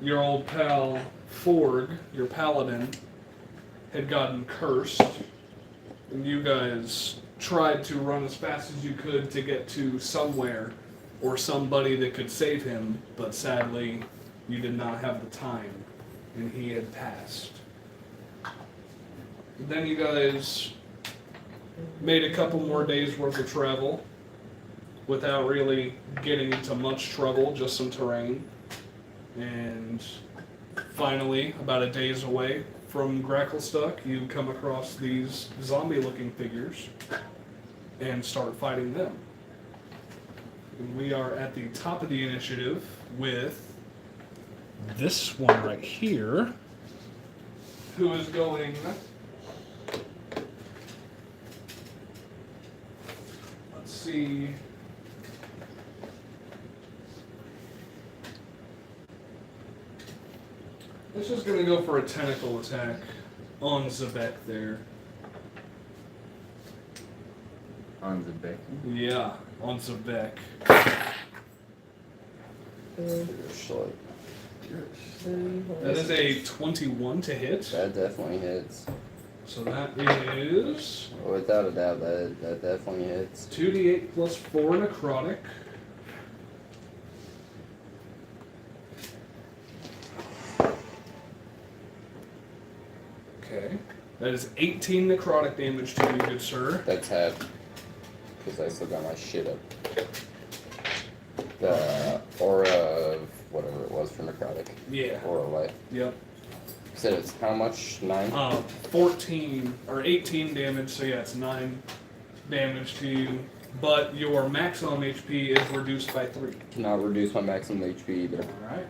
your old pal Forg, your paladin, had gotten cursed, and you guys tried to run as fast as you could to get to somewhere or somebody that could save him, but sadly, you did not have the time, and he had passed. Then you guys made a couple more days worth of travel without really getting into much trouble, just some terrain. And finally, about a day's away from Gracklestuck, you come across these zombie-looking figures and start fighting them. And we are at the top of the initiative with this one right here, who is going... Let's see... This is going to go for a tentacle attack on Zebek there. On the back. Yeah, on Zebek. That is a 21 to hit. That definitely hits. So that is... Without a doubt, that definitely hits. 2d8 plus 4 necrotic. Okay. That is 18 necrotic damage to you, good sir. That's half. Because I still got my shit up. The aura of whatever it was for necrotic. Yeah. Aura life. Yep. You said it's how much? 9? 14 or 18 damage, so yeah, it's 9 damage to you. But your maximum HP is reduced by 3. Cannot reduce my maximum HP either. Alright.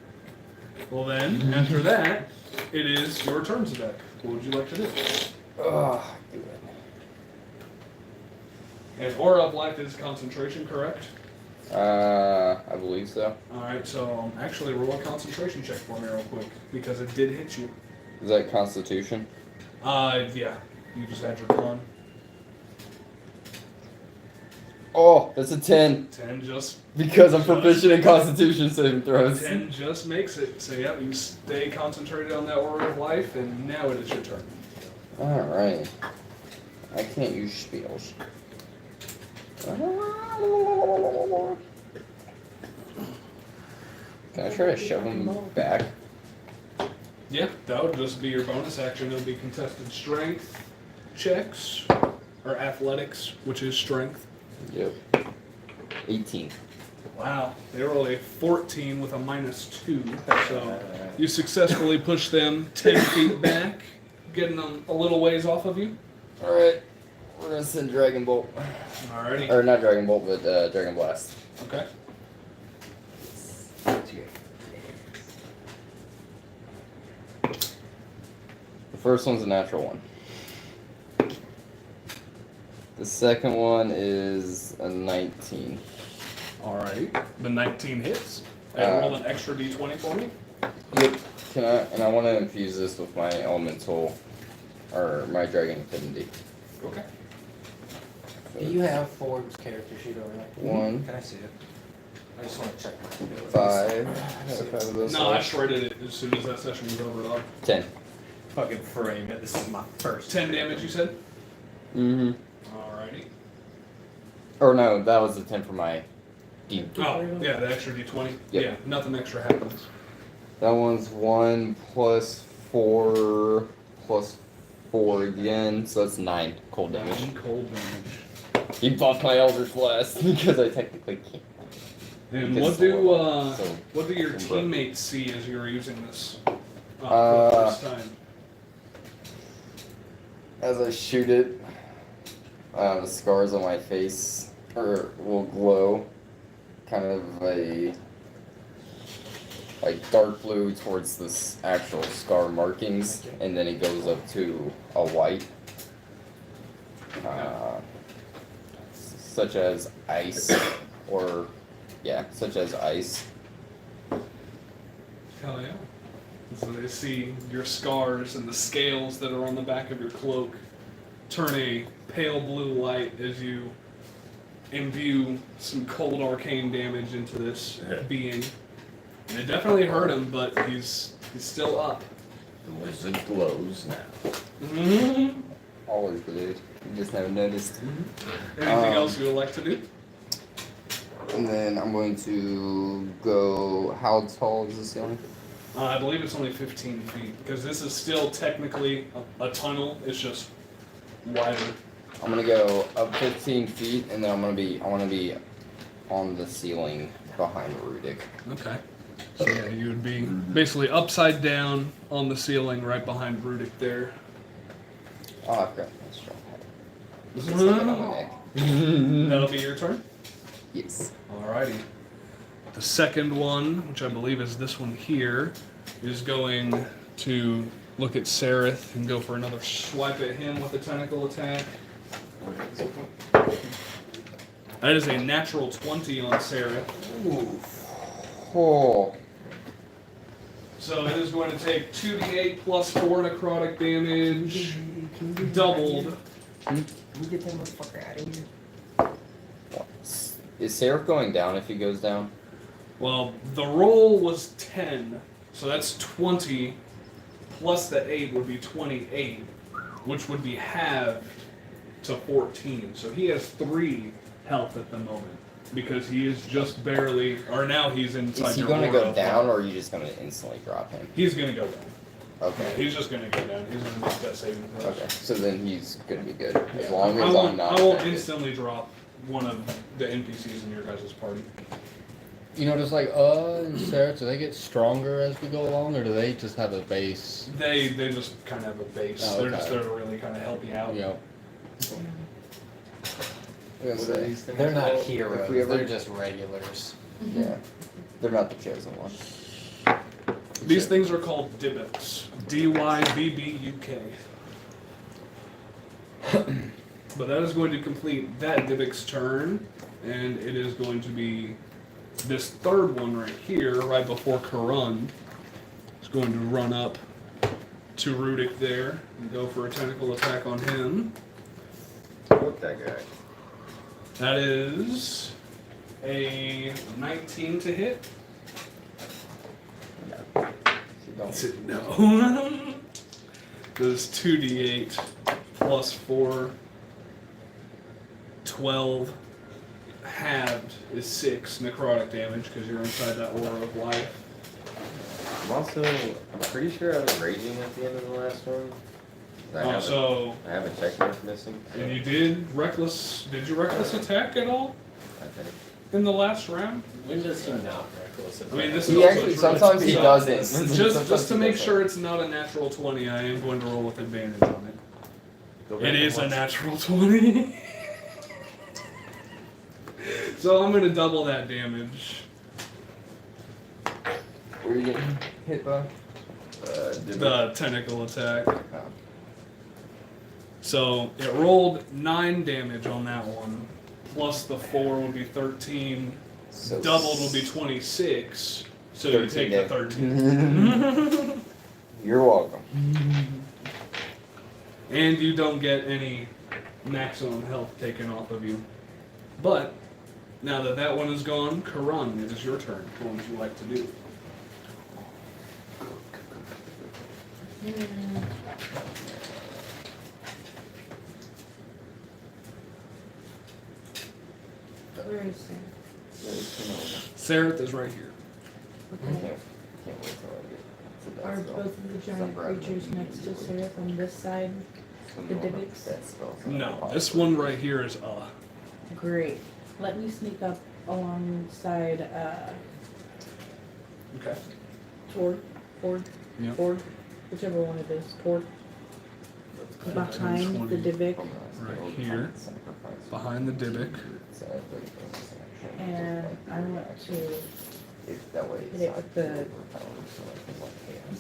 Well then, after that, it is your turn, Zebek. What would you like to do? Ugh, do it. And Aura of Life is concentration, correct? I believe so. Alright, so actually roll a concentration check for me real quick, because it did hit you. Is that Constitution? Yeah. You just had your con. Oh, that's a 10. 10 just... Because I'm proficient in Constitution saving throws. 10 just makes it. So yeah, you stay concentrated on that Aura of Life, and now it is your turn. Alright. I can't use spells. Can I try to shove him back? Yeah, that would just be your bonus action. It would be contested strength checks, or athletics, which is strength. Yep. 18. Wow, they rolled a 14 with a -2, so you successfully push them 10 feet back, getting them a little ways off of you. Alright, we're gonna send Dragon Bolt. Alrighty. Or not Dragon Bolt, but Dragon Blast. Okay. The first one's a natural one. The second one is a 19. Alright, the 19 hits. And roll an extra d20 for me. Yep. And I want to infuse this with my elemental, or my dragon affinity. Okay. Do you have Forbes character sheet over there? 1, Can I see it? I just want to check my abilities. 5. Five of those. No, I shredded it as soon as that session was over, dog. 10. Fucking frame it. This is my first. 10 damage, you said? Mm-hmm. Alrighty. Or no, that was the 10 for my demon. Oh, yeah, the extra d20. Yep. Yeah, nothing extra happens. That one's 1 plus 4 plus 4 again, so that's 9 cold damage. 9 cold damage. He buffed my Elder's Blast because I technically can't. And Because what do your so- teammates see as you're using this for the Uh, first time? As I shoot it, the scars on my face will glow, kind of a like dark blue towards this actual scar markings, and then it goes up to a white, such as ice, such as ice. Hell yeah. So they see your scars and the scales that are on the back of your cloak turn a pale blue light as you imbue some cold arcane damage into this being. And it definitely hurt him, but he's still up. The wizard glows now. Mm-hmm. Always good. You just never noticed. Anything else you would like to do? And then I'm going to go. How tall is the ceiling? I believe it's only 15 feet, because this is still technically a tunnel. It's just wider. I'm gonna go up 15 feet, and then I want to be on the ceiling behind Rudik. Okay. So yeah, you would be basically upside down on the ceiling right behind Rudik there. Oh, I've got my strong head. Just Mhm. like it on my neck. That'll be your turn? Yes. Alrighty. The second one, which I believe is this one here, is going to look at Sereth and go for another swipe at him with a tentacle attack. That is a natural 20 on Sereth. Oh. So it is going to take 2d8 plus 4 necrotic damage, doubled. Can we get that motherfucker out of here? Is Seraph going down if he goes down? Well, the roll was 10, so that's 20, plus the 8 would be 28, which would be halved to 14. So he has 3 health at the moment, because he is just barely, or now he's inside Is he your going to aura go of down, life. or are you just going to instantly drop him? He's going to go down. Okay. He's just going to go down. He's going to make that saving throw. Okay. So then he's going to be good. As Yeah. long I as won't, I'm not. I won't affected. instantly drop one of the NPCs in your guys' party. You know, just like and Sarah, do they get stronger as we go along, or do they just have a base? They just kind of have a base. Oh, They're okay. just there to really kind of help you out. You know, I was gonna say, They're not if heroes. we ever- They're just regulars. Yeah. They're not the chosen one. These things are called Dybbuk. D-Y-B-B-U-K. But that is going to complete that Dybbuk's turn, and it is going to be this third one right here, right before Karun. Is going to run up to Rudik there and go for a tentacle attack on him. fuck that guy. That is a 19 to hit. No. This is 2d8 plus 4, 12, halved is 6 necrotic damage because you're inside that aura of life. I'm pretty sure I was raging at the end of the last one. I have a check mark missing. So And you did you reckless attack at all I think. in the last round? When does he not reckless I mean, this is He also actually true. sometimes he So, doesn't. Just Sometimes to he make doesn't. sure it's not a natural 20, I am going to roll with advantage on it. Go back It and is a watch. natural 20. So I'm going to double that damage. Were you getting hit by? The tentacle attack. Oh. So it rolled 9 damage on that one. Plus the 4 would be 13. So Doubled will be 26. So you 13 take the damage. 13. You're welcome. And you don't get any maximum health taken off of you. But now that that one is gone, Karun, it is your turn. What would you like to do? Where is it? Sereth is right here. Can't wait till I get to that Are spell. both of the giant creatures next to Seraph on this side? the Dybbuk's? That spell's No, not this one right here is Great. Let me sneak up alongside Okay. Ford, Yep. Ford, whichever one it is, Ford. Behind the Dybbuk, Right here. Behind the Dybbuk. and I want to That way hit it with the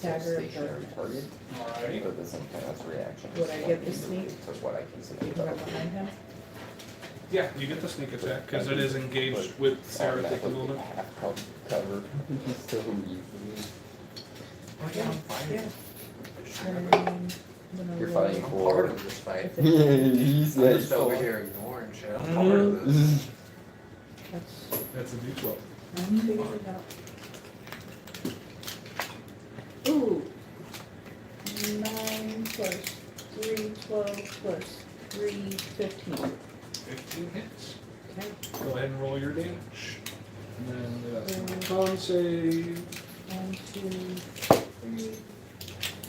dagger of stationary target. Alrighty. So this intense reaction. Would I get the sneak? To what I consider because I'm behind him. Yeah, you get the sneak attack because it is engaged with Sereth at the moment. Cover. So easily. Yeah. And I'm gonna You're roll fighting Part for. of this fight. with it. He's I'm just over here ignoring shit. I'm part of this. That's That's a d12. I'm figuring it out. plus 3, 12 plus 3, 15. 15 hits. Okay. Go ahead and roll your damage. And then con save 1, 2, 3.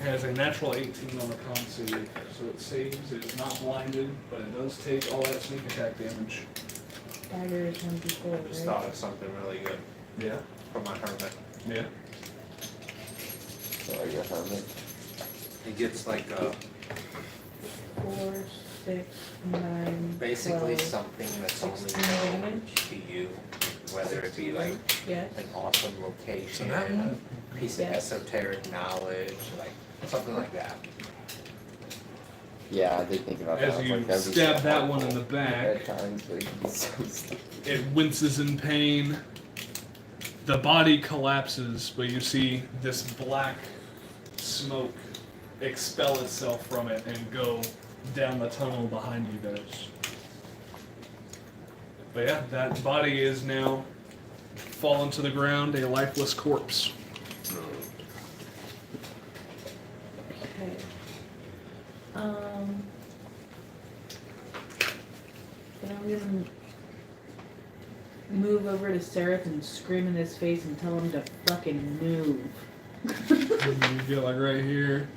has a natural 18 on the con save, so it saves. It is not blinded, but it does take all that sneak attack damage. Dagger is 1d4, I just right? thought of something really good Yeah. for my hermit. Yeah. So I guess I'm He gets like 4, 6, 9, basically 12, something that's only 16 known damage. to you, whether it be like Yes. an awesome location, that one? a piece of Yes. esoteric knowledge, like something like that. Yeah, I did think about that. As I was you like, that'd be stab so that one in helpful. the back, At times, like, it's so stupid. it winces in pain. The body collapses, but you see this black smoke expel itself from it and go down the tunnel behind you guys. But yeah, that body is now fallen to the ground, a lifeless corpse. Okay. Then I'm gonna move over to Seraph and scream in his face and tell him to fucking move. You get like right here.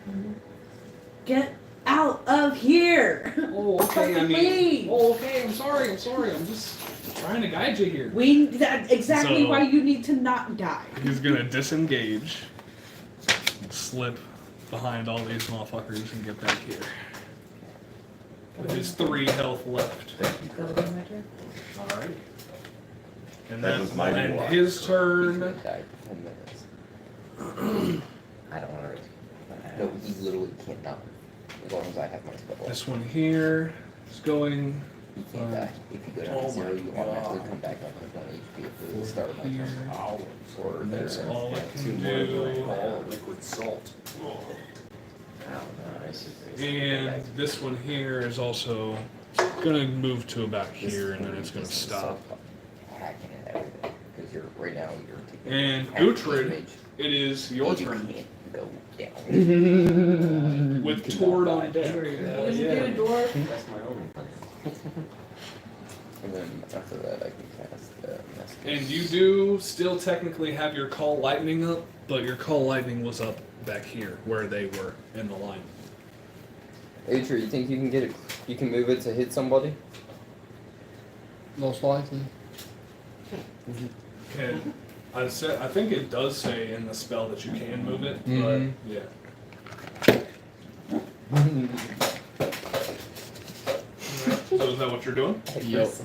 Get out of here! Oh, okay. I mean, oh, okay. I'm sorry. I'm just trying to guide you here. That's exactly So- why you need to not die. He's gonna disengage, slip behind all these motherfuckers, and get back here. With his 3 health left. That'll be my turn. Alright. And That then was my and walk. his He's turn. gonna die for 10 minutes. I don't want to. No, he literally can't die. As long as I have my spell left. This one here is going. He can't die. If you go down Oh to 0, my you automatically God. come back up to 1 HP at the start of my Here. turn. Or And that's there. all it Two can more. do. All liquid salt. And this one here is also gonna move to about This here, and then thing it's gonna is stop. so hacking at everything. Because you're right now you're taking And half Uhtred, damage. it is your You turn. can't go down. With You Tord cannot on die. deck. What do you do, dwarf? That's my only plan. And then after that I can cast Message. And you do still technically have your Call Lightning up, but your Call Lightning was up back here where they were in the line. Uhtred, you think you can get it? You can move it to hit somebody? Most likely. And I think it does say in the spell that you can move it, Mhm. but yeah. So is that what you're doing? Yep. So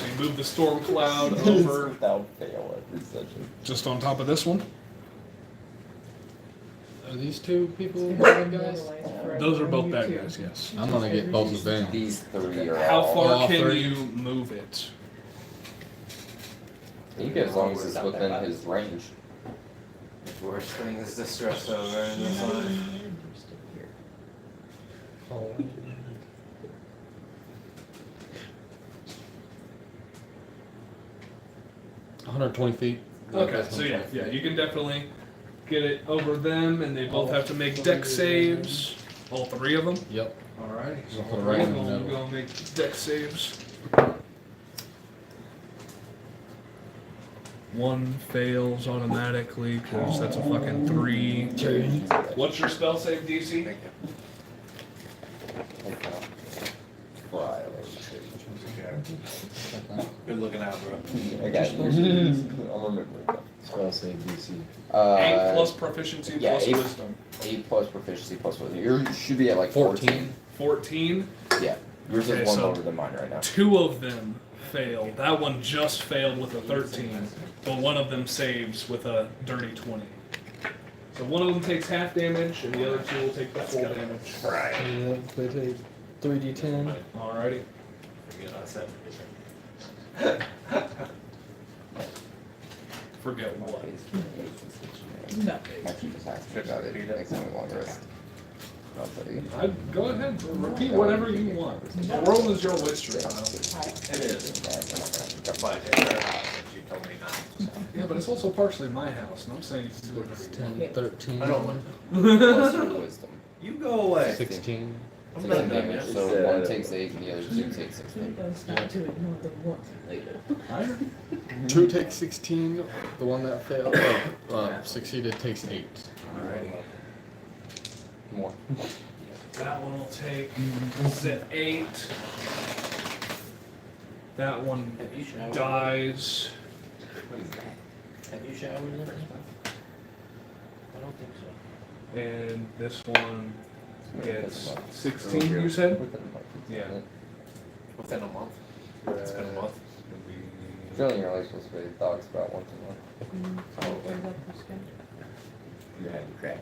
you move the storm cloud over Without fail every session. just on top of this one. Are these 2 people bad guys? Those are both bad guys, yes. I'm gonna get both of them. These 3 are How all. far all can three. you move it? I think as long as it's within his range. The worst thing is the stress over in this one. Oh. 120 feet. Okay, so yeah, you can definitely get it over them, and they both have to make deck saves. All 3 of them. Yep. Alright, so I'll put all it 3 right of in the them middle. will go make deck saves. 1 fails automatically because that's a fucking 3. What's your spell save DC? Good looking out, bro. I got you. I'll remember it. Spell save DC. 8 plus proficiency yeah, plus 8. wisdom. 8 plus proficiency plus wisdom. You should be at like 14. 14. Yeah. Yours Okay, is 1 so- lower than mine right now. 2 of them failed. That one just failed with a 13, but one of them saves with a dirty 20. So one of them takes half damage, and the other 2 will take the full damage. Right. Yeah, they take 3d10. Alrighty. Forget I said. Forget what. Nothing. Actually, just ask me about it next time we long rest. I'll tell you. Go ahead. Repeat whatever you want. The world is your oyster. Kyle. It is. But it's her house, and she told me not. Yeah, but it's also partially my house, and I'm saying you can do It's whatever you 10, 13. I don't want. Plus your wisdom. You go away. 16. I'm 16 not done damage, yet. so one takes 8 and the other 2 take 16. It's not to ignore the what later. 2 takes 16. The one that failed, succeeded, takes 8. Alrighty. More. That one will take, is it 8? That one Have you showered? dies. Have you showered yet? I don't think so. And this one gets 16, you said? Within a month. Yeah. Within a month. It's been a month. Generally, you're only supposed to feed dogs about once a month. Oh, what about this guy? You're having crack.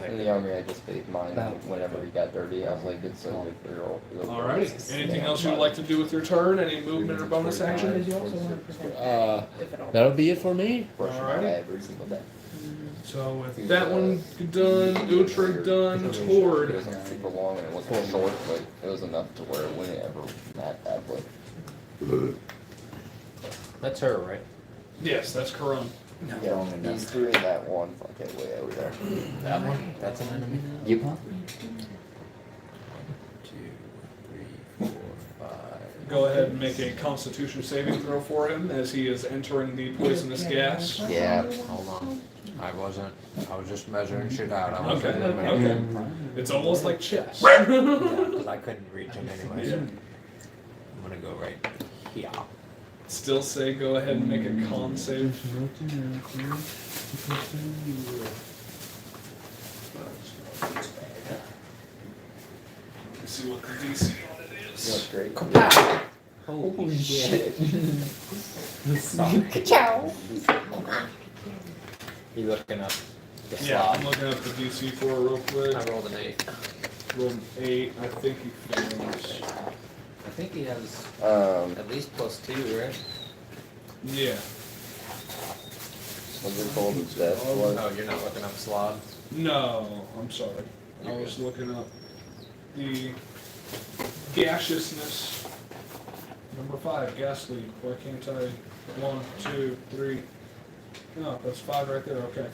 In the army, I just bathed mine whenever he got dirty. I was like, it's so good for your Alrighty. Anything else you'd like to do with your turn? Any movement or bonus action? Because you also want to prevent if at all. That'll be it for me. Brush my Alrighty. hair every single day. So with that one done, Utra done, It Tord. wasn't super long and it wasn't short, but it was enough to where it wouldn't ever not badly. That's her, right? Yes, that's Karan. Yeah, these 3 and that one, okay, way over there. That one? That's an enemy? Yep. 1, 2, 3, 4, 5. Go ahead and make a Constitution saving throw for him as he is entering the poisonous gas. Yeah. Hold on. I wasn't. I was just measuring shit out. I Okay, wasn't okay. It's almost like chess. because I couldn't reach him anyway. I'm gonna go right here. Still say go ahead and make a con save. Let's see what the DC on it is. That's great. Holy shit. Ciao. You looking up the Yeah, I'm slot? looking up the DC for it real quick. I rolled an 8. Rolled an 8. I think he fails. I think he has at least +2, right? Yeah. Was it called his death? Oh, you're not looking up slot? No, I'm sorry. I was looking up the gaseousness. Number 5, gas leak. Why can't I? 1, 2, 3. No, that's 5 right there. Okay.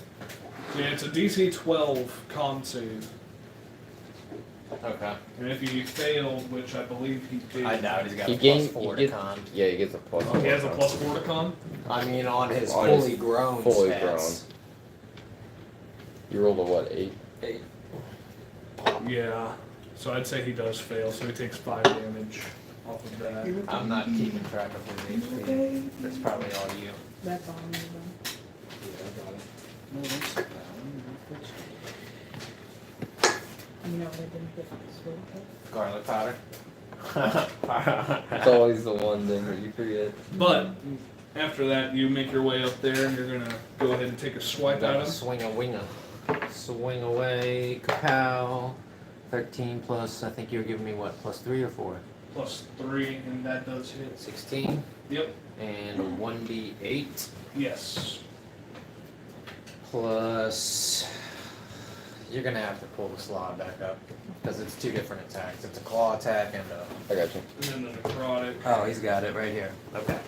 Yeah, it's a DC 12 con save. Okay. And if he failed, which I believe he did. I doubt he's got He a gained- +4 he to con. Yeah, he gets a plus. Oh, he has a +4 to con? I mean, on his On his fully grown fully stats. You rolled a what, 8? 8. Yeah. So I'd say he does fail, so he takes 5 damage off of that. I'm not keeping track of his HP. That's probably all you. That's all I'm gonna You know, they didn't get this one. Garlic powder. It's always the one thing that you forget. But after that, you make your way up there, and you're gonna go ahead and take a swipe at him. Swing a winger. Swing away, kapow. 13 plus, I think you were giving me what, +3 or 4? +3, and that does hit. 16. Yep. And a 1d8 Yes. plus. You're gonna have to pull the slot back up because it's 2 different attacks. It's a claw attack and a. I got you. And then the necrotic. Oh, he's got it right here. Okay.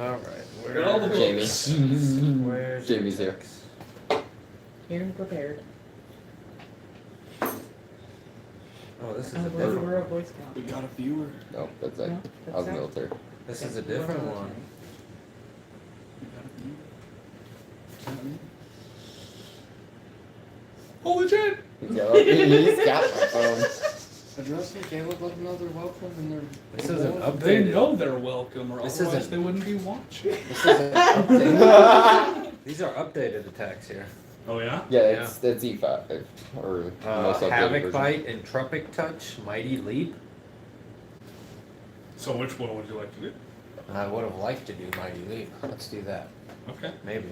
All right. Look at all the Jamie. books. Where's Jamie's here. Here and prepared. Oh, this is Oh, a we're different. we're a Boy Scout. We got a viewer. No, that's No, it. that's I was that. military. This is a different one. Holy shit! He's got my phone. Address me, Caleb, let them know they're welcome and they're. This is an They updated. know they're welcome, or This otherwise isn't- they wouldn't be watching. This is an updated. These are updated attacks here. Oh yeah? Yeah, it's E5 or most updated Havoc version. Bite, Entropic Touch, Mighty Leap. So which one would you like to do? I would have liked to do Mighty Leap. Let's do that. Okay. Maybe.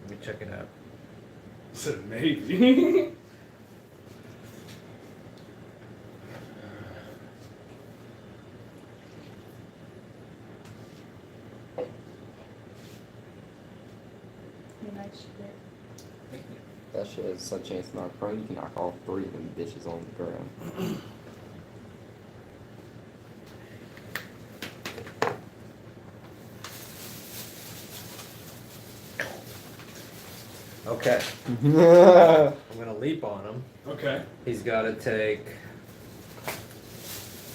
Let me check it out. Said maybe. Nice shit. That shit has such a chance to knock prone. You can knock all 3 of them bitches on the ground. Okay, yeah. I'm gonna leap on him. Okay. He's gotta take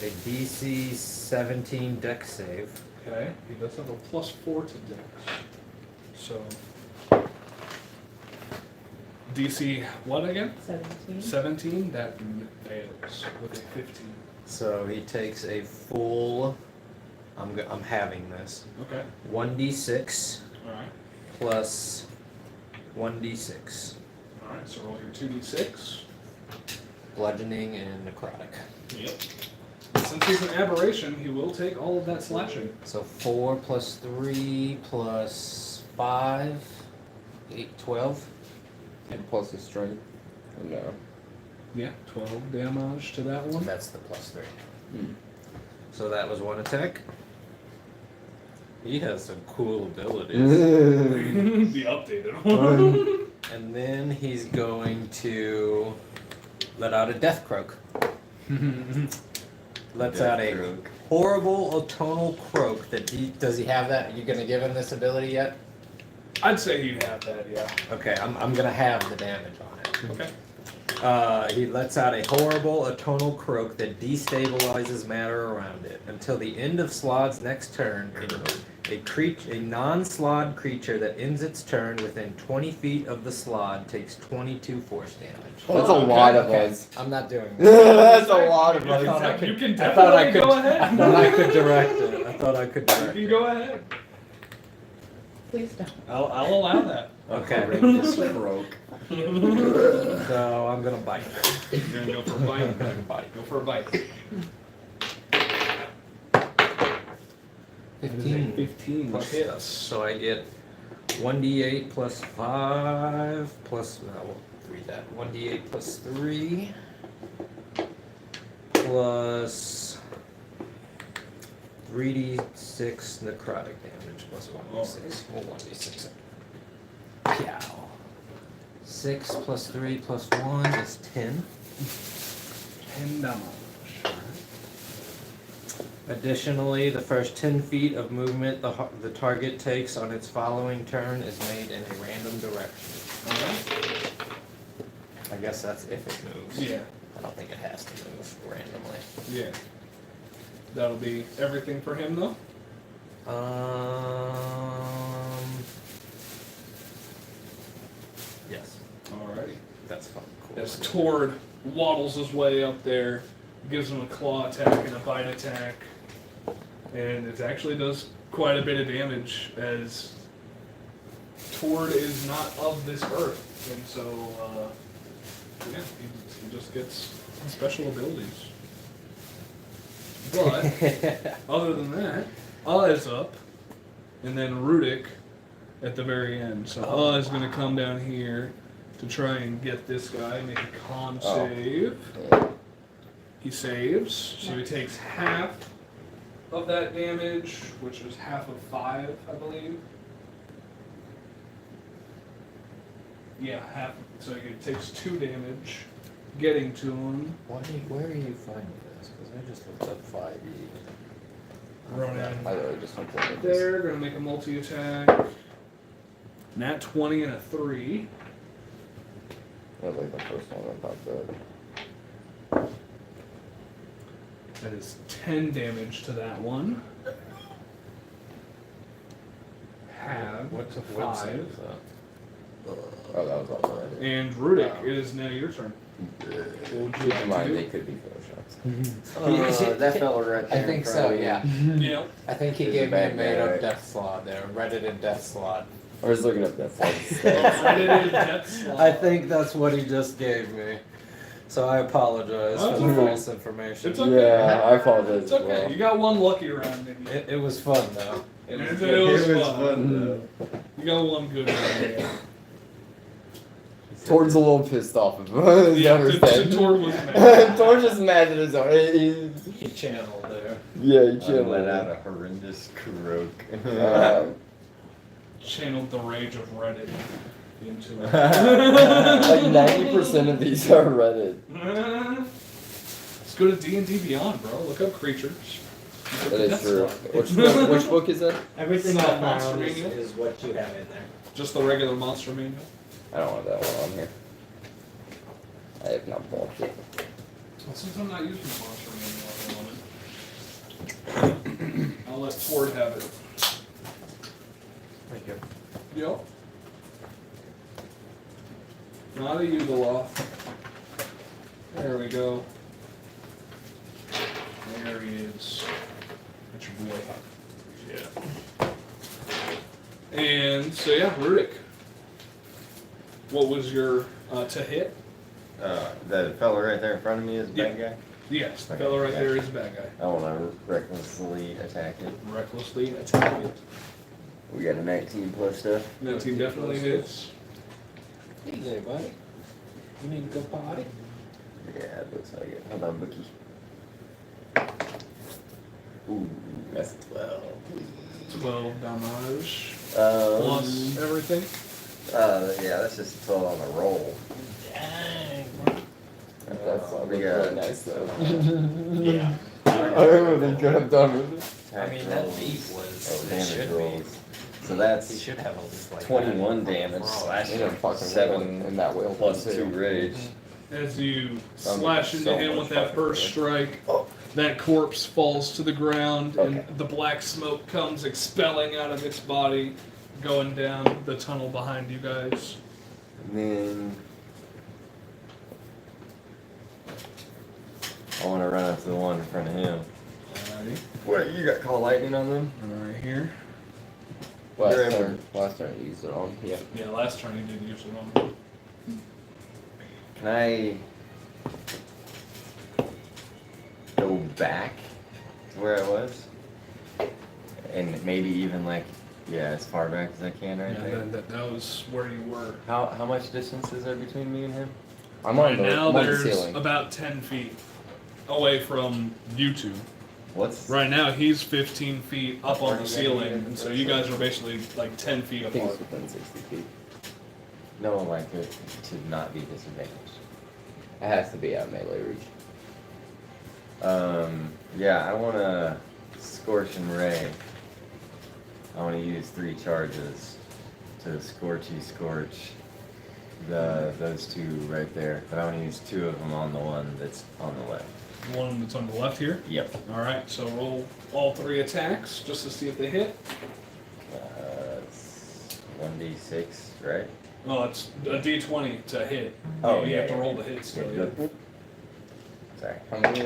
a DC 17 dex save. Okay. He does have a +4 to dex. So DC what again? 17. 17. That fails with a 15. So he takes a full, I'm having this, Okay. 1d6 All right. plus 1d6. All right. So roll your 2d6. Bludgeoning and necrotic. Yep. Since he's an aberration, he will take all of that slashing. So 4 plus 3 plus 5, 8, 12. And plus the strength. No. Yeah. 12 damage to that one. That's the plus 3. Hmm. So that was one attack. He has some cool abilities. The updated one. And then he's going to let out a death croak. Lets out a Deathstroke. horrible atonal croak. Does he have that? Are you gonna give him this ability yet? I'd say he'd have that. Yeah. Okay, I'm gonna have the damage on it. Okay. He lets out a horrible atonal croak that destabilizes matter around it. Until the end of Slod's next turn, a non-Slod creature that ends its turn within 20 feet of the Slod takes 22 force damage. That's a lot of us. I'm not doing this. That's a lot of I thought I us. could- You can I thought I definitely could- go ahead. I thought I could direct it. I thought I could You direct can it. go ahead. Please don't. I'll allow that. Okay. Horrendous croak. So I'm gonna bite. You're gonna go for a bite. I'm gonna bite. Go for a bite. 15. 15 Plus hits. So I get 1d8 plus 5 plus, we'll read that. 1d8 plus 3 plus 3d6 necrotic damage plus 1d6. Well, 1d6. Pow. 6 plus 3 plus 1 is 10. 10 damage. Additionally, the first 10 feet of movement the target takes on its following turn is made in a random direction. Alright. I guess that's if it moves. Yeah. I don't think it has to move randomly. Yeah. That'll be everything for him though. Yes, Alrighty. that's fun. Cool. As Tord waddles his way up there, gives him a claw attack and a bite attack, and it actually does quite a bit of damage as Tord is not of this earth, and so yeah, he just gets special abilities. But other than that, is up, and then Rudik at the very end. So is going to come down here to try and get this guy, make a con save. Yeah. He saves, so he takes half of that damage, which is half of 5, I believe. Yeah, half. So he takes 2 damage, getting to him. Where are you finding this? Because I just looked up 5e. Ronan. I really just went to They're gonna make a multi-attack. Nat 20 and a 3. That was like the first one that popped up. That is 10 damage to that one. Have What's a 5. Oh, that was all right. And Rudik, it is now your turn. What would you Keep like in to mind, do? they could be photoshops. That fella right there. I think so, yeah. Yeah. I think he He's gave a me a bad made guy, up right? death slot there, Reddited death slot. I was looking up that side. Credited death slot. I think that's what he just gave me. So I apologize That's for the okay. false information. It's okay. Yeah, I apologize It's as okay. well. You got one lucky round in you. It was fun though. It was fun. fun. You got one good round in you. Tord's a little pissed off of his Yeah, understand. Tord was mad. Tord's just mad at his own. He channeled there. Yeah, he I chilled. let out a horrendous croak. Channeled the rage of Reddit into it. Like 90% of these are Reddit. Let's go to D&D Beyond, bro. Look up creatures. Look That at is Death true. Slot. Which book is that? Everything It's I not Monster found Manual. is what you have in there. Just the regular monster manual. I don't want that one on here. I have not blocked it. Well, since I'm not using sponsoring anymore at the moment, I'll let Ford have it. Thank you. Yep. Not a Ugoloth. There we go. There he is. That's your boy. Yeah. And so yeah, Rurik. What was your to hit? The fella right there in front of me is a bad guy. Yes, the Okay, fellow right yeah. there is a bad guy. I want to recklessly attack it. Recklessly attack it. We got a 19 plus stuff. No, team definitely hits. Hey there, buddy. You need to go potty? Yeah, it looks like it. Hold on, Bookie. Ooh, that's 12. 12 damage. Um, Plus everything. Yeah, that's just a 12 on the roll. Dang. That's not we really got nice though. Yeah. I really could have done with it. I mean, that rolls. beat was. Oh, it damage should rolls. So be. that's He should have at least like 21 that. damage, They slashing didn't fucking 7 in that whale plus too. 2 rage. As you I'm slash into so him much with that fucking first strike, that corpse falls to the ground, Okay. and the black smoke comes expelling out of its body, going down the tunnel behind you guys. And then I want to run up to the one in front of him. Alrighty. What, you got call lightning on them? Right here. Last You're turn I used it on. Yeah. Yeah, last turn he did use it on. Can I go back to where I was? And maybe even like, yeah, as far back as I can right Yeah, there. that was where you were. How much distance is there between me and him? I'm Right on the, now I'm on the there's ceiling. about 10 feet away from you two. What's Right now he's 15 feet up How far on the do you gotta ceiling, be? and so you guys are basically like 10 feet I think apart. it's within 60 feet. no like to not be disadvantaged? It has to be at melee reach. Yeah, I want to scorch and ray. I want to use 3 charges to scorchy scorch those 2 right there. But I want to use 2 of them on the one that's on the left. The one that's on the left here. Yep. Alright, so roll all 3 attacks just to see if they hit. It's 1d6, right? Oh, it's a d20 to hit. Oh, You yeah, have to yeah, roll yeah. the hit still. Yeah, Yeah. good. Sorry. How many?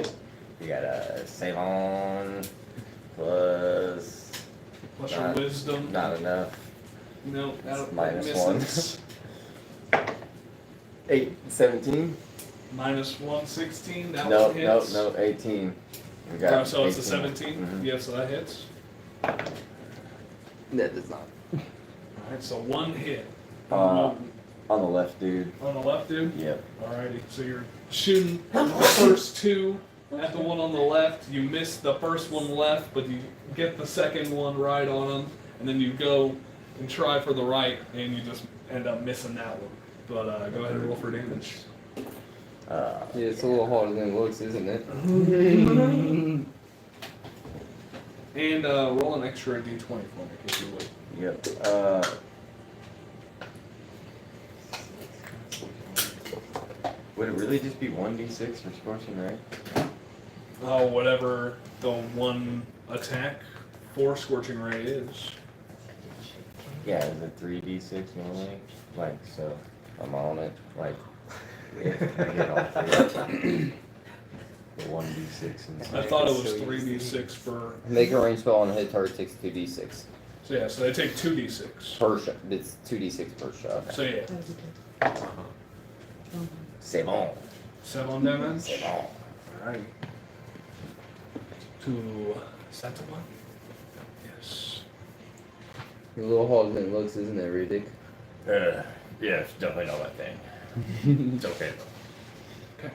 You got a Savon plus Plus your Not- wisdom. not enough. No, that Minus misses. 8, 17? Minus 1, 16. That No, one no, hits. no, 18. We Oh, got so it's a 18. 17? Mhm. Yeah, so that hits. That does not. Alright, so 1 hit. On the left, dude. On the left, dude? Yep. Alrighty, so you're shooting the first 2 at the one on the left. You miss the first one left, but you get the second one right on him. And then you go and try for the right, and you just end up missing that one. But go ahead and roll for damage. Yeah, it's a little harder than it looks, isn't it? And roll an extra d20 for me, if you would. Yep. Would it really just be 1d6 for scorching, right? Oh, whatever the one attack for Scorching Ray is. Yeah, is it 3d6 normally? Like, so, I'm on it. like, if we hit all 3, the 1d6 and I thought it was 3d6 for. Make a range spell on a hit target takes 2d6 So yeah, so they take 2d6. per shot. It's 2d6 per shot. So yeah, c'est bon. 7 damage. C'est bon. Alright. To Sentinel. Yes. A little harder than it looks, isn't it, Riddick? Yeah, it's definitely not my thing. It's okay Okay.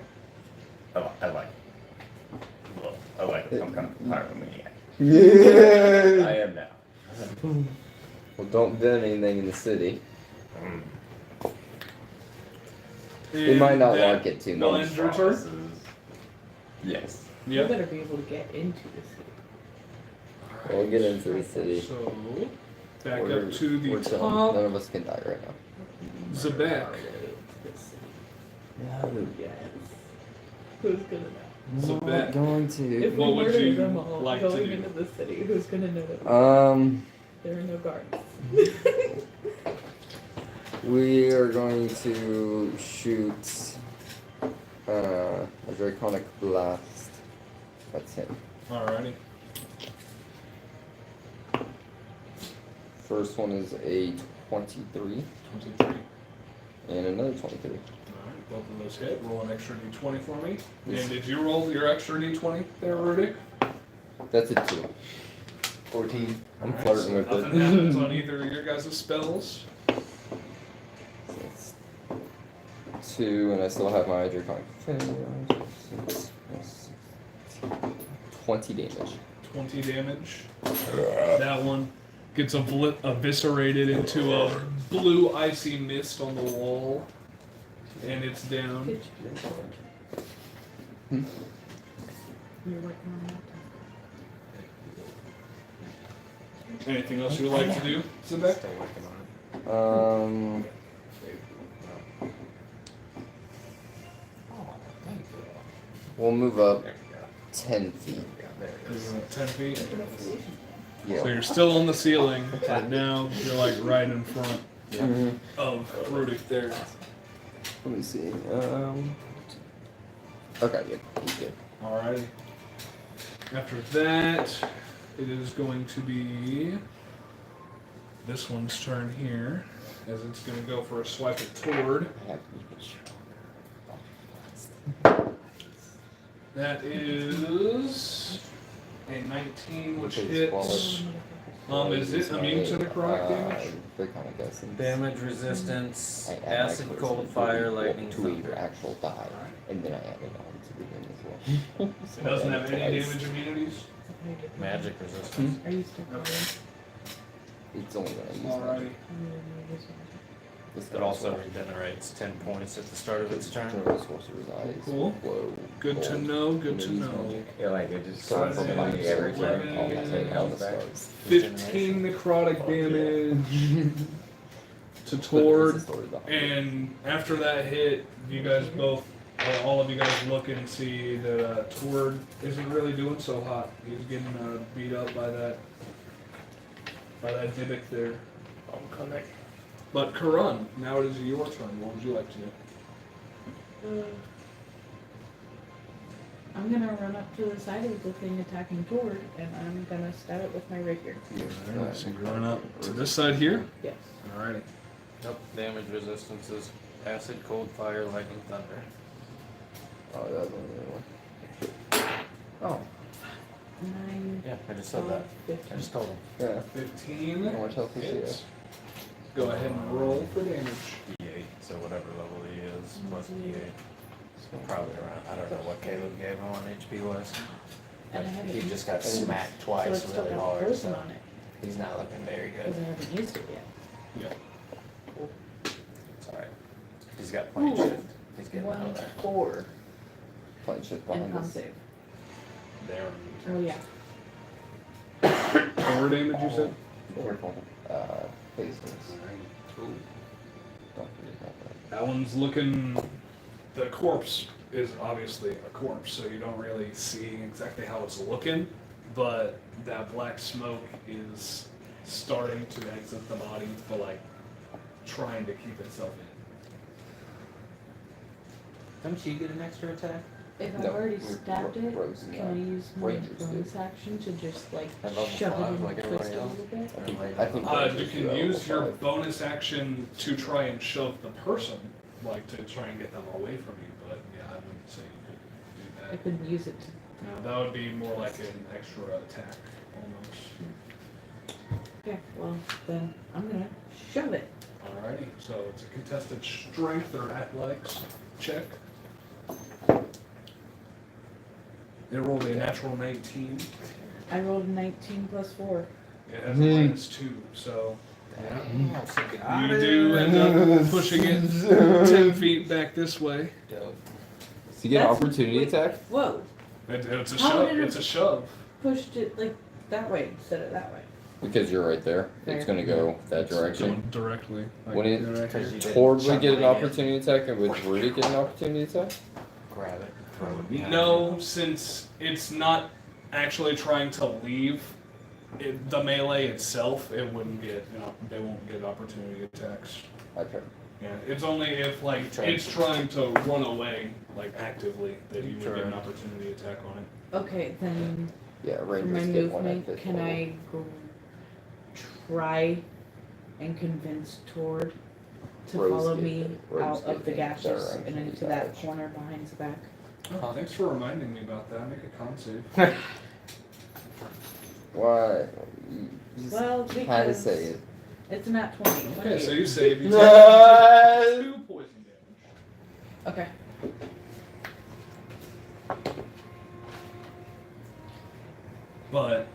though. I like it. Well, I like it. I'm kind of pyromaniac. Yeah. I am now. Well, don't build anything in the city. They might not like it too No much. end your turn? Yes. You Yeah. better be able to get into the city. We'll get into the city. So back We're- up to the we're chilling. top. None of us can die right now. Zebek. Who's gonna know? Zebek. Going If to. we What would murder you them all like to going do? into the city, who's gonna know that there are no guards? We are going to shoot a Draconic Blast. That's him. Alrighty. First one is a 23 23. and another 23. Alright, both of those hit. Roll an extra d20 for me. Yes. And did you roll your extra d20 there, Rudy? That's a 2. 14. I'm Alright, flirting so with nothing it. happens on either of your guys' spells. That's 2, and I still have my Draconic. 20 damage. 20 damage. That one gets eviscerated into a blue icy mist on the wall. And it's down. Hmm? You're working on that. Anything else you would like to do, Zebek? Still working on it. We'll move up There you go. 10 feet. Yeah, there it Is is. it 10 feet? So Yeah. you're still on the ceiling, but now you're like right in front Mhm. of Rudy there. Let me see. Okay, good. He's good. Alrighty. After that, it is going to be this one's turn here, as it's going to go for a swipe at Tord. That is a 19, which hits. Is it immune to necrotic damage? They're kind of guessing. Damage resistance, I add my acid, charisma cold, to fire, the- lightning, to thunder. your actual die, and then I add it on to the game as well. It doesn't have any damage immunities. Magic resistance. Are you still calling? It's only when I use Alrighty. magic. This It also regenerates 10 points at the start of its turn. General sorcerer's eyes. Cool. Glow, Good to gold, know, good to use know. magic. Yeah, like it just So costs from Five, my money every sword, time. I'll Eleven, take health the back. stars. 15 necrotic damage to But Tord. this is story behind it. And after that hit, you guys both, all of you guys look and see that Tord isn't really doing so hot. He's getting beat up by that Dybbuk there. Homecoming. But Karun, now it is your turn. What would you like to do? I'm gonna run up to the side of the thing attacking Tord, and I'm gonna stab it with my rapier. Alright, so you run up to this side here. Yes. Alrighty. Nope. Damage resistance is acid, cold, fire, lightning, thunder. Oh, that was only the other one. Oh, 9, Yeah, I just said that. 12, I just told him. yeah. 15 How much health is he hits. Go ahead and roll for damage. D8, so whatever level he is, plus D8. Probably around, I don't know what Caleb gave him on HP was. And I haven't He used just got it. smacked So twice it's still really got hard, poison so on it, he's not looking very because good. I haven't used it yet. Yeah. It's alright. He's got plane Ooh. shift. He's getting out 1, of there. 4, Plane shift and behind con us. save. There. Oh yeah. 4 damage, you said? Careful. Phasers. Don't forget about that. That one's looking. The corpse is obviously a corpse, so you don't really see exactly how it's looking, but that black smoke is starting to exit the body, but like trying to keep itself in. Don't you get an extra attack? If I've No, already we're stabbed it, rogues and can I use my rangers do. bonus action to just like At level shove it 5 in like and everybody twist it a else? little bit? I think You rangers can do use your level 5. bonus action to try and shove the person, like to try and get them away from you, but yeah, I wouldn't say you could do I that. couldn't use it to. No, that would be more like an extra attack, almost. Okay, well then I'm gonna shove it. Alrighty, so it's a contested strength or athletics check. It rolled a natural 19. I rolled a 19 plus 4. It has a -2, so Damn, you do end up pushing it 10 feet back this way. Dope. So you get an That's- opportunity wait. attack? Whoa! It's a How shove. did it- It's a shove. Pushed it like that way instead of that way. Because you're right there. It's gonna go that direction. Going directly. Like, When it- right here. Because you didn't Tord would get an suddenly opportunity attack, and would Rudy get an opportunity attack? grab it, throw it behind No, you. since it's not actually trying to leave the melee itself, it wouldn't get. They won't get opportunity attacks. Okay. Yeah, it's only if like Try. it's trying to run away, like actively, that you would get an Try. opportunity attack on it. Okay, then Yeah, for my Rangers get one movement, at fifth can level. I try and convince Tord to Rose follow gave me it. Rose out of the gave it gashes direction and into to that dodge. corner behind the back? Oh, thanks for reminding me about that. Make a con save. Why? You just Well, had to because say it. it's not 20. Okay, so you save. You take No. 2 poison damage. Okay. But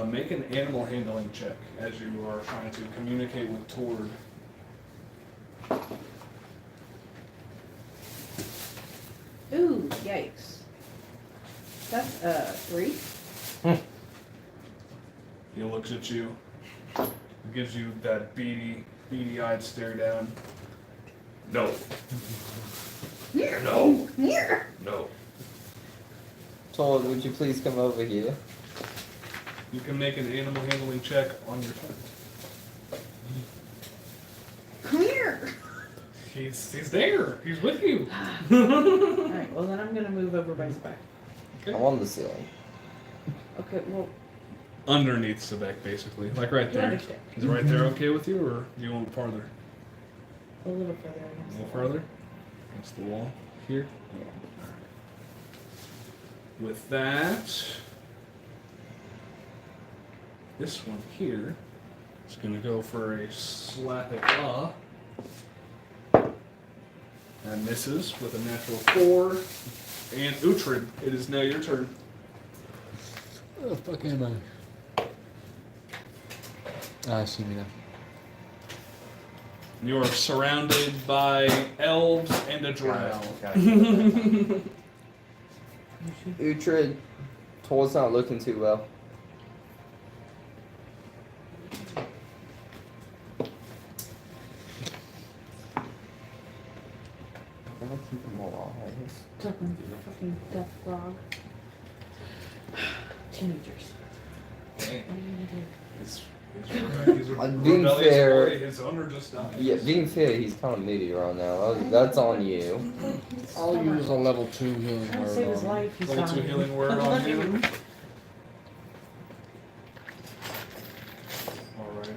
make an animal handling check as you are trying to communicate with Tord. Ooh, yikes. That's 3. He looks at you, gives you that beady-eyed stare down. No. No. No. Tord, would you please come over here? You can make an animal handling check on your turn. Come here! He's there. He's with you. Alright, well then I'm gonna move over by Spec. I'm on the ceiling. Okay, well, Underneath Sebek, basically, like right you there. understand. Is right there okay with you, or do you want farther? A little further A against little the wall. further? Against the wall here. Yeah. With that, this one here is going to go for a slap at claw. And misses with a natural 4. And Uhtred, it is now your turn. Oh, fuck am I? I see me now. You are surrounded by elves and a drow. Uhtred, Tord's not looking too well. I'm gonna keep him alive. Fucking death frog. Teenagers. What are you gonna do? He's I'm being rebellious fair. boy. His owner just died. Yeah, being fair, he's kind of moody right now. That's on you. I'll use a level 2 healing Trying to word save his on him. life, he's Level 2 dying. healing word on you. Alright.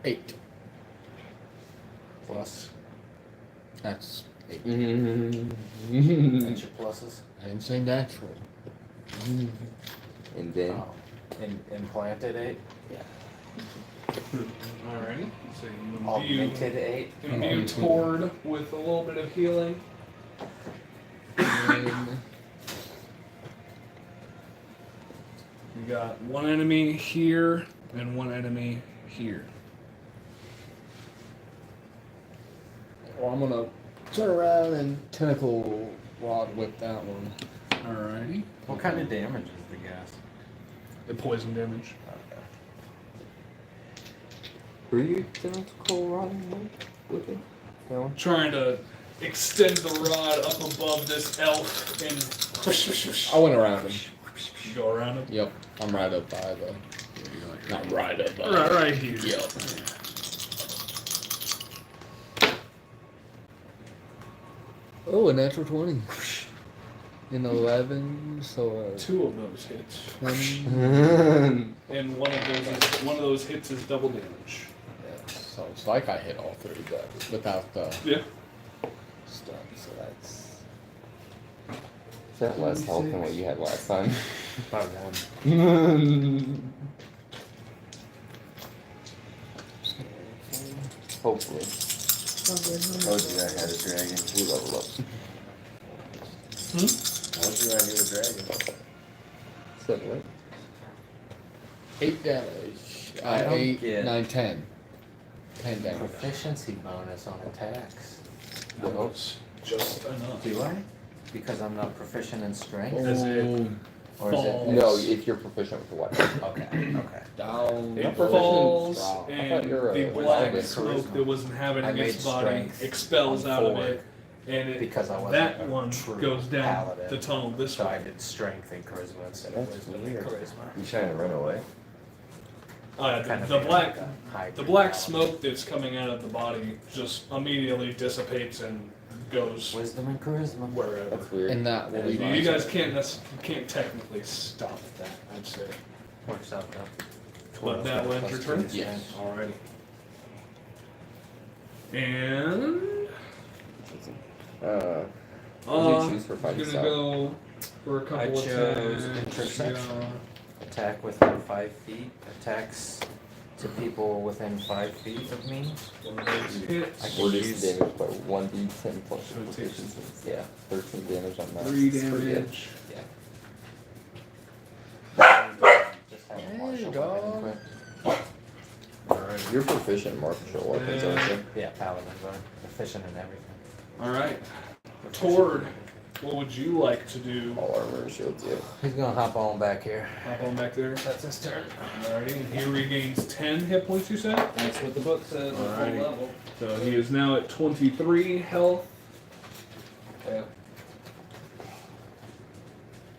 Eight. Plus. That's 8. That's your pluses. I didn't say natural. And then, Oh. Implanted 8. Alrighty. So you Augmented 8. imbue Tord with a little bit of healing. And You got one enemy here and one enemy here. well, I'm gonna turn around and tentacle rod whip that one. Alrighty. What kind of damage is the gas? The poison damage. were you tentacle riding with it? No. Trying to extend the rod up above this elf and I went around him. you go around him. Yep, I'm right up by the. Not right up by. Right here. Yep. Oh, a natural 20. And 11, so 2 of those hits. 20. And one of those hits is double damage. Yeah, so it's like I hit all 3, but without the Yeah. Stun, so that's. Is that less health than what you had last time? By 1. Hopefully. Told you I had a dragon. We level up. Told you I knew a dragon. 7, right? 8 damage. I don't 8, get- 9, 10. 10 damage. Proficiency bonus on attacks. Those just enough. Do I? Because I'm not proficient in strength? As it Or is it? falls. No, if you're proficient with the weapon. Okay. Down. It proficient falls, in strong. I and thought you were the a black wisdom. smoke that was I inhabiting made its body strength expels on out of 4 it, and it, because I wasn't that a one true goes down paladin. the tunnel this So I way. did strength and charisma instead of That's wisdom weird. and charisma. You trying to run away? Kind of The made black, like a hybrid the black paladin. smoke that's coming out of the body just immediately dissipates and goes Wisdom and charisma. wherever. That's weird. And that will be You my guys turn. can't technically stop that, I'd say. Works out though. But that will end your turn? Yes. Alrighty. And what did you choose for I'm fighting gonna style? go for a I couple of chose attacks. interception. Attack within 5 feet. Attacks to people within 5 feet of me. One of those hits. I can Reduce use- the damage by 1d10 plus So it takes proficiency. Yeah, 13 damage on that. 3 It's pretty good. damage. Just have a There martial you go. weapon equipped. Alright. You're proficient in martial weapons, aren't you? Yeah, paladins are efficient in everything. Alright. Tord, what would you like to do? All armor and shields, yeah. He's gonna hop on back here. Hop on back there. That's his turn. Alrighty, and he regains 10 hit points, you said? That's what the book says. Full level. So he is now at 23 health. Yeah.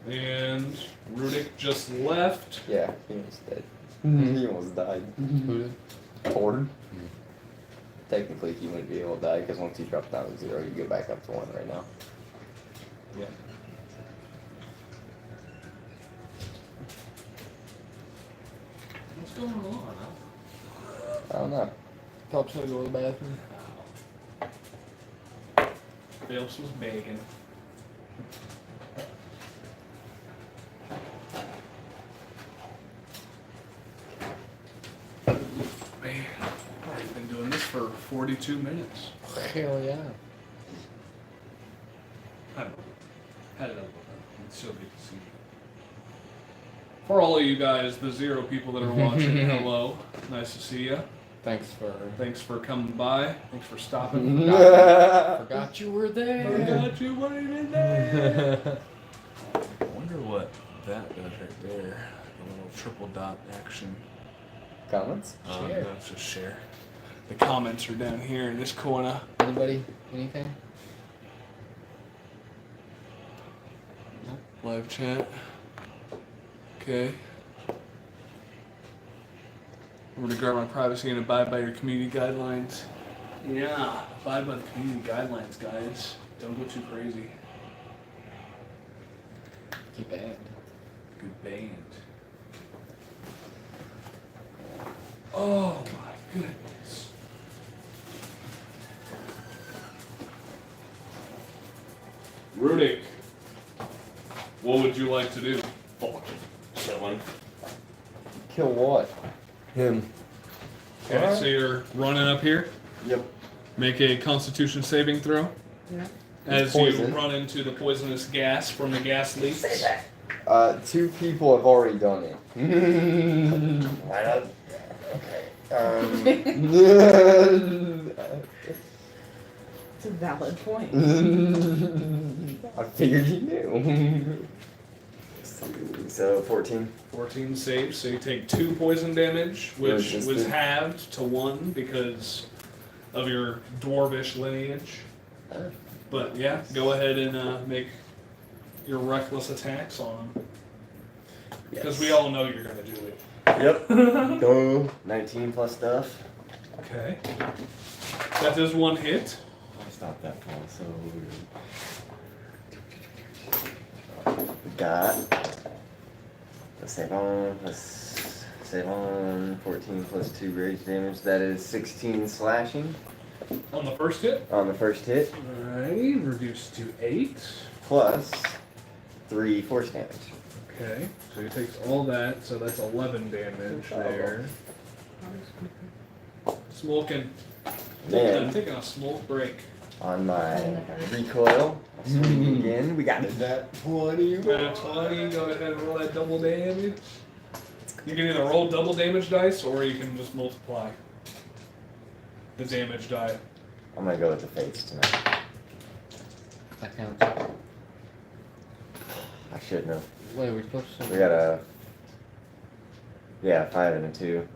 And Rudik just left. Yeah, he was dead. Mm-hmm. He almost died. Who did? Tord. Technically, he wouldn't be able to die because once he drops down to 0, you get back up to 1 right now. Yeah. What's going on? I don't know. Pops gonna go to the bathroom. Phelps was begging. Man, I've been doing this for 42 minutes. Hell yeah. I don't know. Had it up with them. It's so good to see you. For all of you guys, the 0 people that are watching, hello. Nice to see you. Thanks for. Thanks for coming by. Thanks for stopping. Forgot you were there. Forgot you weren't even there. I wonder what that does right there. A little triple dot action. Comments? Share. That's just share. The comments are down here in this corner. Anybody? Anything? Live chat. Okay. I'm gonna guard my privacy and abide by your community guidelines. Yeah, abide by the community guidelines, guys. Don't go too crazy. Keep bad. Good band. Oh my goodness. Rudik, what would you like to do? Chilling. Kill what? Him. Okay, so you're running up here. Yep. Make a Constitution saving throw. Yeah. As Poison. you run into the poisonous gas from the gas leaks. 2 people have already done it. Why not? It's a valid point. I figured you knew. So 14. 14 saves, so you take 2 poison damage, which was Resisted. halved to 1 because of your dwarvish lineage. But yeah, go ahead and make your reckless attacks on them. Because we all know you're going to do it. Yep. Go. 19 plus stuff. Okay. That is 1 hit. I'll stop that fall. So we got the save on plus save on 14 plus 2 rage damage. That is 16 slashing On the first hit. on the first hit, Alright, reduced to 8. plus 3 force damage. Okay, so he takes all that, so that's 11 damage there. Smoking. Then Taking a smoke break. on my recoil, I'll swing again. We got that 20. At a 20, go ahead and roll that double damage. You can either roll double damage dice, or you can just multiply the damage die. I'm gonna go with the fates tonight. That counts. I should know. Wait, we're supposed to. We got a 5 and a 2.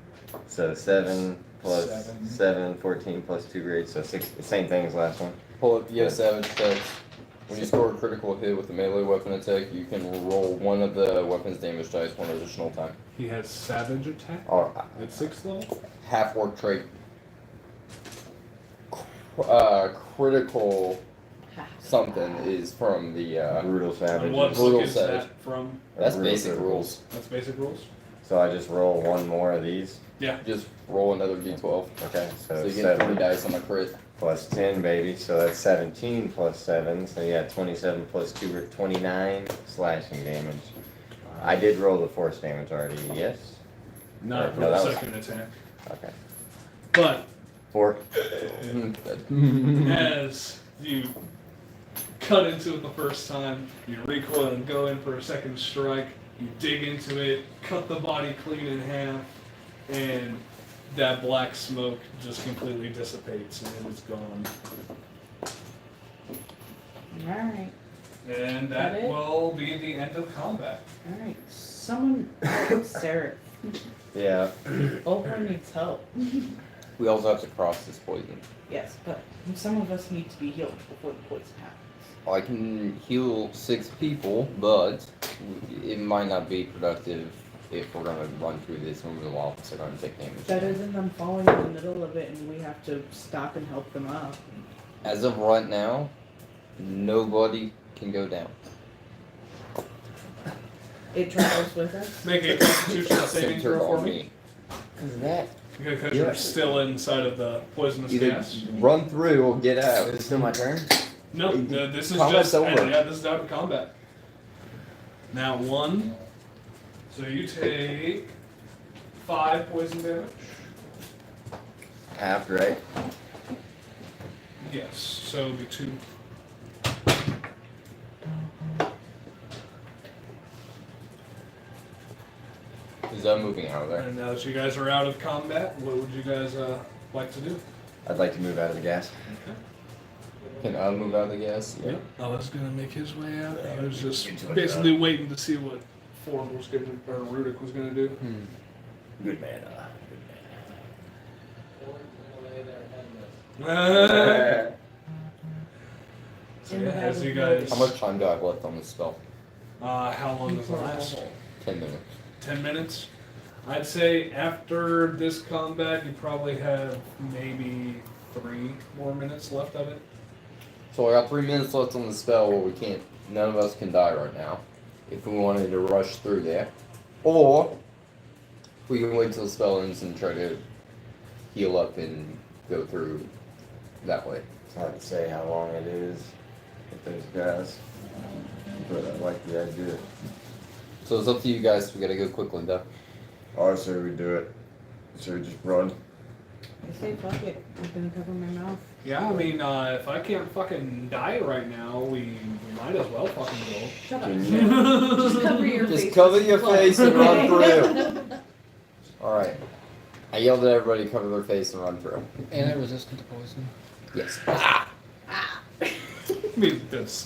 So 7 plus Seven. 7, 14 plus 2 grades, so 6. The same thing as last one. Pull up, you have 7 attacks. When you score a critical hit with a melee weapon attack, you can roll one of the weapon's damage dice one additional time. He has savage attack Or at 6th level. half orc trait. Critical something is from the. Brutal savage. And what Brutal book is savage. that from? That's Brutal basic critical. rules. That's basic rules. So I just roll one more of these. Yeah. Just roll another d12. Okay, So so you get 3 7 dice on the crit. plus 10, baby. So that's 17 plus 7. So yeah, 27 plus 2 or 29 slashing damage. I did roll the force damage already, yes? Not for No, the that was- second attack. Okay. But 4. as you cut into it the first time, you recoil and go in for a second strike, you dig into it, cut the body clean in half, and that black smoke just completely dissipates and it is gone. Alright, And That that it? will be the end of combat. alright. Someone help Sarah. Yeah. Oprah needs help. We also have to cross this poison. Yes, but some of us need to be healed before the poison happens. I can heal 6 people, but it might not be productive if we're gonna run through this and the levels are gonna take damage. Better than them falling in the middle of it and we have to stop and help them up. As of right now, nobody can go down. It travels with us. Make a constitution saving Centered throw for on me. Because of that. Because Yeah. you're still inside of the poisonous Either gas. run through or get out. Is it still my turn? No, this is Combat's just over. yeah, this is out of combat. Now 1. So you take 5 poison damage. Half, right? Yes, so it'll be 2. Is that moving out of there? And now that you guys are out of combat, what would you guys like to do? I'd like to move out of the gas. Can I move out of the gas? Yep. I was gonna make his way out. I was just Into it, basically waiting to see what Ford was gonna or Rudick was gonna do. Good man. So yeah, as you guys, How much time do I have left on this spell? how long does it last? 10 minutes. 10 minutes. I'd say after this combat, you probably have maybe 3 more minutes left of it. So I got 3 minutes left on the spell where we can't, none of us can die right now. If we wanted to rush through there. Or, we can wait till the spell ends and try to heal up and go through that way. It's hard to say how long it is with those guys. But I like the idea. So it's up to you guys, we gotta go quickly though. Or should we do it? Should we just run? I say fuck it. I'm gonna cover my mouth. Yeah, I mean, if I can't fucking die right now, we might as well fucking go. Shut up. Can Just cover your face. Just cover with your cloth. face and run through. Alright. I yelled at everybody to cover their face and run through. And I resistant to poison. Yes. I mean,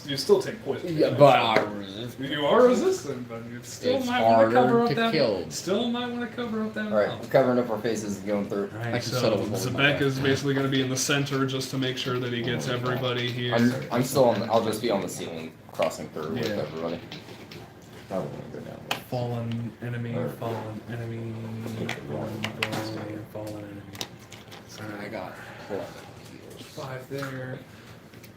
you still take poison. Yeah, damage. but I resist. You are resistant, but you still It's might want to cover harder up to that. kill. Still might want to cover up that. Alright, mouth. we're covering up our faces and going through. I Alright, can so settle with holding my Zebek back. is basically going to be in the center just to make sure that he gets everybody here. I'm still on, I'll just be on the ceiling crossing through with Yeah. everybody. Probably gonna go down. Fallen enemy, Or- fallen enemy, fallen enemy. Alright, I got 5 there.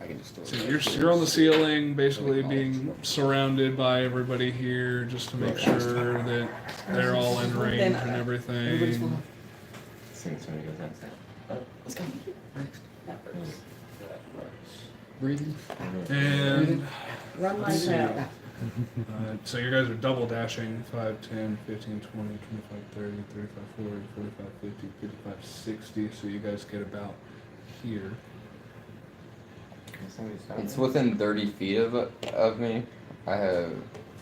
I can just throw So it. you're on the ceiling, basically being surrounded by everybody here, just to make sure that they're all in range and everything. As soon as somebody goes outside. Let's go. Breathing. And Run Let's like see. hell. so you guys are double dashing 5, 10, 15, 20, 25, 30, 35, 40, 45, 50, 55, 60. So you guys get about here. Can somebody stop It's me? within 30 feet of me. I have,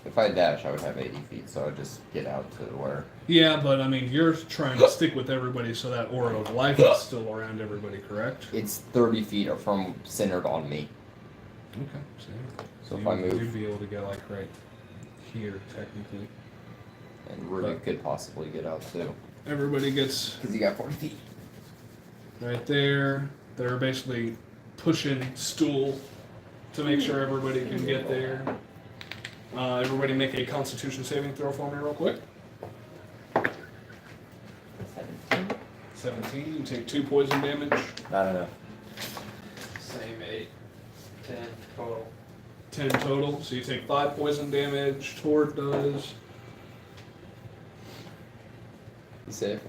if I dash, I would have 80 feet, so I'd just get out to where. Yeah, but I mean, you're trying to stick with everybody so that aura of life is still around everybody, correct? It's 30 feet from centered on me. Okay. So if I move, you'd be able to get like right here technically. and Rudy could possibly get out too, Everybody gets because you got 40 feet. right there. They're basically pushing stool to make sure everybody can get there. Everybody make a Constitution saving throw for me real quick. 17. You take 2 poison damage. Not enough. Same 8, 10 total. 10 total. So you take 5 poison damage. Tord does. You safe?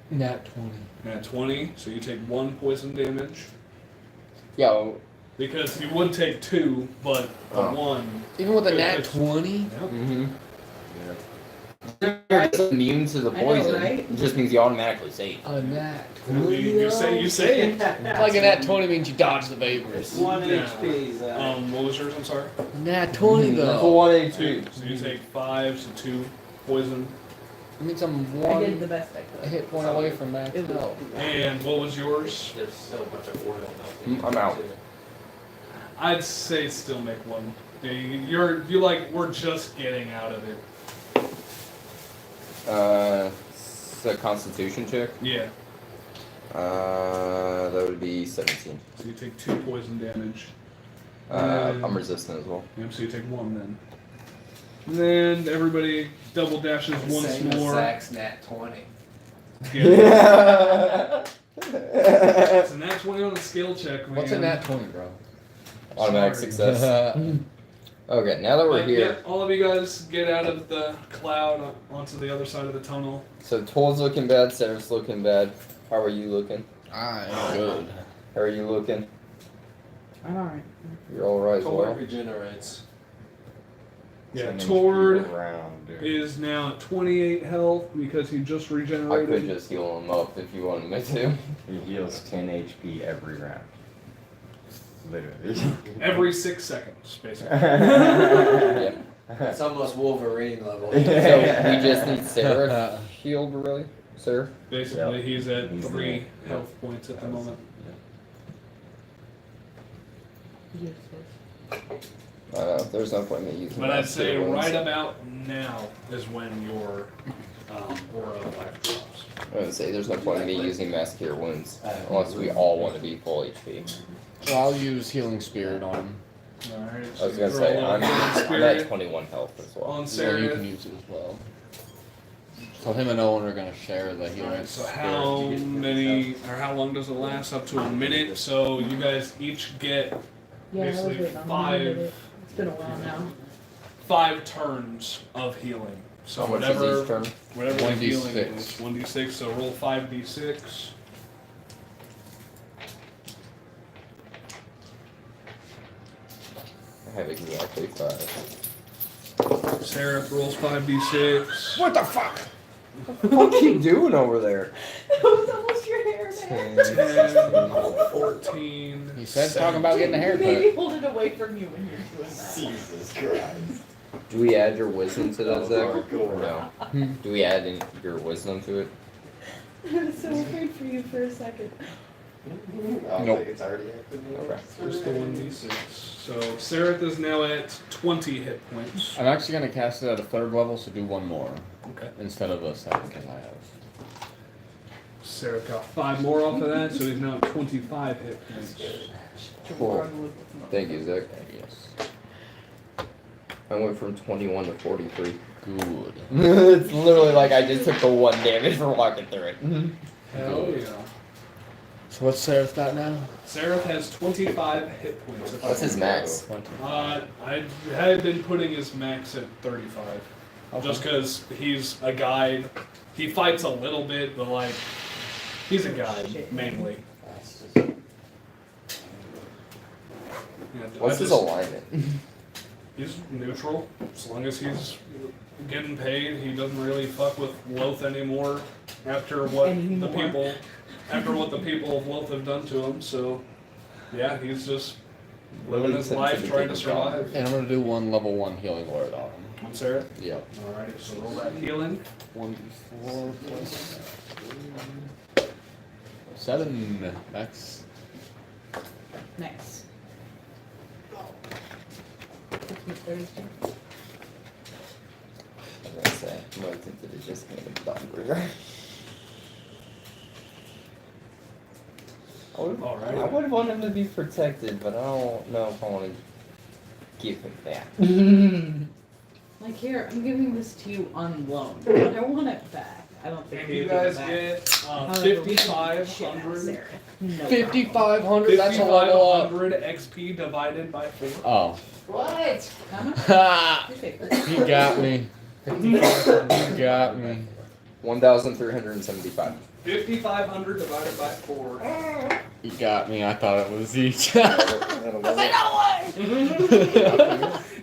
Nat 20. At 20. So you take 1 poison damage. Yeah. Well, Because you would take 2, but the Oh. 1. Even with a Good, nat good. 20? Yep. mm-hmm. Yeah. You're just immune to the I know, poison. right? It just means you automatically save. A nat You 20? you say it. Like a nat 20 means you dodge the vapors. One Yeah. HP, Zach. What was yours? I'm sorry. Nat 20 For though. 1 2. HP. So you take 5, so 2 poison. That means I'm I did one the best I could. hit point away from max It was- health. And what was yours? There's still a bunch of oil melting. I'm out. I'd say still make 1. Yeah, we're just getting out of it. It's a Constitution check. Yeah. That would be 17. So you take 2 poison damage. I'm resistant as well. Yep, so you take 1 then. And then everybody double dashes once Same as more. Zach's nat 20. Yeah. It's a nat 20 on the skill check, man. What's a nat 20, bro? Automatic Sorry. success. Okay, now that we're But, here, yeah, all of you guys get out of the cloud onto the other side of the tunnel. so Toad's looking bad, Sarah's looking bad. How are you looking? I'm good. How are you looking? I'm alright. You're alright as Tord well. regenerates. Yeah, Send HP Tord around, dude. is now at 28 health because he just I regenerated. could just heal him up if you wanted me to. He heals 10 HP every round. Literally. Every 6 seconds, basically. Yeah. It's almost Wolverine level. So we just need Sarah healed, really? Sarah? Basically, Yep. he's at He's 3 there. health points at the moment. There's no point in me using But I'd that say skill right wounds. about now is when your aura of life drops. I would say there's no point in me using Mass Cure Wounds unless we all want to be full HP. So I'll use Healing Spirit on him. Alright, I was so gonna throw say a little I'm at spirit 21 health as well. on Yeah, you Sarah. can use it as well. So him and Owen are gonna share the healing Alright, so spirit. how many, or how long does it last? Up to a minute. So you guys each get Yeah, I was basically waiting on one minute. 5 It's been a while now. 5 turns of healing. So How much is whatever each turn? whatever the 1d6. healing is. 1d6, so roll 5d6. I have exactly 5. Seraph rolls 5d6. What the fuck? What are you doing over there? That was almost your hair, man. 10, 14. He said talking about getting a haircut. Maybe hold it away from you when you're doing that. Jesus Christ. Do we add your wisdom to that, Zach? hardcore. Or no? Do we add in your wisdom to it? I was so afraid for you for a second. Nope. It's already activated. Okay. Just the 1d6. So Seraph is now at 20 hit points. I'm actually gonna cast it at a 3rd level, so do 1 more Okay. instead of a 2nd because I have. Seraph got 5 more off of that, so he's now at 25 hit points. Cool. Thank you, Zach. Yes. I went from 21 to 43. Good. It's literally like I just took the 1 damage for walking through it. Hell yeah. So what's Seraph got now? Seraph has 25 hit points. What's his max? 20. I had been putting his max at 35. Just because he's a guide. He fights a little bit, but like, he's a guide, mainly. Yeah, What's his alignment? He's neutral. As long as he's getting paid, he doesn't really fuck with Loth anymore after what Anymore. the people of Loth have done to him. So, yeah, he's just living his Since life the trying to beginning. survive. And I'm gonna do 1 level 1 healing word on him. On Sarah? Yep. Alright, so roll that healing. 1d4 plus 7. Max. Nice. Christmas Thursday. I was gonna say, I'm more tempted to just hand him Dawnbreaker. Alright. I would want him to be protected, but I don't know if I want to give him that. Like, here, I'm giving this to you on loan, but I want it back. I don't think If you're you gonna guys back. get However, we can shit out 5,500 Sarah. No 5,500. That's a level up. 5,500 XP divided by 4. Oh. What? How much? Ha! You take You got me. You got me. 1,375. 5,500 divided by 4. You got me. I thought it was each.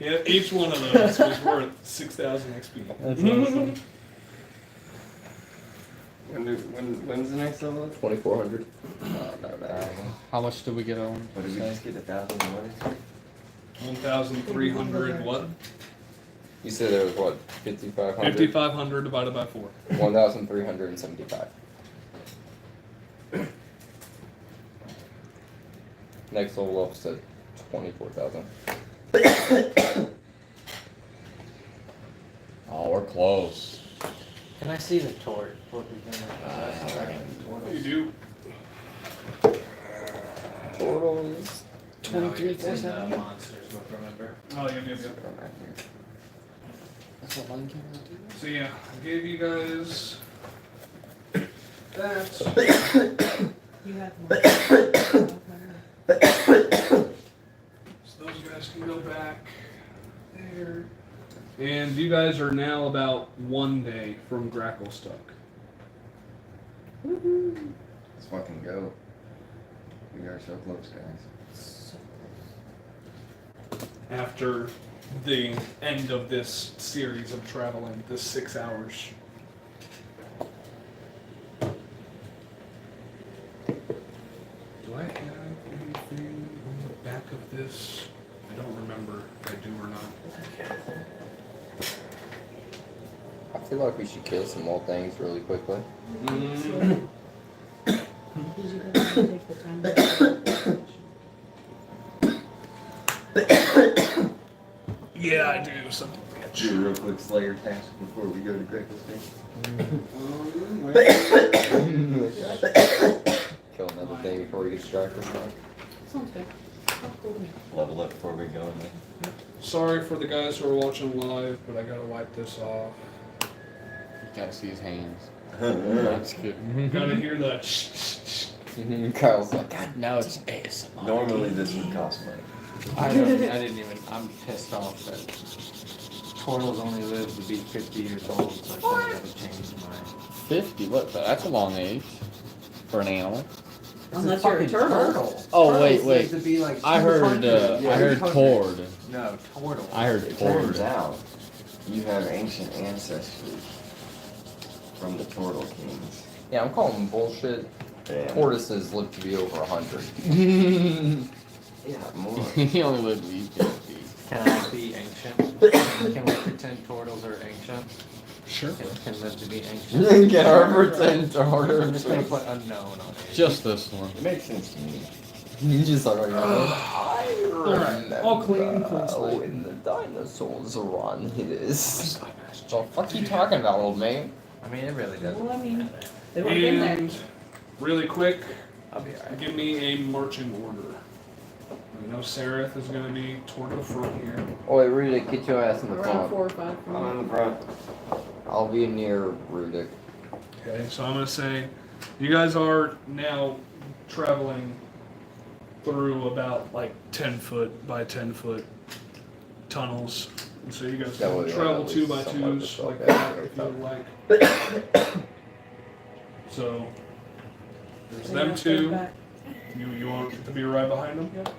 Yeah, each one of those was worth 6,000 XP. That's awesome. When's the next level? 2,400. No, no. How much did we get on? What did we just get? 1,000 what? 1,300 what? You said there was what? 5,500? 5,500 divided by 4. 1,375. Next level up said 24,000. Oh, we're close. Can I see the torch? What we You do. Portals. 23,000 monsters book, remember? Oh, yeah. That's what mine came out to. So yeah, I gave you guys that. You have one. So those guys can go back there. And you guys are now about 1 day from Gracklestuck. Let's fucking go. We are so close, guys. After the end of this series of traveling, this 6 hours. Do I have anything on the back of this? I don't remember if I do or not. I feel like we should kill some more things really quickly. Mm, Because you have to take the time to yeah, I do. Son of a bitch. Do a real quick Slayer task before we go to Greco Kill another thing before we get distracted. Sounds good. Sounds cool to me. Level up before we go, man. Sorry for the guys who are watching live, but I gotta wipe this off. You gotta see his hands. That's good. Gotta hear that. Kyle's like, God. Now it's ASMR. Normally this would cost money. I didn't even. I'm pissed off that turtles only live to be 50 years old, so I should have changed my. 50? What? That's a long age for an animal. Unless you're a turtle. Oh, Turtles wait. live to be like I heard. 200. I heard 200. tord. No, turtle. I heard It tord. turns out you have ancient ancestry from the Turtle Kings. Yeah, I'm calling bullshit. Yeah. Tortoises live to be over 100. Yeah, more. He only lived to be 50. Can I be ancient? Can we pretend turtles are ancient? Sure. Can live to be ancient? Get our pretend I'm just gonna tortoise. put unknown on it. Just this one. It makes sense to me. You just like, Alright, all clean slate. when the dinosaurs are on his. What the fuck you talking about, old man? I mean, it really doesn't. Well, I mean, they would have been there. And really quick, I'll be alright. give me a marching order. I know Seraph is going to be toward the front here. Oh wait, Rudick, get your ass in the Around front. 4 or 5 for I'm me. in the front. I'll be near Rudick. Okay, so I'm going to say you guys are now traveling through about like 10 foot by 10 foot tunnels. And so you guys That can way, travel at 2 least by somewhat 2s of a like focus. that if you would like. So there's So them you're staying 2. back. You want to be right behind them? Yep.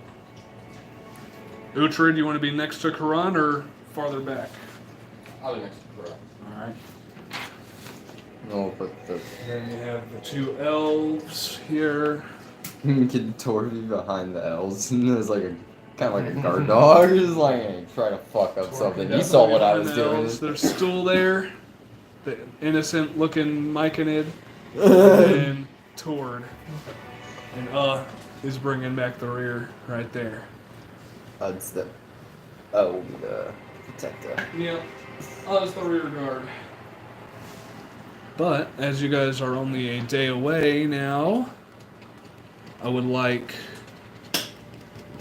Uhtred, you want to be next to Karan or farther back? I'll be next to Rudick. Alright. No, but the Then you have the 2 elves here. kid Torby behind the elves, and there's like a kind of like a guard dog, just like trying to fuck up something. You saw what I was doing. They're still there. The innocent looking Myconid. And Tord. And is bringing back the rear right there. I'd step Oh, we'll be the protector. Yeah, I was the rear guard. But as you guys are only a day away now, I would like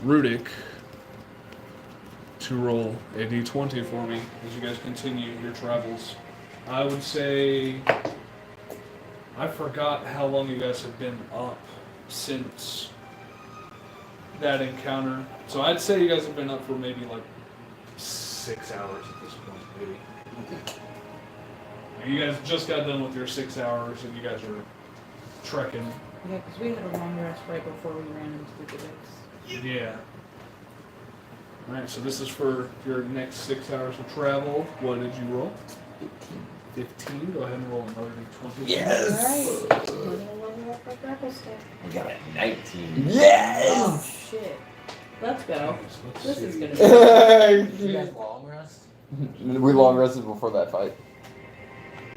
Rudik to roll a d20 for me as you guys continue your travels. I would say I forgot how long you guys have been up since that encounter. So I'd say you guys have been up for maybe like 6 hours at this point, maybe. You guys just got done with your 6 hours and you guys are trekking. Yeah, because we had a long rest right before we ran into the gibbets. Yeah. Alright, so this is for your next 6 hours of travel. What did you roll? 15. Go ahead and roll another d20. Yes! Alright. We're gonna level up our grapple stuff. We got a 19. Yes! Oh, shit. Let's go. Let's This see. is gonna be. Did you guys long rest? We long rested before that fight.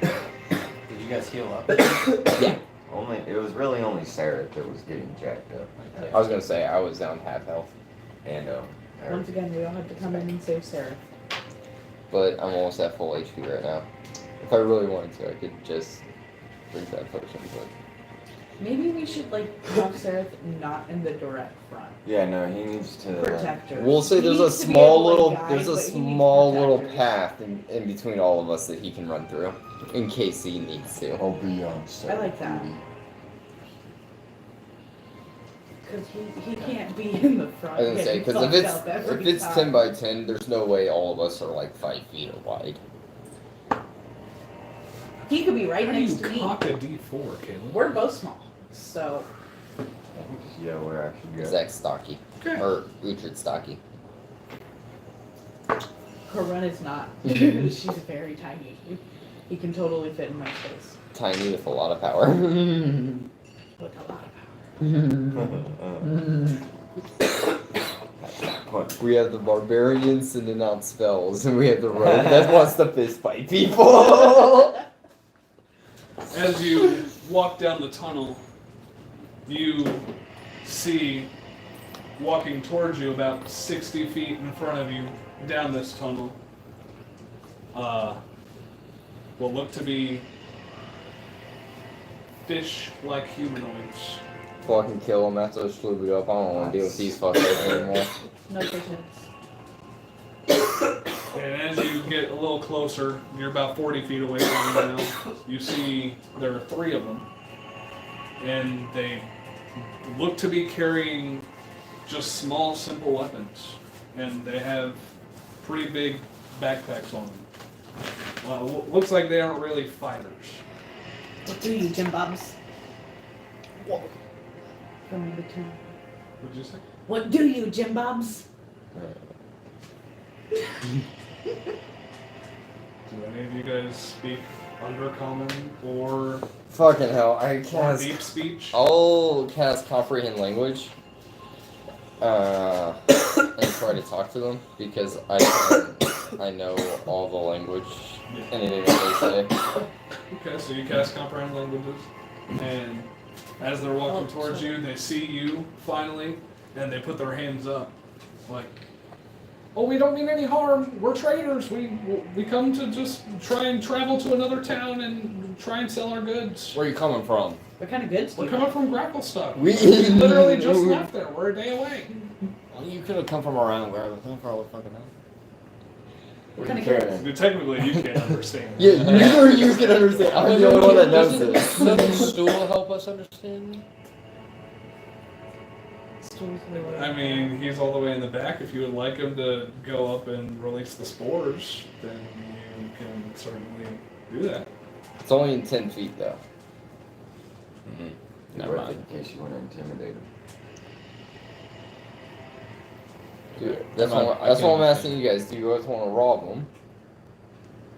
Did you guys heal up? Yeah. It was really only Sarah that was getting jacked up. I was gonna say I was down half health, And Once again, we all have to come in and save Sarah. but I'm almost at full HP right now. If I really wanted to, I could just drink that potion, but Maybe we should, like, have Sarah not in the direct front. yeah, no, he needs to. Protect her. we'll say He there's a needs to be small able to little guide, there's a but he needs small little protectors. path in between all of us that he can run through in case he needs to. Oh, beyond I like that. Because he can't be in the front. I was gonna say getting because if fucked up every it's time. 10 by 10, there's no way all of us are like 5 feet wide. He could be right How do next you to me. cock a d4, Caleb? We're both small, so Yeah, we're actually good. Zach Stocky Okay. or Uhtred Stocky. her run is not. She's very tiny. He can totally fit in my space Tiny with a lot of power. with a lot of power. We have the barbarian sending out spells, and we have the rogue that wants to fist fight people. As you walk down the tunnel, you see walking towards you about 60 feet in front of you down this tunnel will look to be fish-like humanoids. Fucking kill him after I slurp it up. I don't want to deal with these fuckers anymore. No pretense. And as you get a little closer, you're about 40 feet away from them now, you see there are 3 of them. And they look to be carrying just small, simple weapons. And they have pretty big backpacks on them. Looks like they aren't really fighters. What do you, Jim Bobs? From the town. What'd you say? What do you, Jim Bobs? Do any of you guys speak Undercommon or Fucking hell, I cast. deep speech? I'll cast comprehend language. And try to talk to them because I know all the language, anything that they say. Okay, so you cast comprehend languages, and as they're walking towards you, they see you finally, and they put their hands up, like, "Oh, we don't mean any harm. We're traders. We come to just try and travel to another town and try and sell our goods. Where are you coming from? What kind of goods do We're you coming from Grapplestock. We- We literally just left there. We're a day away." Well, you could have come from around where I was for all the fucking hell. What kind of Carrying. goods? I mean, technically, you can't understand. Yeah, neither of you can understand. I'm the only one that knows this. Doesn't stool help us understand? I mean, he's all the way in the back. If you would like him to go up and release the spores, then you can certainly do that. It's only in 10 feet though. Never mind. In case you want to intimidate him. Dude, that's Come on, what I that's can what I'm understand. asking you guys. Do you guys want to rob them,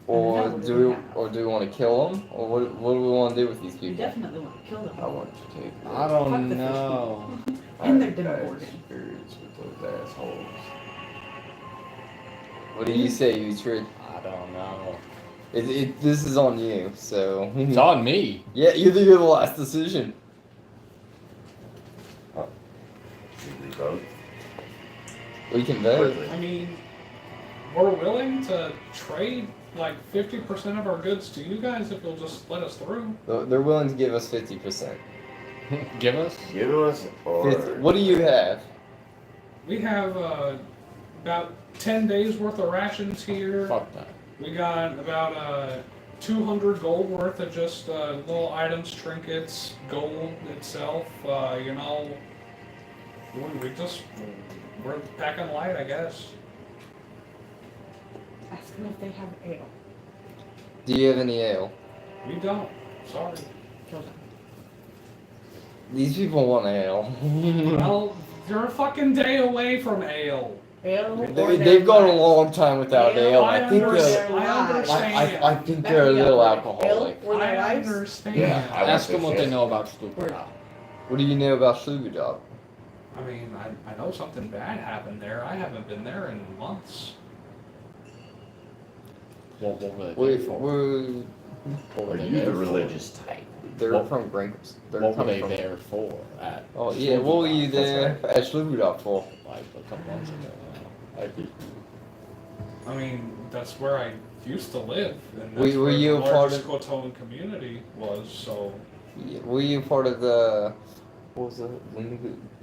or do we want to kill them, or what do we want to do with these You people? definitely want to kill them. I want you to take I Fuck don't the fish know. And they're bad demogorgon. experience with those assholes. What do you say, Uhtred? I don't know. This is on you, so. It's on me. Yeah, you're the last decision. Should we vote? We can vote. Quickly. I mean, we're willing to trade like 50% of our goods to you guys if you'll just let us through. They're willing to give us 50%. Give us? Give us or 50. What do you have? We have about 10 days worth of rations here. Fuck that. We got about 200 gold worth of just little items, trinkets, gold itself. You know, we're packing light, I guess. Ask them if they have ale. Do you have any ale? We don't. Sorry. Kill them. These people want ale. Well, you're a fucking day away from ale. Ale or They've gone a lives. long time without ale. I think they're. I understand. I think they're a little alcoholic. Ale or their I lives. understand. Yeah. I Ask want them what this they know about stupid. Word. What do you know about Slugudog? I mean, I know something bad happened there. I haven't been there in months. What were they We're, there for? What were Are they you there the for? religious type? they're What- from Grinkles. They're What were coming they from. there for? At Oh yeah, what were you there at Slugudog for? like a couple months ago now. Like, I mean, that's where I used to live, and Were- that's were where you the a part largest Quotoan community was. So Were you part of the? What was it?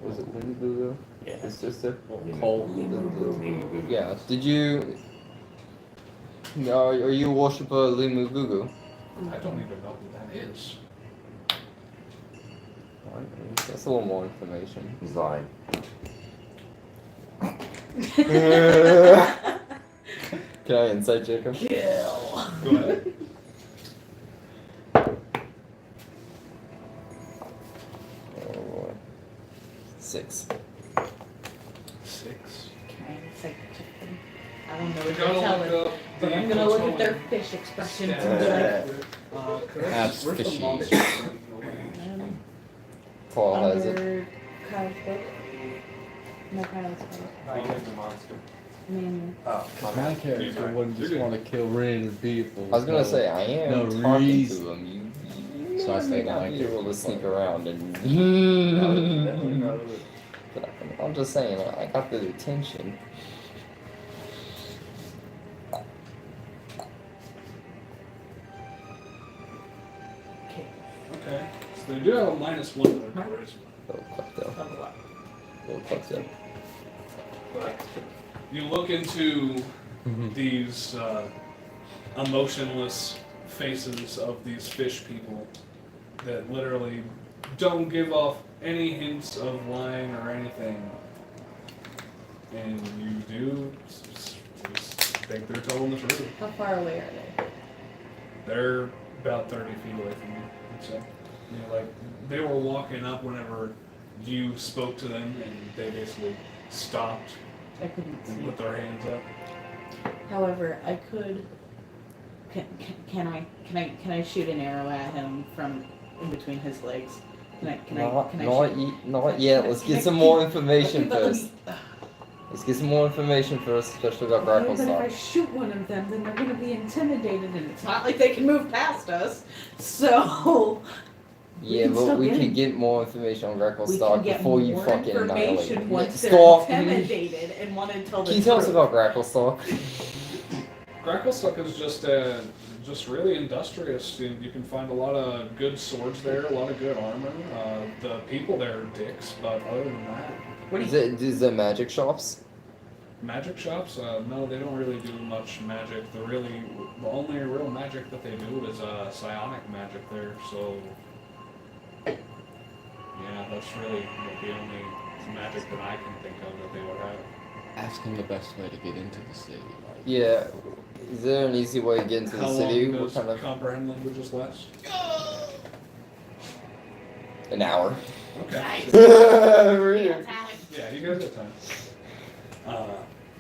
Was it Lindabugo? Yeah. His sister. Cole. Yeah. Did you? No. Are you a worshiper of Limugugu? I don't even know who that is. That's a little more information. He's lying. Can I insight check him? Kill. Go ahead. Oh boy. 6. 6. Okay, it's like chicken. I don't know We what gotta they're look telling, up but the I'm gonna look at their Quotoan fish expressions stats. and be like, That's Where's the fishy. monster? Paul has it. under Kyle's book. No, Kyle's book. I get the monster. Manual. Oh, My character wouldn't just want to kill random people. I was gonna say I am No talking reason. to him. You So I may stay not like be it. able to sneak around and. But I'm just saying, I got the attention. Okay. Okay. So they do have a -1 to their charisma. Little klepto. Of what? Little klepto. But you look into these emotionless faces of these fish people that literally don't give off any hints of lying or anything. And you do just think they're telling the truth. How far away are they? They're about 30 feet away from you. So, you know, like, they were walking up whenever you spoke to them, and they basically stopped I couldn't and see. put their hands up. However, I could. Can I shoot an arrow at him from in between his legs? Not yet. Let's get some more information first. Let's get some more information first, especially about But Grackle if I Stock. shoot one of them, then they're going to be intimidated, and it's not like they can move past us. So Yeah, can but still we get can it. get more information on Grackle we Stock can get before more you fucking annihilate information me. once they're Stop. intimidated and want to tell the Can you tell us truth. about Grackle Stock? Gracklestock is just really industrious. You can find a lot of good swords there, a lot of good armor. The people there are dicks, but other than that, Is it magic shops? magic shops? No, they don't really do much magic. The only real magic that they do is psionic magic there. So yeah, that's really the only magic that I can think of that they would have. Ask him the best way to get into the city. Like, Yeah. Is there an easy way to get into How the city? long What does kind of comprehend languages last? an hour? Okay. Weird. Yeah, you guys have time.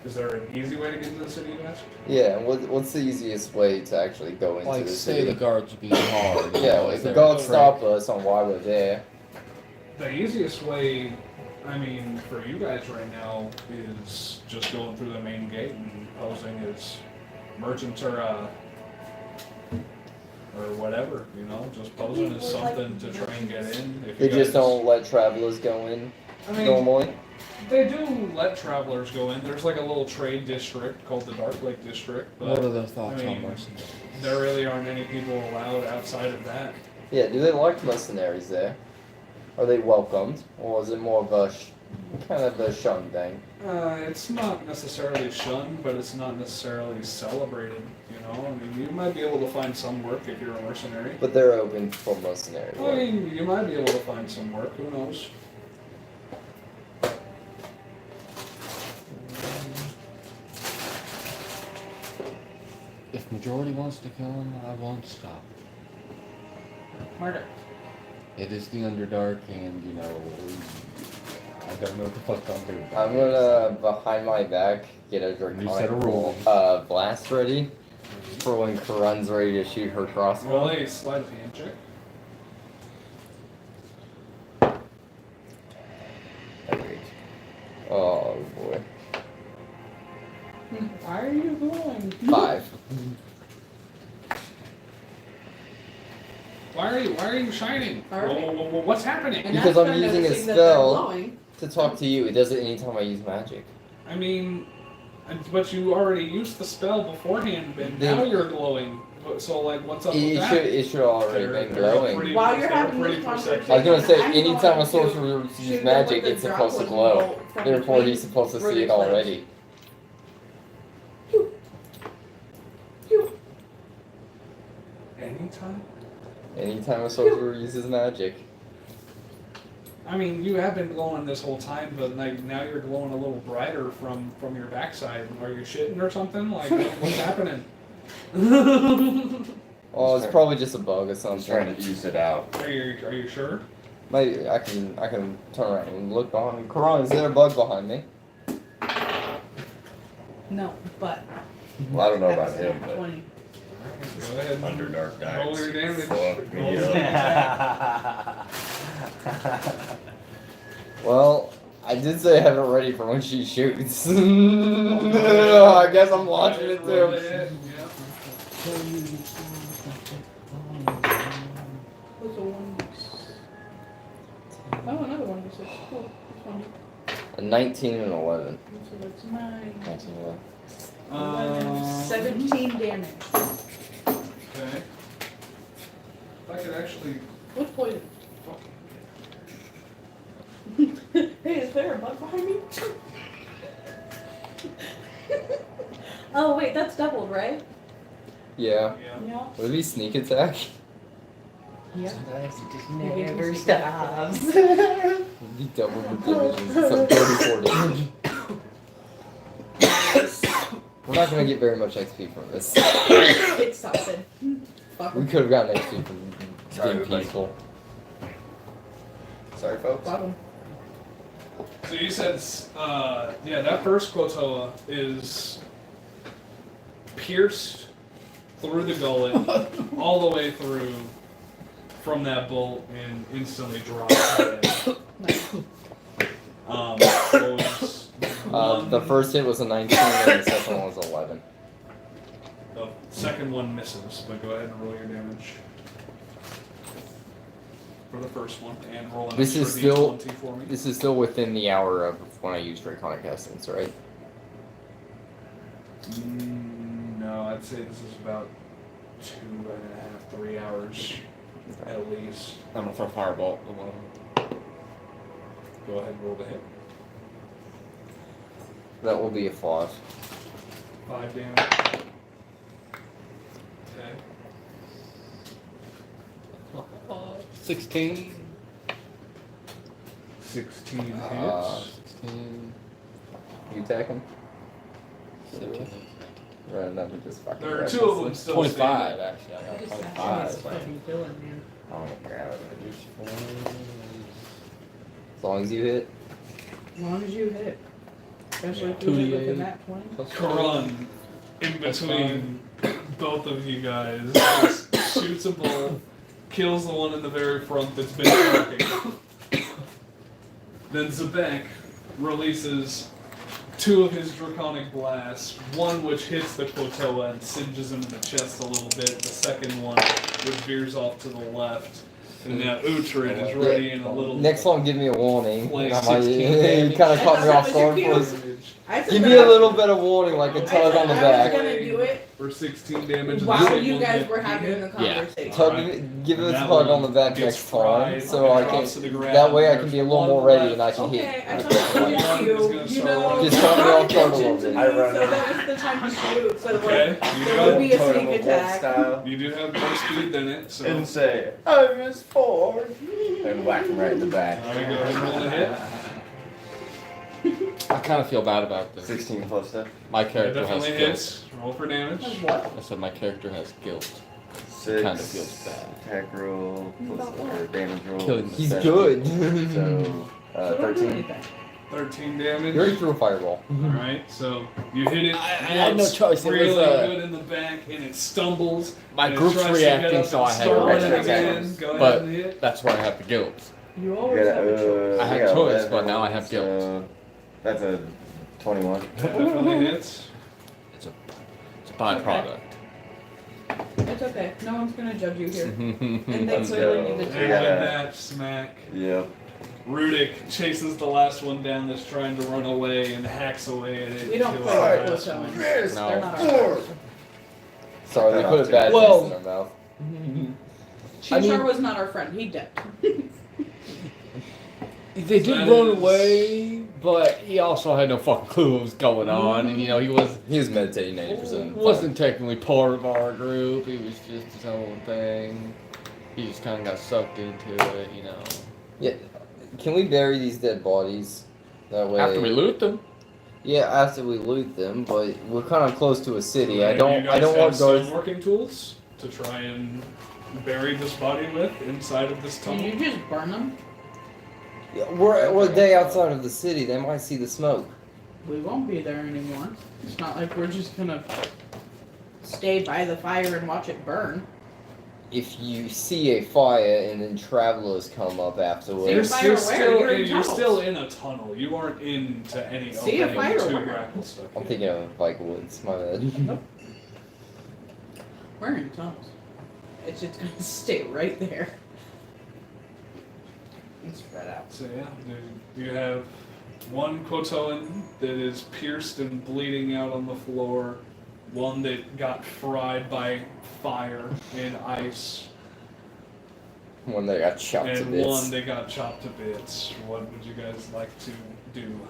Is there an easy way to get into the city, you guys? Yeah, what's the easiest way to actually go into like the say city? the guards being hard. Yeah, like if the guards trick. stop us on why we're there. The easiest way, I mean, for you guys right now is just going through the main gate and posing as merchants or whatever, you know, just posing as something to try and get in. If They you just guys- don't let travelers go in I mean, normally. They do let travelers go in. There's like a little trade district called the Dark Lake District. But, What are the thoughts I mean, on mercenaries? there really aren't any people allowed outside of that. Yeah, do they like mercenaries there? Are they welcomed? Or is it more of a kind of a shun thing? It's not necessarily shunned, but it's not necessarily celebrated, you know? I mean, you might be able to find some work if you're a mercenary. But they're open for mercenary I work. mean, you might be able to find some work, who knows? If majority wants to kill him, I won't stop. Murder. It is the Underdark, and you know, I don't know what the fuck I'm doing. I'm gonna, behind my back, get a New set of draconic rules. blast ready for when Karun's ready to shoot her crossbow. Roll a sleight of hand check. Oh boy. Why are you going? 5. Why are you shining? Alright. What's happening? And Because now I'm you're using a noticing that they're spell. glowing. To talk to you, it does it anytime I use magic. I mean, but you already used the spell beforehand, and now you're glowing. So, like, what's up with It that? should already been glowing. While you're they're having pretty this perceptive. I was gonna say, I'm anytime going a sorcerer to uses shoot magic, them with it's the supposed to droplet glow. bolt from Therefore, between he's supposed to see ruby it clips. already. Anytime? Anytime a sorcerer uses magic. I mean, you have been glowing this whole time, but like now you're glowing a little brighter from your backside. Are you shitting or something? Like, what's happening? Oh, it's probably just a bug or I'm something. trying to ease it out. Are you sure? Maybe I can turn around and look behind me. Karan, is there a bug behind me? No, but. Well, I don't know about that's him, not but 20. Go ahead. Underdark Roll dies. your damage. Fuck Roll me your up. damage. Well, I did say have it ready for when she shoots. I guess I'm watching it Roll the too. hit, yeah. What's a 1? Oh, another 1. Cool. Which one? A 19 and 11. So that's 9. 19 and 11. 17 damage. Okay. If I could actually What's poison? fucking. Hey, is there a bug behind me? Oh, wait, that's doubled, right? Yeah. Yeah. Yeah. Would it be sneak attack? Yeah. Sometimes it just Never stops. It'd be double the damage. It's like 34 damage. We're not gonna get very much XP from this. It's something. Fuck. We could have gotten XP from Sorry, being everybody. peaceful. Sorry, folks. Bottom. So you said, yeah, that first Quotoa is pierced through the gullet, all the way through from that bolt, and instantly drops dead. So it's The first hit was a 19 and the second one was 11. the second one misses, but go ahead and roll your damage for the first one, and roll an This extra is still- D20 for me. This is still within the hour of when I used Draconic Essence, right? No, I'd say this is about 2.5, 3 hours at least. I'm gonna throw Firebolt. Go ahead and roll the hit. That will be a flaw. 5 damage. Okay. 16. 16 hits. 16. You attack him? 17. Right, that would just fucking There are wreck 2 of us. them still 25, standing. actually. I got Just 25. that's fucking killing, man. I want to grab it. As long as you hit. As long as you hit. Especially if 2d8 you hit within that 20. Karun, in That's between both of you guys, just shoots a bolt, kills the one in the very front that's been tracking. Then Zebek releases 2 of his draconic blasts, one which hits the Quotoa and singes him in the chest a little bit, the second one which veers off to the left And now Uhtred is ready in a little. Next one, give me a warning. Play I might- 16 you damage. kind of caught me off That's guard. what First. I said Give that me a I- little bit of warning, like a I tug said on the I back. was gonna do it For 16 damage. while and you one guys hit. were having the conversation. Tug, Alright. give it a And that tug on one the back gets next time, fried so and I can. drops to the ground. That way I can be a little There's more one ready left. and I can Okay, hit. I thought One you is you, gonna you start know, running. Just caught me draw off guard a little attention to bit. me, I run so up. that was the time to shoot. So Okay, like, you there do would be a Totem sneak of Wolf attack. style. You do have more speed than it, so. And say, I miss 4. And whack him right in the back. Alright, go ahead and roll the hit. I kind of feel bad about this. 16 plus stuff. My That character has definitely guilt. hits. Roll for damage. What? I said my character has guilt. 6. Kinda feels bad. Attack roll plus or damage roll. Killing He's 70. good. So, So don't do 13. anything. 13 You damage. already threw a fireball. Alright, so you hit it. I had no once choice, it was, Really uh, good in the back, and it stumbles. My and it group's tries to get reacting, up so and I had start to running react. again. Go But- ahead and hit. That's where I have the guilt. You You always got have a choice. I had got choice, 11, but now I have guilt. so that's a 21. That definitely hits. It's a byproduct. It's okay. No one's gonna judge you here. And they Let's clearly go. need to And do with that. that smack, Yep. Rudik chases the last one down that's trying to run away and hacks away at it. We don't kills play the with last those one. ones. No. They're not our friends. Sorry, they put a bad Well- taste in their mouth. I mean- Chishar was not our friend. He dipped. They did That run is- away, but he also had no fucking clue what was going on, and he was He was meditating 90%. wasn't technically part of our group. He was just his own thing. He just kind of got sucked into it, Yeah. Can we bury these dead bodies? That way. After we loot them, Yeah, after we loot them, but we're kind of close to a city. Maybe I you don't guys want have guards. stoneworking tools to try and bury this body with inside of this Can tunnel. you just burn them? Yeah, we're a day outside of the city. They might see the smoke. We won't be there anymore. It's not like we're just gonna stay by the fire and watch it burn. If you see a fire and then travelers come up See a afterwards, fire You're where? still, You're in you're tunnels. still in a tunnel. You aren't into any See a opening fire to where? grapple stuff. I'm thinking of like woods. My bad. We're in tunnels. It's just gonna stay right there. And spread out. So yeah, you have one Quotoan that is pierced and bleeding out on the floor, one that got fried by fire and ice, When they got chopped to and bits. one that got chopped to bits. What would you guys like to do?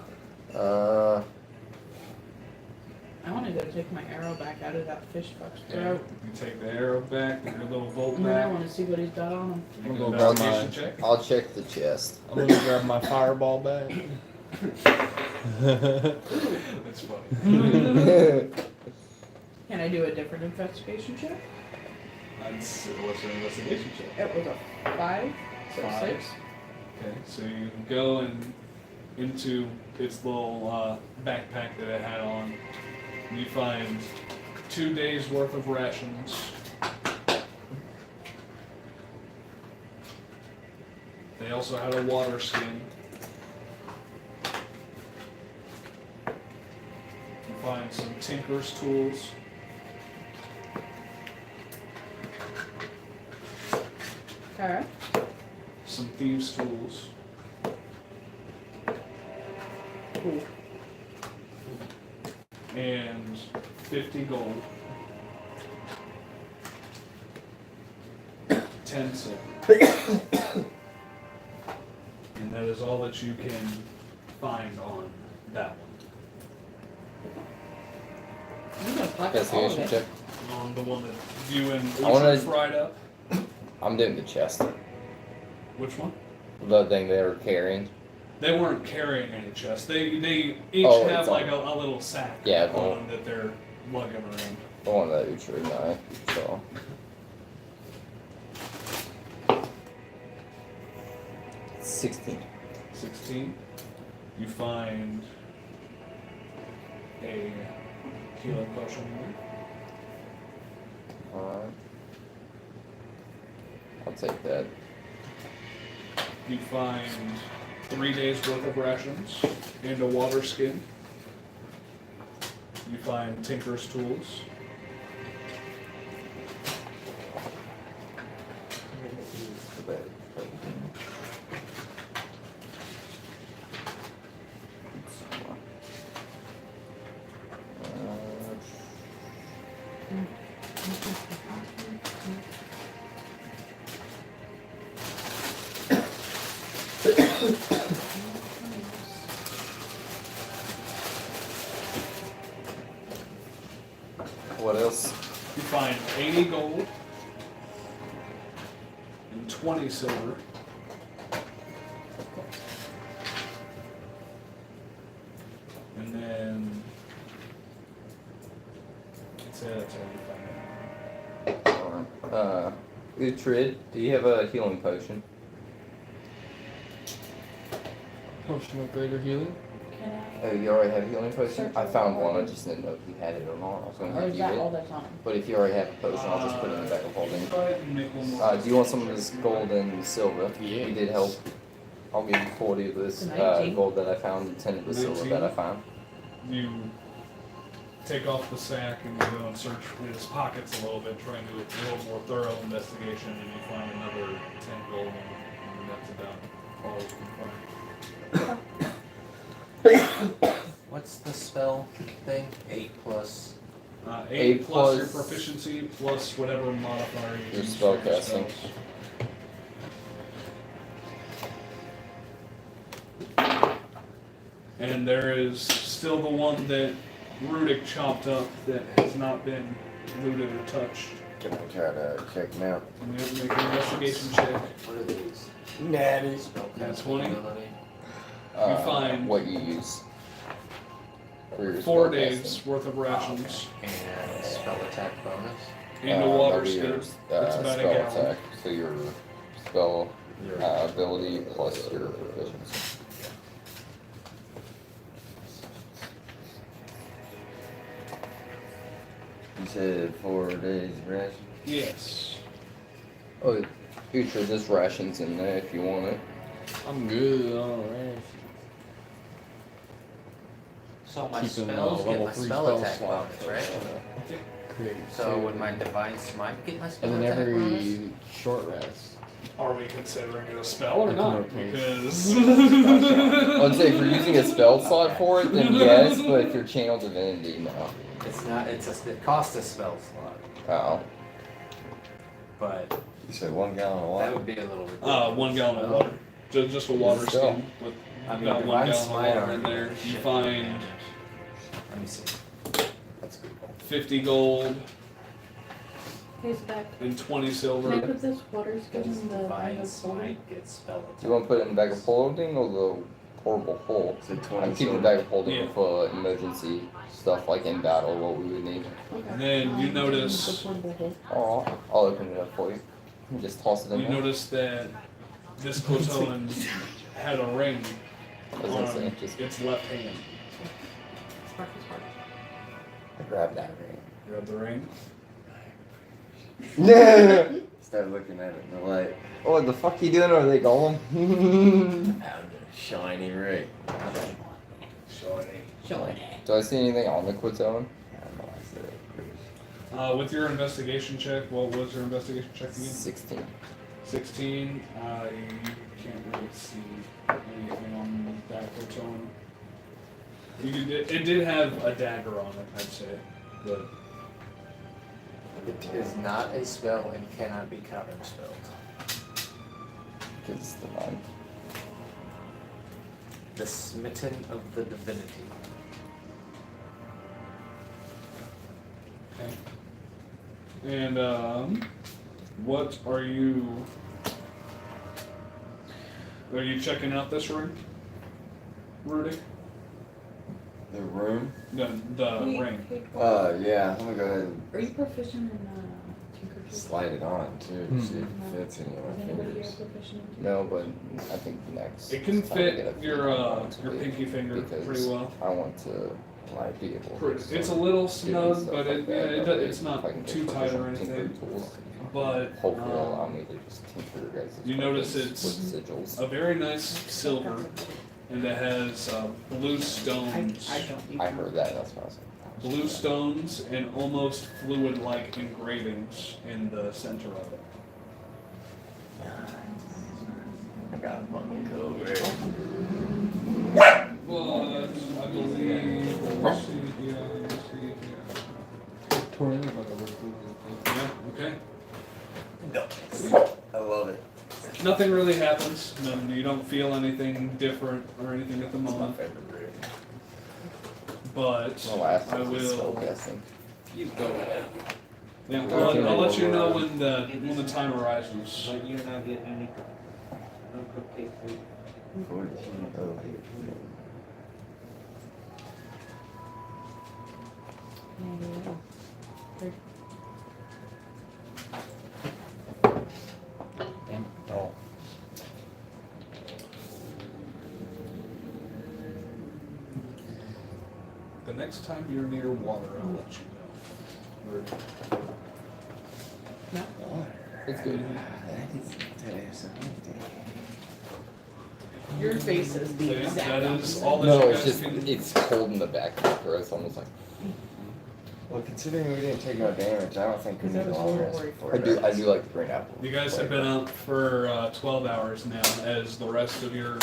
I want to go take my arrow back out of that fish fuck's Yeah, throat. you take the arrow back, your little bolt And then I back. want to see what he's got on him. Make I'm an gonna grab investigation my- check. I'll check the chest. I'm gonna grab my fireball bag. That's funny. Can I do a different investigation check? What's your investigation check? It was a 5, so 5. 6. Okay, so you go into its little backpack that it had on. And you find 2 days worth of rations. They also had a water skin. You find some tinker's tools. Alright. Some thieves' tools. Cool. And 50 gold. 10 silver. And that is all that you can find on that one. I'm gonna fuck up all of Investigation it. check. On the one that you and I wanna- Uhtred fried up. I'm doing the chest. Which one? The thing they were carrying. They weren't carrying any chests. They each Oh, have it's like on- a little sack Yeah, on well- them that they're lugging around. The one that Uhtred and I saw. $16. 16. You find a healing potion here. Alright. I'll take that. You find 3 days worth of rations and a water skin. You find tinker's tools. You find 80 gold and 20 silver. And then I'd say that's all you find. Uhtred, do you have a healing potion? Potion of greater healing. Can I? Oh, you already have a healing potion? Search I for found it. one, I just didn't know if you had it or not. I was going to Or have is you that all it. that's on? But if you already have a potion, I'll just put it in the bag of holding. Go ahead and make one more. Do you want some of this gold and silver? Yeah. You did help. I'll give you 40 of this 19. gold that I found and 10 of the silver 19. that I found. You take off the sack and you go and search in his pockets a little bit, trying to do a little more thorough investigation, and you find another 10 gold, and that's about all you can find. What's the spell thing? 8 plus. 8 8 plus your plus- proficiency plus whatever modifier you Your use spell for your casting. spells. And there is still the one that Rudick chopped up that has not been looted or touched. Can I try to check them out? And you have to make an investigation check. What are these? Natty. That's Spellcasting 20. ability. find- what you use for your 4 spell days casting. worth of rations And spell attack bonus. and a water that'll be your, skin. That's about a spell gallon. attack. So your spell Your ability plus your proficiency. You said 4 days ration? Yes. Oh, future, this ration's in there if you want it. I'm good on ration. So my Keeping spells get level my 3 spell attack slot. bonus, right? Creative So save. would my divine smite get my spell And then attack bonus? every short rest. Are we considering it a spell or I can not? rotate. Because I'd say if you're using a spell slot for it, then yes, but if you're channel divinity, no. It's not. It costs a spell slot, Oh. but You said 1 gallon of that water? would be a little ridiculous. 1 gallon of water. Just a water Still. skin with I mean, about 1 divine gallon of smite water in already there. does You shit find damage. Let me see. That's good. 50 gold Okay, so back. and 20 Can I silver. put this water skin Because in the bag divine of holding? smite gets spell attack. Do you want to put it in the bag of holding or the portable hole? Said I'm 20 keeping the silver. bag of holding Yeah. for emergency stuff like in battle, what we would need. Okay. And then you The notice portable hole. Oh, I'll open it up for you. You just toss it in you there. notice that this Kotoan had a ring As I say, on just its left hand. I grab that ring. Grab the ring. Start looking at it in the light. Oh, what the fuck you doing over there, Golem? Found a shiny ring. Show it. Do I see anything on the Quitoan? With your investigation check, what was your investigation check again? 16. 16. You can't really see anything on that Kotoan. It did have a dagger on it, I'd say, but It is not a spell and cannot be counterspelled. Because it's divine. The smitten of the divinity. okay. And what are you? Are you checking out this ring, Rudy? The room? The ring. Yeah. Let me go ahead and Are you proficient in Tinkercase? slide it on too to see if it fits any of Is my anybody here fingers. proficient in No, but I think next. It can time we get fit a your few, I want to leave pinky finger because pretty well. I want to like be able to. It's a little do snug, stuff but like that, it's that way not if I can get too tight or proficient anything. tinker tools, But hopefully it'll allow me to just tinker guys. you notice it's with sigils. a very nice silver, and it has blue stones. I don't need I to. heard that. That's what I was like. Blue stones and almost fluid-like engravings in the center of it. I got a fucking cool ring. But I believe, let's see here, Yeah, okay. I love it. Nothing really happens. You don't feel anything different or anything at the moment. But The last I one was will. spellcasting. You go ahead. Yeah, I'll let you know when the time arises. But you're not getting any. No cupcake food. 14. Oh, Damn doll. The next time you're near water, I'll let you know. It's good. Your face is the Yeah, exact that is opposite. all that No, you it's guys just can. it's cold in the back of my throat. It's almost like well, considering we didn't take no damage, I don't think we need Because I a was a long little rest worried before for I do like the green apple. You guys have been up for 12 hours now, as the rest of your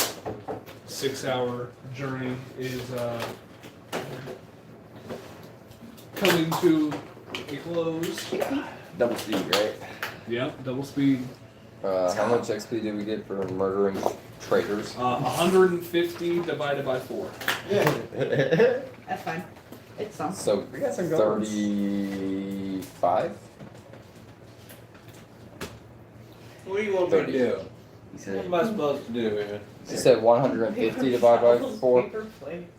6-hour journey is coming to a close. double speed, right? Yeah, double speed. How much XP did we get for murdering traitors? 150 divided by 4. That's fine. It's some. So We got some goals. 35. What do you want me to 30. do? He What said, am I supposed to do here? You said 150 divided by 4. Paper plates.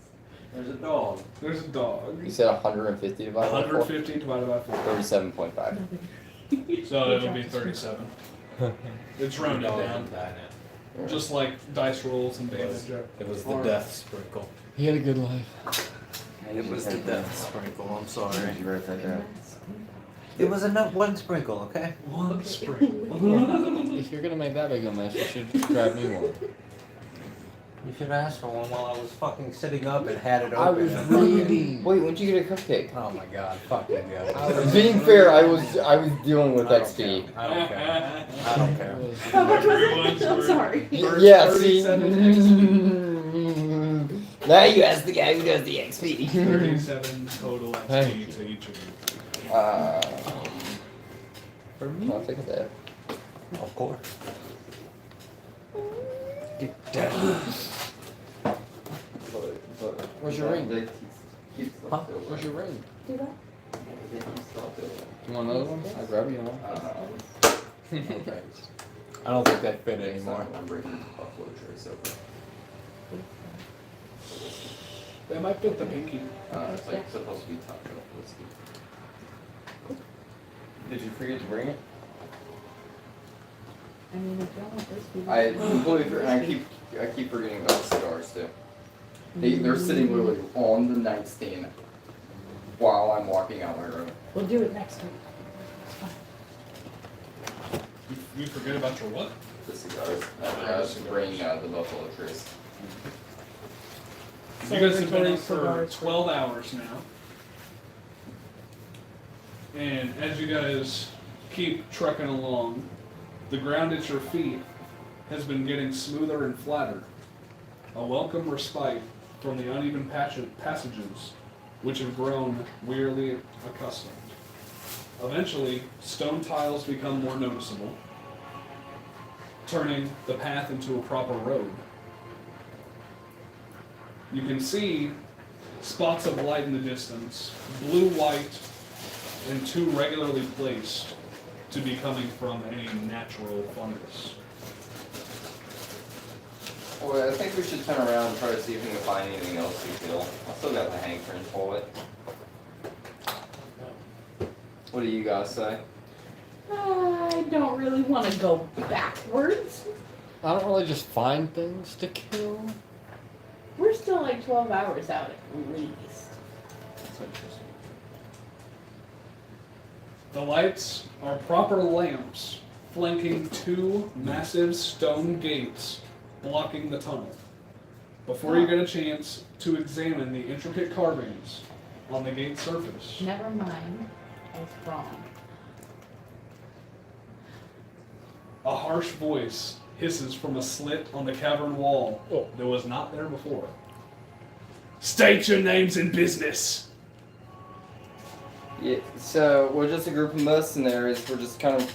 There's a dog. There's a dog. You said 150 divided by 4. 150 divided by 4. 37.5. So it would be 37. It's rounded down. Just like dice rolls and damage. It was the death sprinkle. He had a good life. It was the death sprinkle. I'm sorry. you wrote that down. It was one sprinkle, okay? One spring. If you're gonna make that big a mess, you should just grab me one. You should ask for one while I was fucking sitting up and had it open. I was and fucking- reading. Wait, when'd you get a cupcake? Oh my god, fuck you guys. Being fair, I was dealing with I don't XP. care. I don't care. I don't care. How much was Everyone's it? I'm word. sorry. Yeah, see. 37 Now you ask the guy who does the XP. 37 total XP to each of you. For me, I'll take that. Of course. Where's your ring? Huh? Where's your ring? Do that. You want another one? I'll grab you one. Okay. I don't think that fit anymore. I'm bringing Buffalo Trace over. That might fit the pinky. It's like supposed to be top shelf whiskey. Did you forget to bring it? I mean, if you don't want this, we I completely I keep forgetting about the cigars too. They're sitting literally on the nightstand while I'm walking out my room. We'll do it next week. It's fine. You forget about your what? The cigars. To bring the Buffalo Trace. You guys have been Celebratory up for cigars. 12 hours now. And as you guys keep trekking along, the ground at your feet has been getting smoother and flatter. A welcome respite from the uneven passages which have grown wearily accustomed. Eventually, stone tiles become more noticeable, turning the path into a proper road. You can see spots of light in the distance, blue, white, and 2 regularly placed to be coming from a natural fungus. Well, I think we should turn around and try to see if we can find anything else to kill. I still got the handprint bullet. What do you guys say? I don't really want to go backwards. I don't really just find things to kill. We're still like 12 hours out at least. That's interesting. The lights are proper lamps flanking 2 massive stone gates blocking the tunnel. Before you get a chance to examine the intricate carvings on the gate surface, Never mind. I was wrong. a harsh voice hisses from a slit on the cavern wall that was not there before. State your names and business! Yeah, so we're just a group of mercenaries. We're just kind of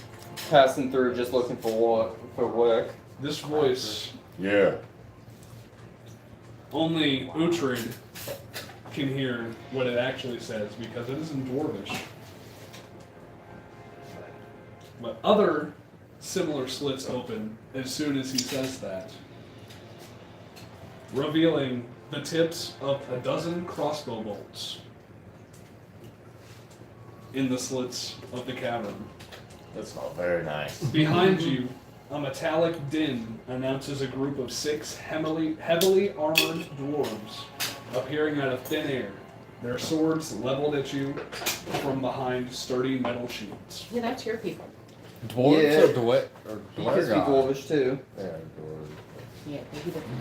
passing through, just looking for work. This voice, Yeah. only Uhtred can hear what it actually says because it is in Dwarvish. But other similar slits open as soon as he says that, revealing the tips of a dozen crossbow bolts in the slits of the cavern. That's not very nice. Behind you, a metallic din announces a group of 6 heavily armored dwarves appearing out of thin air, their swords leveled at you from behind sturdy metal shields. Yeah, that's your people. Dwarves Yeah. or Dwarves? He can speak Dwarvish too. Yeah, dwarves. Yeah,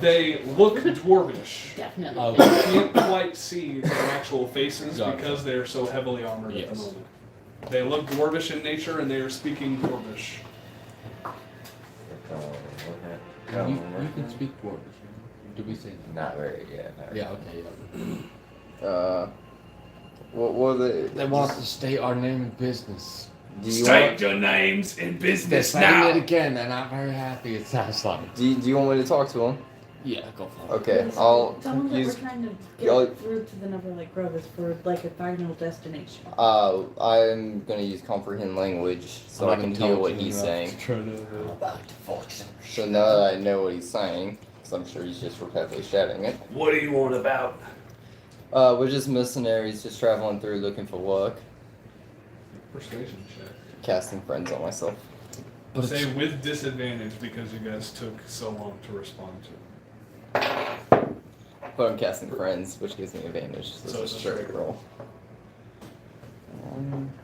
They look dwarvish. definitely. You can't quite see their actual faces Gotcha. because they're so heavily armored at the Yes. moment. They look dwarvish in nature and they are speaking dwarvish. You can speak Dwarvish. Did we say that? Not very, yeah. Not very. Yeah, okay, yeah. What were they? They want us to state our name and business. Do you State want? your names in They're business saying now. it again. They're not very happy. It sounds like. Do you want me to talk to him? Yeah, go for it. Okay, I'll Tell them that use. we're trying to y'all- get through to the Neverlake Grove is for like a final destination. I'm gonna use comprehend language so I can hear what he's saying. So now that I know what he's saying, because I'm sure he's just repetitively shouting it. What do you want about? We're just mercenaries, just traveling through looking for work, Persuasion check. casting friends on myself. But Say it's, with disadvantage because you guys took so long to respond to it. But I'm casting friends, which gives me advantage. So it's a straight roll.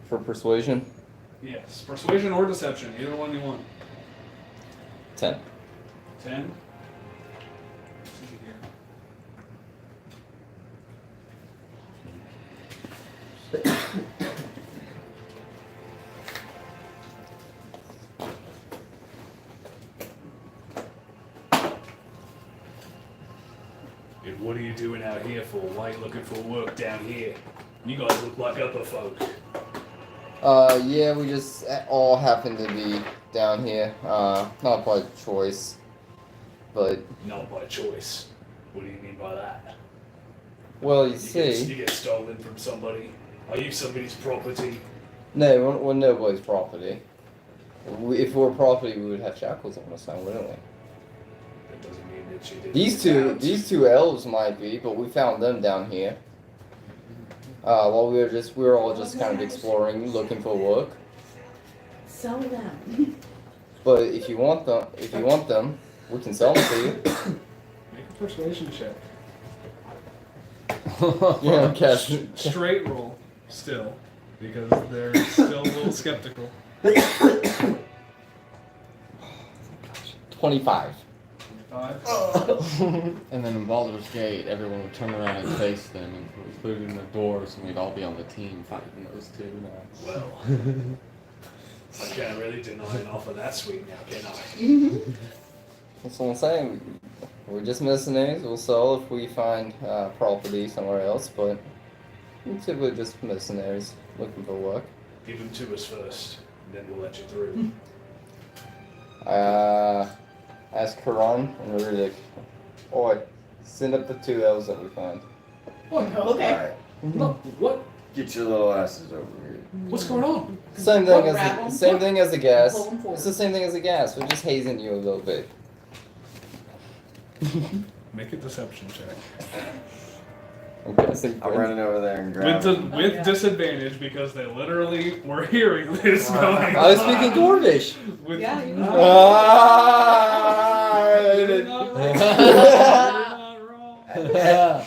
For persuasion, Yes, persuasion or deception, either one you want. 10. 10. Let's see here. And what are you doing out here for? Why are you looking for work down here? You guys look like upper folk. Yeah, we just all happen to be down here. Not by choice, but Not by choice. What do you mean by that? well, you You get stolen from somebody? Are you somebody's property? no, we're nobody's property. If we're property, we would have shackles on us now, wouldn't we? That doesn't mean that you didn't. These two elves might be, but we found them down here. While we were all just kind of exploring, looking for work. Sell them. But if you want them, we can sell them to you. Make a persuasion check. Yeah, cash. Straight roll, still, because they're still a little skeptical. 25. 25. and then in Baldur's Gate, everyone would turn around and face them, including the dwarves, and we'd all be on the team fighting those two now. Well, I can't really deny an offer that sweet now, can I? That's what I'm saying. We're just mercenaries. We'll sell if we find property somewhere else, but we're typically just mercenaries looking for work. Give them to us first, and then we'll let you through. Ask Karan and Riddick. Oi, send up the 2 elves that we find. Okay. Alright, Look, what? get your little asses over here. What's going on? Same What, thing grab 'em? as same thing as the gas. Pull 'em forward. It's the same thing as the gas. We're just hazing you a little bit. Make a deception check. I'm guessing. I'm running over there and grabbing. With disadvantage because they literally were hearing this going on. I was speaking Dwarvish. With, Yeah, you You're not wrong. You're not wrong.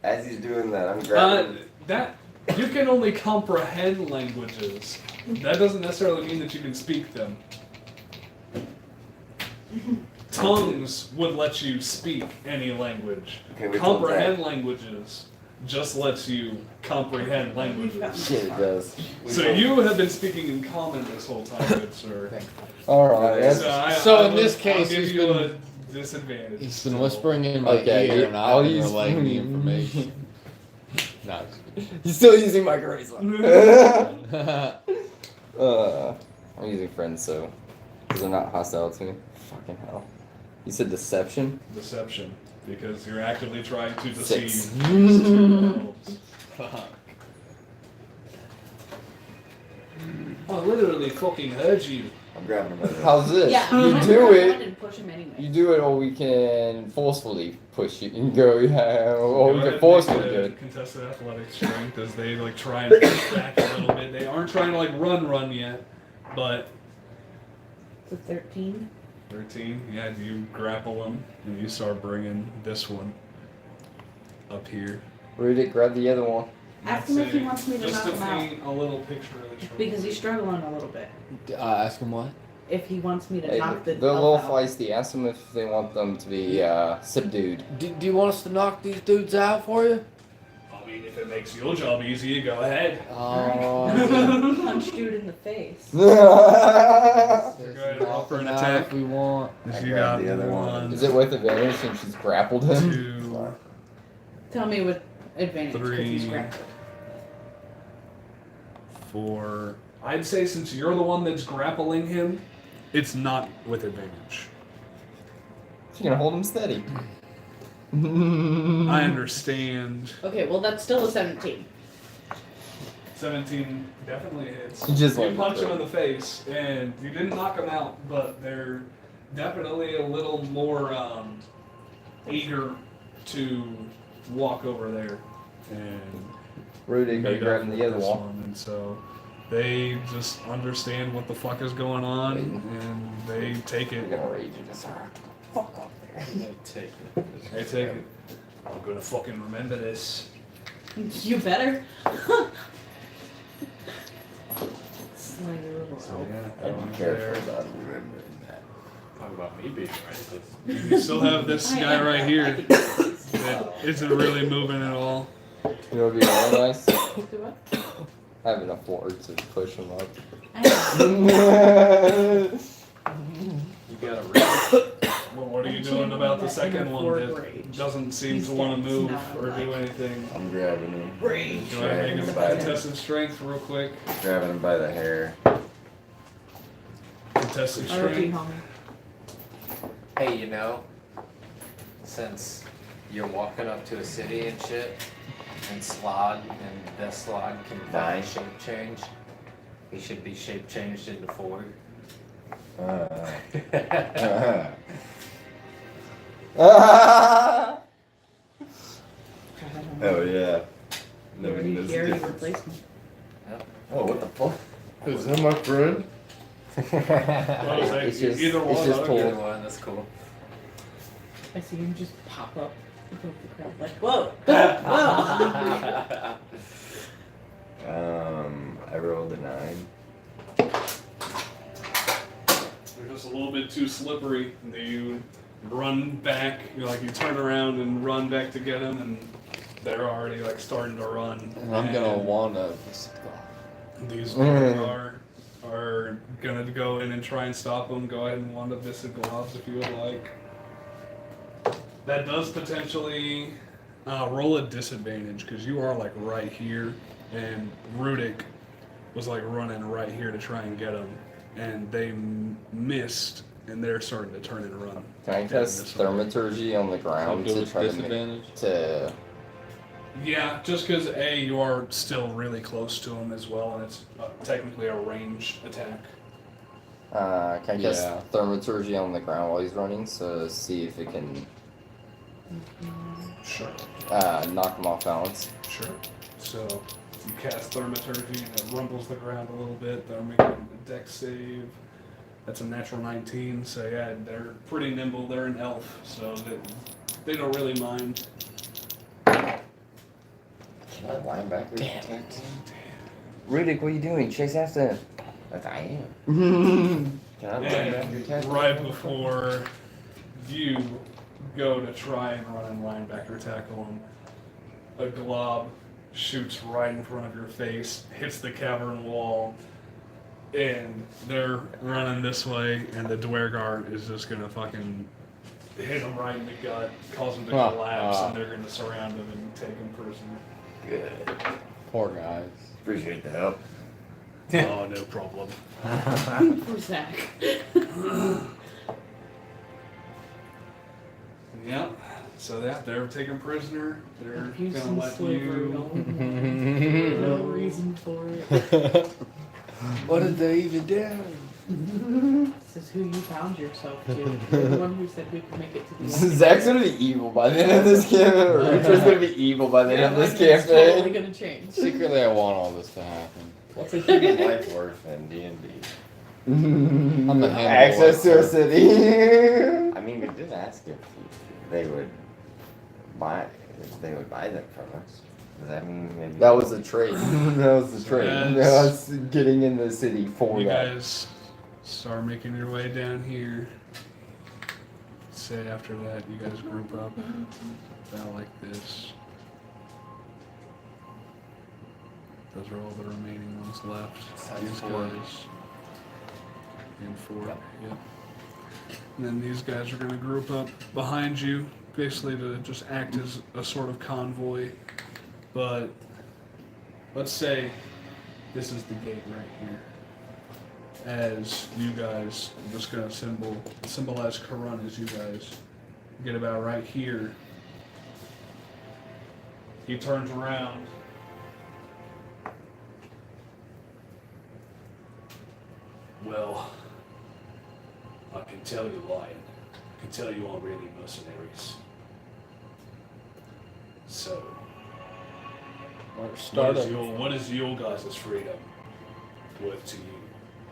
As he's doing that, I'm grabbing. That you can only comprehend languages. That doesn't necessarily mean that you can speak them. Tongues would let you speak any language. Okay, which one's Comprehend that? languages just lets you comprehend languages. Shit, it does. So you have been speaking in common this whole time, good sir. Alright. So in this case, I'll give he's you been- a disadvantage. He's been still. whispering in my Okay, ear, and I'll I've been use- relaying the information. No. He's still using my charisma. I'm using friends, so because they're not hostile to me. Fucking hell. You said deception? Deception, because you're actively trying to deceive. 6. these two elves. Fuck. I literally fucking heard you. I'm grabbing him by the How's this? Yeah, You I'm do gonna it. and push him anyway. You do it, or we can forcefully push you and go. Yeah, or Go we ahead can and forcefully make do a it. Contested athletics strength as they like try and push back a little bit. They aren't trying to like run yet, but It's a 13. 13. Yeah, you grapple them and you start bringing this one up here. Rudy, grab the other one. Ask him if he wants me to just knock to him out. paint a little picture of the trouble. Because he's struggling a little bit. Ask him what? If he wants me to Hey, knock the they're a little elf out. feisty. Ask them if they want them to be subdued. Do you want us to knock these dudes out for you? I mean, if it makes your job easier, go ahead. Punch dude in the face. Go ahead, roll for an attack. if we want. If I you grabbed got the other one. one, Is it with advantage since she's grappled him? 2, Tell me with advantage because he's 3. grappled. 4. I'd say since you're the one that's grappling him, it's not with advantage. She's gonna hold him steady. I understand. Okay, well that's still a 17. 17 definitely hits. You just you like punch that. him in the face, and you didn't knock him out, but they're definitely a little more eager to walk over there and Rudy, go meet grab up the with other this one. And so they just understand what the fuck is going on, Waiting. and they take You're it. gonna rage at us. Fuck off there. Take it. They take it. I'm gonna fucking remember this. You better. Slay your little So elf. yeah, I'd going be there. careful about remembering that. Talk about me being reckless. You still have this I guy am- right I here think it's- that isn't really moving at all. You know what'd be real nice? Do what? Have enough words to push him up. You gotta read. Well, what are you doing about the second one that doesn't seem He's to want to dead. move It's not or do alive. anything? I'm grabbing him. Do I make Dragging a him by the, contested strength real quick? grabbing him by the hair. Contested RP, strength. homie. Hey, you know, since you're walking up to a city and shit, and Slod and Best Slod can buy Nice. shape change, he should be shape changed into Ford. Oh yeah. You already replaced me. Oh, what the fuck? Is that my friend? Well, It's just- either it's one. just I don't cool. care. Either one, that's cool. I see him just pop up above the crowd like, whoa, whoa. I rolled a 9. They're just a little bit too slippery. You run back, you turn around and run back to get them, and they're already like starting to run. And I'm gonna wanna. These people are gonna go in and try and stop them. Go ahead and wand of Viscid Globs if you would like. That does potentially roll a disadvantage because you are like right here, and Rudik was like running right here to try and get them, and they missed, and they're starting to turn and run. Can I cast Thaumaturgy on the ground to try to make disadvantage. to? Yeah, just because you are still really close to them as well, and it's technically a ranged attack. Can I cast Yeah. Thaumaturgy on the ground while he's running, so see if it can Sure. knock him off balance. Sure. So you cast Thaumaturgy and it rumbles the ground a little bit. They're making a dex save. That's a natural 19. So yeah, they're pretty nimble. They're an elf, so they don't really mind. Can I linebacker? Damn. Rudik, what are you doing? Chase after him. But I am. Can Can I linebacker And attack? right before you go to try and run and linebacker tackle him, a glob shoots right in front of your face, hits the cavern wall, and they're running this way, and the Dwergar is just gonna fucking hit him right in the gut, cause him to collapse, and they're gonna surround him and take him prisoner. Good. Poor guys. Appreciate the help. Oh, no problem. Poor Zach. Yep. So they're taken prisoner. They're Abuse gonna and let slavery. you. No reason for it. What did they even do? This is who you found yourself to. You're the one who said we could make it to the end. Zach's gonna be evil by the end of this campaign. Richard's gonna be evil by the end of this It's totally campaign. gonna change. Secretly, I want all this to happen. What's a human life worth in D&D? I'm the Hannibal Access to a Lecter. city. I mean, we did ask if they would buy them from us. Does that mean maybe That was a trade. That was a trade. Yes. That was getting in the city for You that. guys start making your way down here. Say after that, you guys group up about like this. Those are all the remaining ones left. These guys. And four. Yep. And then these guys are going to group up behind you, basically to just act as a sort of convoy. But let's say this is the gate right here. As you guys, I'm just going to symbolize Karun as you guys get about right here. He turns around. Well, I can tell you, Lion. I can tell you aren't really mercenaries. So, what is your guys' freedom worth to you?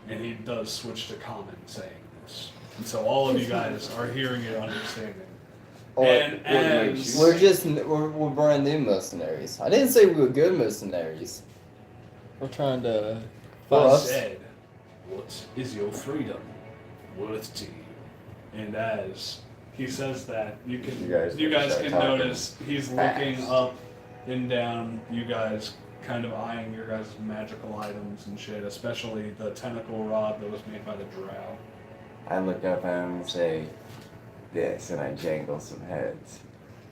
And he does switch to common saying this. And so all of you guys are hearing it, understanding. We're brand new mercenaries. I didn't say we were good mercenaries. We're trying to For I us. said, what is your freedom worth to you? And as he says that, you You guys can start talking notice he's looking up and down. You guys kind of eyeing your guys' magical items and shit, especially the tentacle rod that was made by the drow. I look up at him and say, this, and I jangle some heads.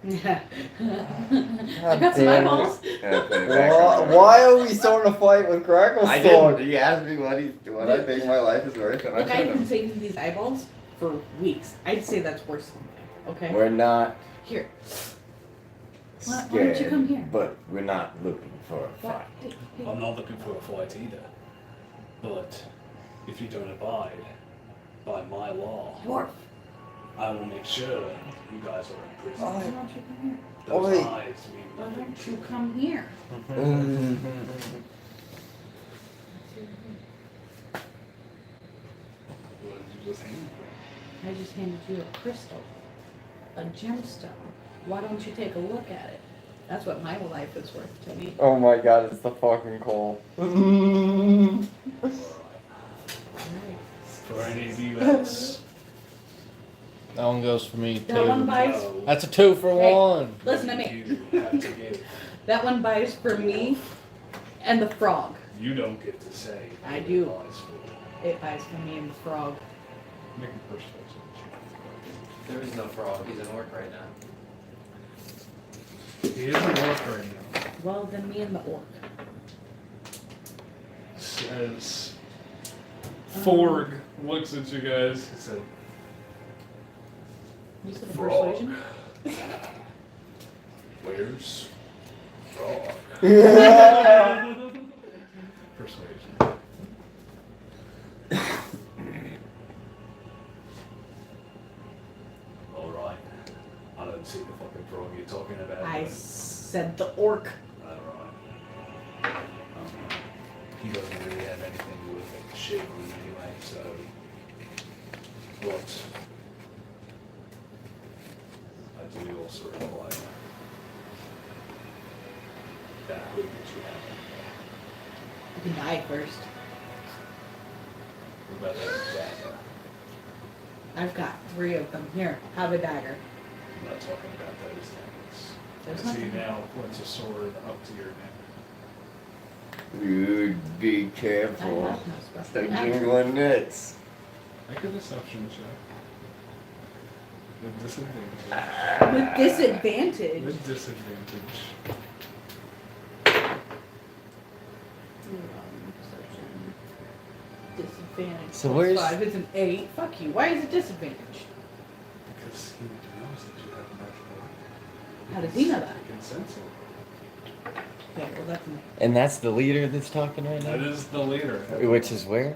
I got some damn it. eyeballs. And I put it back on the- Why are we starting a fight with Crackle's I sword? didn't. You asked me what I think my life is worth, and I Like, I've told been him. saving these eyeballs for weeks. I'd say that's worth something. Okay? We're not Here. Why scared, don't you come here? but we're not looking for a What? fight. I'm not looking for a fight either. But if you don't abide by my law, Dwarf. I will make sure you guys are in prison. Why don't you come here? Those wait. eyes mean Why nothing. don't you come here? What did you just hand me? I just handed you a crystal. A gemstone. Why don't you take a look at it? That's what my life is worth to me. Oh my god, it's the fucking call. Alright. For any of you else, That one goes for me That one too. buys. no, That's a 2 for Hey. 1. Listen to me. you have to give. That one buys for me and the frog. You don't get to say. I who do. it buys for. It buys for me and the frog. Make a persuasion check. There is no frog. He's an orc right now. He is an orc right now. Well, then me and the orc. Says Forg looks at you guys. He said, You said a Frog. persuasion? "Where's Frog?" Persuasion. All right. I don't see the fucking frog you're talking about. I but- said the orc. Alright. He doesn't really have anything to do with shit on him anyway, so. But. I do also require that hood that you have. You can die first. What about that dagger? I've got 3 of them. Here, have a dagger. I'm not talking about those things. There's I see nothing. now points a sword up to your neck. You'd be I careful. have no special Start dagger. jingling nuts. Make a deception check. With disadvantage. With disadvantage. With disadvantage. Perception. Disadvantage. So Plus where's- 5 is an 8. Fuck you. Why is it disadvantage? Because he knows that you have magical. How does he know that? He can sense it. Okay, well that's my. And that's the leader that's talking right That now? is the leader. Which is where?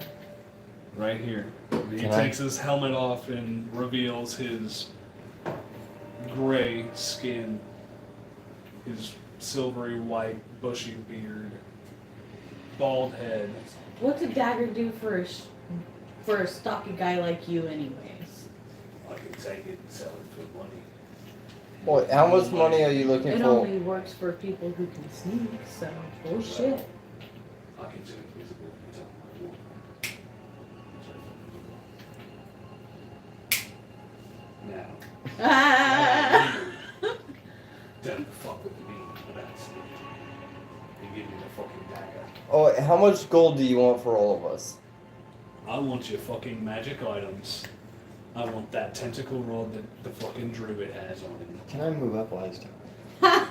Right here. He Can I- takes his helmet off and reveals his gray skin, his silvery white bushy beard, bald head. What's a dagger do for a stocky guy like you, anyways? I can take it and sell it for money. Boy, how much money are you looking It for? only works for people who can sneak, so bullshit. I can turn invisible anytime I want. Now, Ah! don't fuck with me about sneaking. You give me the fucking dagger. Oh, how much gold do you want for all of us? I want your fucking magic items. I want that tentacle rod that the fucking druid has on him. Can I move up while he's talking?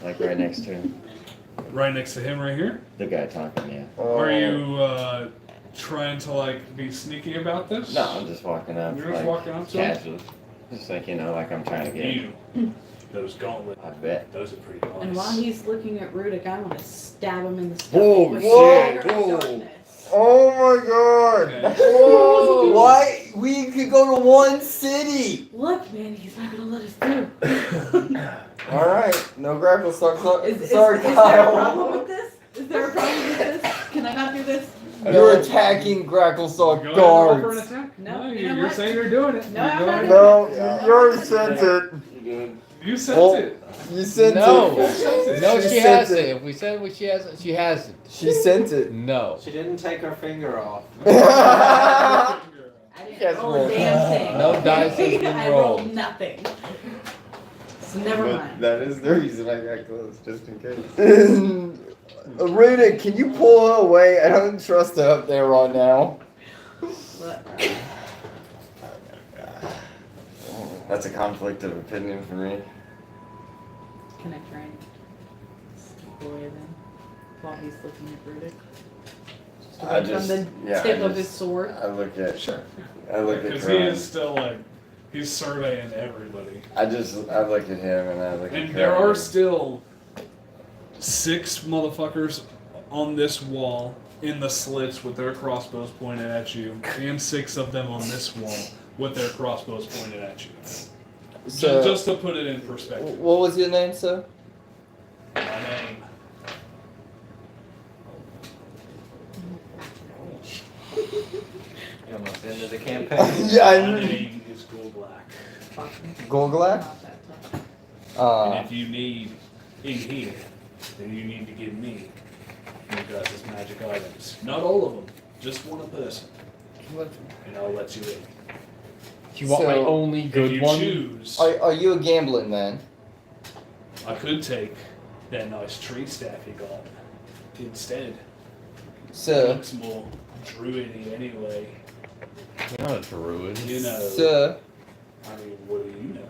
Like right next to him? Right next to him, right here. The guy talking, yeah. Are you trying to like be sneaky about this? No, I'm just walking up. You're just like, walking up to him? casually. Just like, you know, like I'm trying to get him. You, those gauntlets, I bet. those are pretty nice. And while he's looking at Rudick, I want to stab him in the stomach Whoa, with whoa, dagger of whoa. darkness. Oh my god! Okay. Whoa! Why? We could go to one city! Look, man, he's not gonna let us through. Alright, no grapple stock. Is Sorry, there a Kyle. problem with this? Is there a problem with this? Can I not do this? You're attacking Gracklestock Go ahead and roll for an guards. attack. No, No, you know you're what? saying you're doing it. No, I'm Go not ahead. doing No, you already sent it. You sent Well, it. You sent No. it. No, She she sent hasn't. it. If we said what she hasn't, she hasn't. She sent it. No. She didn't take her finger off. I didn't Yes, roll roll. a damn thing. No dice has been I rolled rolled. nothing. So never But mind. that is the reason I got close, just in case. Rita, can you pull her away? I don't trust her up there right now. Look, That's a conflict of opinion for me. can I try and sneak away then? While he's looking at Rudick? Just I away just- from the yeah, tip I of his just- sword. I look at Sure. I look at Because he Kron. is still like, he's surveying everybody. I look at him and I look at And there Kron. are still 6 motherfuckers on this wall in the slits with their crossbows pointed at you, and 6 of them on this wall with their crossbows pointed at you. So, Just to put it in perspective. what was your name, sir? My name. You almost ended the campaign. Yeah, My I name is Gold Black. Gorglak? And if you need in here, then you need to give me your guys' magic items. Not all of them, just one a person. And I'll let you in. You want my So, only If good you one? choose, Are you a gambling man? I could take that nice tree staff you got instead. It Sir, looks more druidy anyway. You're not a druid. You know. sir. I mean, what do you know?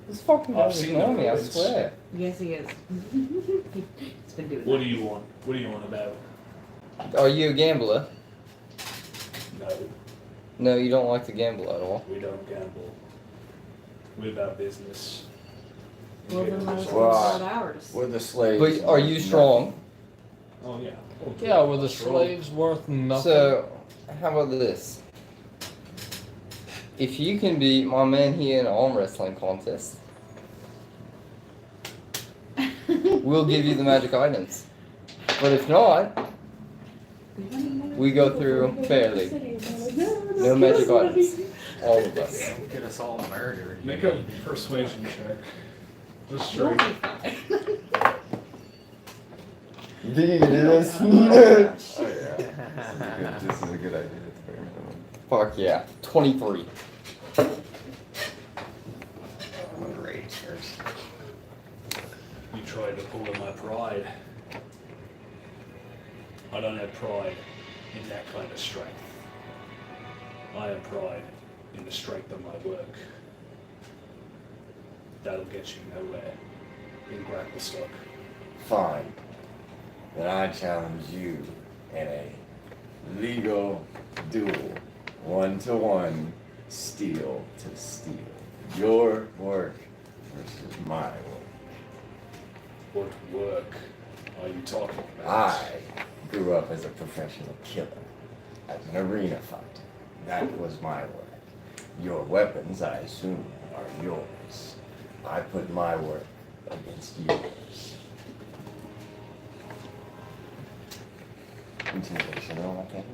This fucking I've guy's seen ignoring the me, I roads. swear. Yes, he is. He's been doing What that. do you want? What do you want about? Are you a gambler? No, No, you don't like to gamble at all. we don't gamble. We're about business. Well, then let us Yeah. Well, talk about ours. We're the slaves. But are you strong? Oh yeah. Yeah, were the Strong. slaves worth nothing? So, how about this? If you can beat my man here in an arm wrestling contest, we'll give you the magic items. But if not, we go through fairly. No magic items. All of us. Get us all murdered. Make a persuasion check. Just straight. You think you can do this? Oh yeah. This is a good idea. It's very good. Fuck yeah. 23. I'm gonna rage first. You tried to pull at my pride. I don't have pride in that kind of strength. I have pride in the strength of my work. That'll get you nowhere in Grapplestock. Fine. Then I challenge you in a legal duel. 1-to-1, steel to steel. Your work versus my work. What work are you talking about? I grew up as a professional killer, as an arena fighter. That was my work. Your weapons, I assume, are yours. I put my work against yours. Intimidation, no, I can't.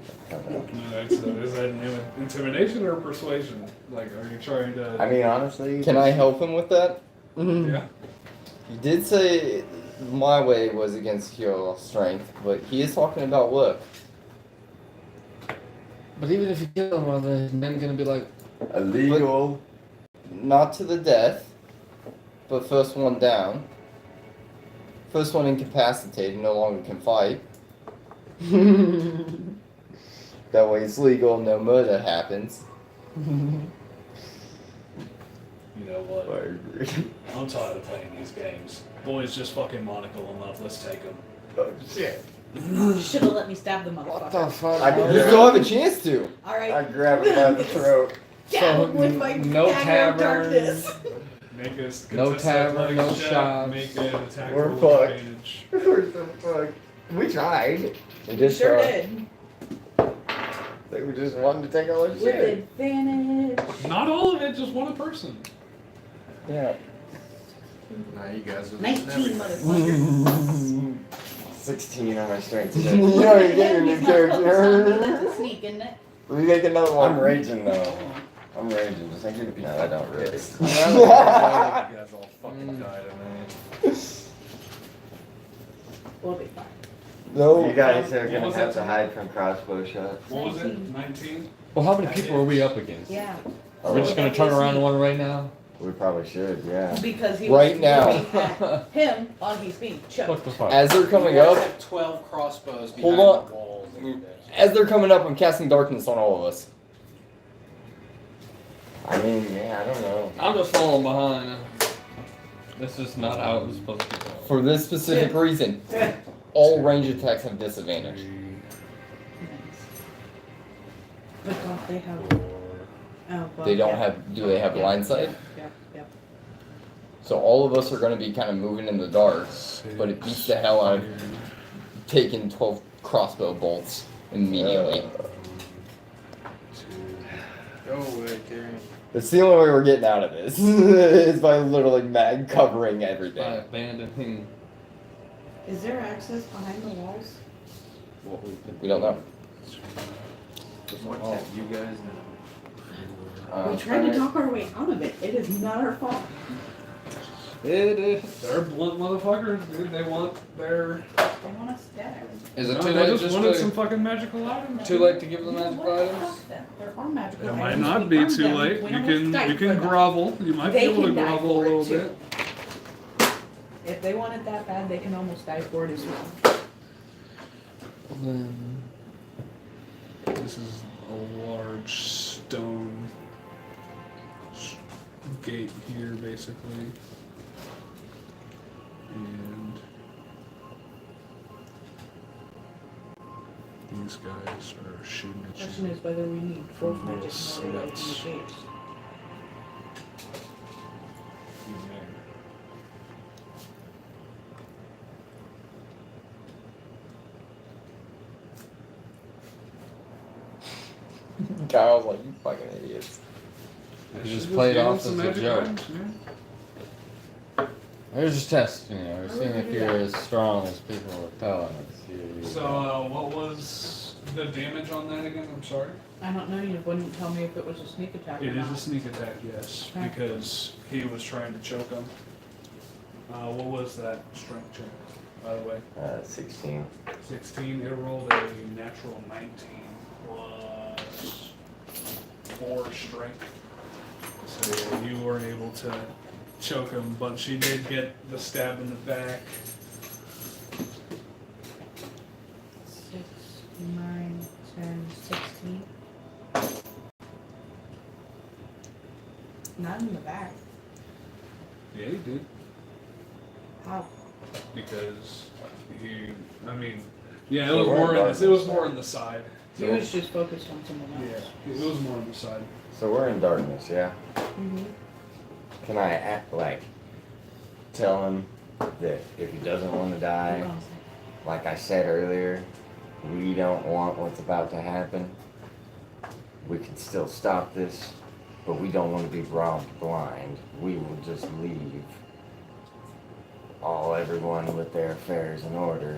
No, is that intimidation or persuasion? Like, are you trying to? I mean, honestly. Can I help him with that? Yeah. You did say my way was against your strength, but he is talking about work. But even if you kill him, are the men gonna be like, Illegal. Not to the death, but first one down. First one incapacitated, no longer can fight. That way it's legal, no murder happens. You know what? I agree. I'm tired of playing these games. Boys just fucking monocle them up. Let's take them. Oh, shit. You should have let me stab the what the motherfucker. fuck? I You did- still have a chance to. Alright. I grab it by the throat. Down with my no dagger of tavern. darkness. Make us No tavern, no check, shops. Make an attack We're roll fucked. advantage. What the fuck? We tried. We We just sure tried. did. Like we just wanted to take all our With shit. advantage. Not all of it, just one person. Yeah. Now you guys are 19 motherfucker. 16 on my strength You check. already get your new He's not focused on me, character. That's a sneak, isn't it? We make another one. I'm raging though. I'm raging. Just like you. No, I don't really. You guys all fucking die tonight. We'll be fine. No. You guys are What gonna was have that? to hide from crossbow shots. What was it? 19? Well, how many people are we up against? Yeah. We're just gonna turn around one right now? We probably should, yeah. Because he Right was now. looking at him while he's being What choked. the fuck? As they're coming You guys up, have 12 crossbows Hold behind on. the walls. as they're coming up, I'm casting darkness on all of us. I mean, yeah, I don't know. I'm just falling behind. This is not how it was supposed to go. For this specific reason, all range attacks have disadvantage. But don't they have? Oh, well, They don't yeah. have. Do they have line sight? Yep, yep. So all of us are going to be kind of moving in the dark, but it beats the hell out of taking 12 crossbow bolts immediately. Go away, Gary. That's the only way we're getting out of this. Is by literally mag covering By everything. abandoning Is there access behind the walls? what we've been We don't know. What have you guys know? We tried to talk our way out of it. It is not our fault. It is. They're blunt motherfuckers, dude. They want their. They want us dead. Is it No, too they late just just wanted to, some fucking magical items. too late to give them magical What the items? fuck then? There are magical It items. might not We be farmed too them. late. We You almost can died for them. grovel. You might They be able to can die grovel a for it, little too. bit. If they want it that bad, they can almost die for it as well. Then This is a large stone gate here, basically. And these guys are shooting at Question you. is whether we need fourth Little magic in order to open slits. the gates. Kyle's like, you fucking idiots. You just Should play it give off them some as a magic joke. items, yeah. We're just testing, you know. We're seeing if you're as strong as people are telling us. So, what was the damage on that again? I'm sorry. I don't know. You wouldn't tell me if it was a sneak attack or It is not. a sneak attack, yes, Okay. because he was trying to choke him. What was that strength check, by the way? 16. 16. It rolled a natural 19 plus 4 strength. So yeah, you weren't able to choke him, but she did get the stab in the back. 6, 9, 10, 16. Not in the back. Yeah, he did. How? Because he, I mean, yeah, it So was we're more. in It was darkness. more in the side. He was just focused on someone Yeah, else. it was more on the side. So we're in darkness, yeah? Mm-hmm. Can I act like tell him that if he doesn't want to die, Hold on a second. like I said earlier, we don't want what's about to happen. We can still stop this, but we don't want to be robbed blind. We will just leave everyone with their affairs in order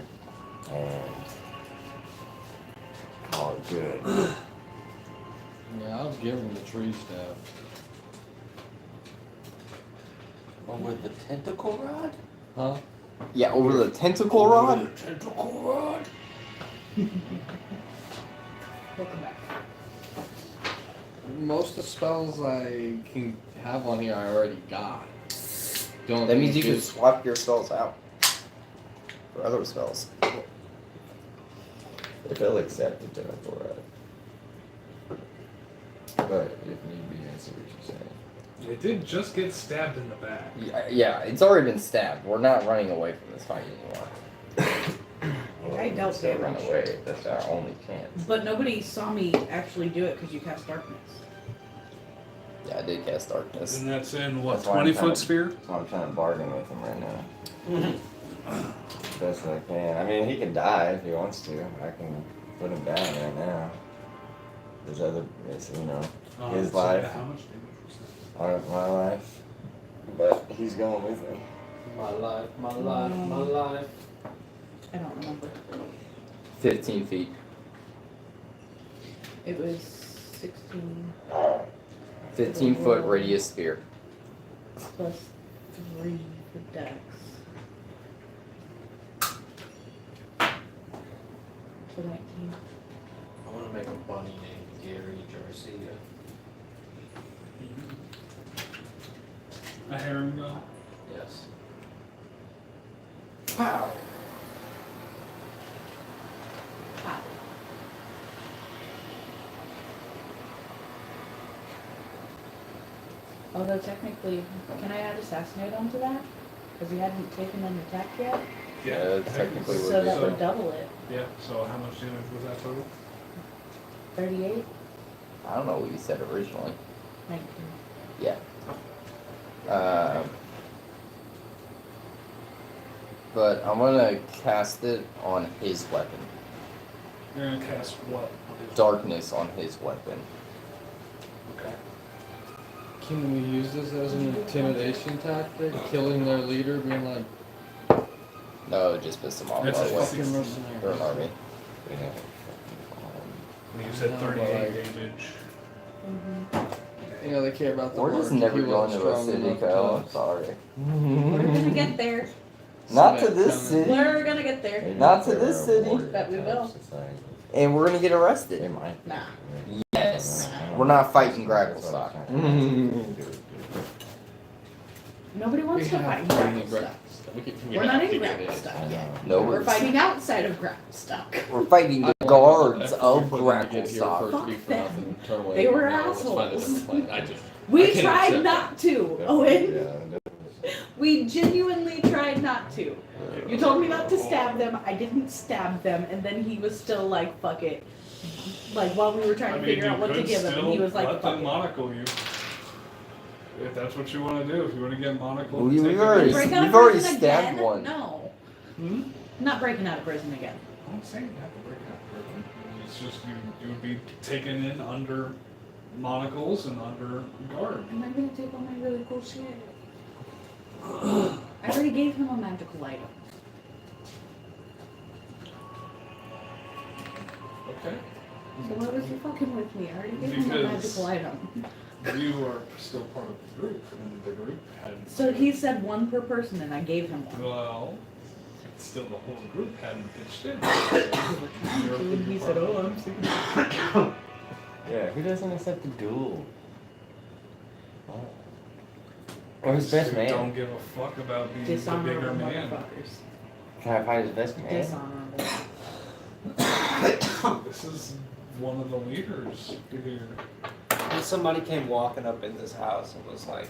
and call it good. Yeah, I'll give him the tree staff. Over the tentacle rod? Huh? Yeah, over the tentacle rod? Tentacle rod. Welcome back. Most of the spells I can have on here I already got. Don't That means you can swap your spells out for other spells. If they'll accept the tentacle rod. But if need be, I see what you're saying. It did just get stabbed in the back. Yeah, it's already been stabbed. We're not running away from this fight anymore. I dealt Still run damage. away. That's our only chance. But nobody saw me actually do it because you cast darkness. Yeah, I did cast darkness. And that's in what, That's why I'm trying 20-foot to- sphere? That's why I'm trying to bargain with him right now. Best I can. I mean, he can die if he wants to. I can put him down right now. There's other, it's, you know, his So, life, yeah, how much damage was that? my life. But he's going with me. My life, my life, my life. I don't remember. 15 feet. It was 16 15-foot radius sphere. plus 3 for dex. So 19. I want to make a bunny named Gary Garcia. A herringbone? Yes. Wow. Although technically, can I add assassinate onto that? Because he hadn't taken an attack yet? Yeah, technically So that So- would double it. Yeah, so how much damage was that total? 38? I don't know what you said originally. 19. Yeah. But I'm gonna cast it on his weapon. You're gonna cast what? Darkness on his weapon. Okay. Can we use this as an intimidation tactic? Killing their leader, being like, No, just piss him off. That's By a the way. fucking mercenary. They're an army. We have You said No, 38 but damage. You know, they care about the We're just heart. never He going wasn't to a strong city, enough Kyle. I'm to- sorry. We're gonna get there. Not to Snap this coming. city. We're gonna get there. Not to this city. Bet we will. And we're gonna get They arrested. might. Nah. Yes. We're not fighting grapple stock. Nobody We wants to have fight to grapple bring the stuff. grapple stuff. We're not in to grapple get it. stuff I yet. No, We're fighting outside of grapple stuff. We're fighting the I guards don't of know if grapple get here stock. first, be Fuck for them. nothing, turn away, They were no, let's find a assholes. different plan. I We can't tried accept not to, Owen. Yeah, We genuinely tried not to. You told me not to stab them. I didn't stab them, and then he was still like, "Fuck it." Like while we were trying to figure out what to give him, and he was like, let "Fuck them it." monacle you. If that's what you want to do, if you want to get monocled, We've take it already- easy. Break out of You've already prison stabbed again? one. No, Hmm? not breaking out of prison again. I'm not saying you have to break out of prison. It's just you would be taken in under monocles and under guard. And I'm gonna take all my really cool shit. I already gave him a magical item. Okay. So why was he fucking with me? I already gave him a Because- magical item. You are still part of the group, and the group hadn't. So he said one per person, and I gave him one. Well, still the whole group hadn't pitched in. And he said, "Oh, I'm sick of Yeah, who doesn't accept the duel? Or his best Who man. don't give a fuck about being the bigger dishonorable man. motherfuckers." Can I find his best man? Dishonorable. This is one of the leaders here. And somebody came walking up in this house and was like,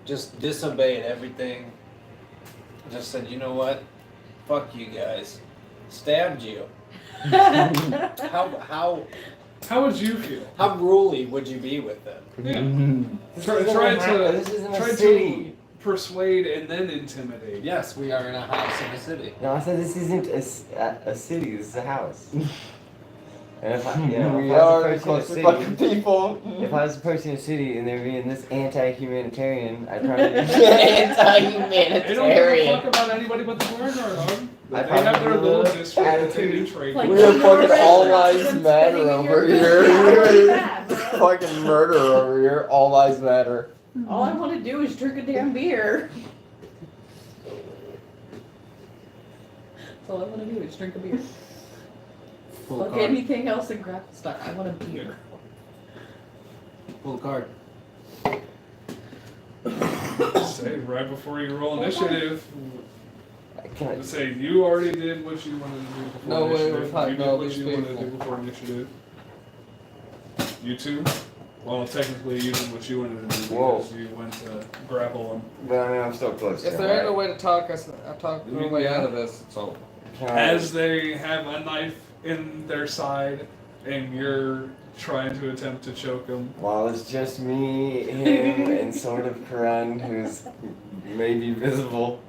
just disobeyed everything. Just said, you know what? Fuck you guys. Stabbed you. How How would you feel? ruly would you be with them? Yeah. This Try isn't to this isn't a try city. to persuade and then intimidate. Yes, we are in a house in a city. No, I said this isn't a city. This is a house. And if I, you know, We if I are was a person in a fucking city, people. if I was a person in a city and they were being this anti-humanitarian, I'd probably They don't give a Anti-humanitarian. fuck about anybody but the DivineRogue. I They have their probably little would. district that they do trade. Like, We with. are no fucking all restaurants lives and matter spitting in over your here. food. How is that, bro? Fucking murder over here. All lives matter. All I want to do is drink a damn beer. That's all I want to do is drink a beer. Pull Fuck a card. anything else and grab stuff. I want a beer. Pull a card. Say right before you roll initiative. Can I, Just say you already did what you wanted to do before No way, initiative. we're fine. You did No, what these you wanted to people. do before initiative. You two? Well, technically you did what you wanted to do Whoa. because you went to grapple him. but I mean, I'm still close to If him, there ain't no right? way to talk, I talk my way out of this. So Can I- As they have a knife in their side and you're trying to attempt to choke him. While it's just me, him, and sort of Karan, who's maybe visible,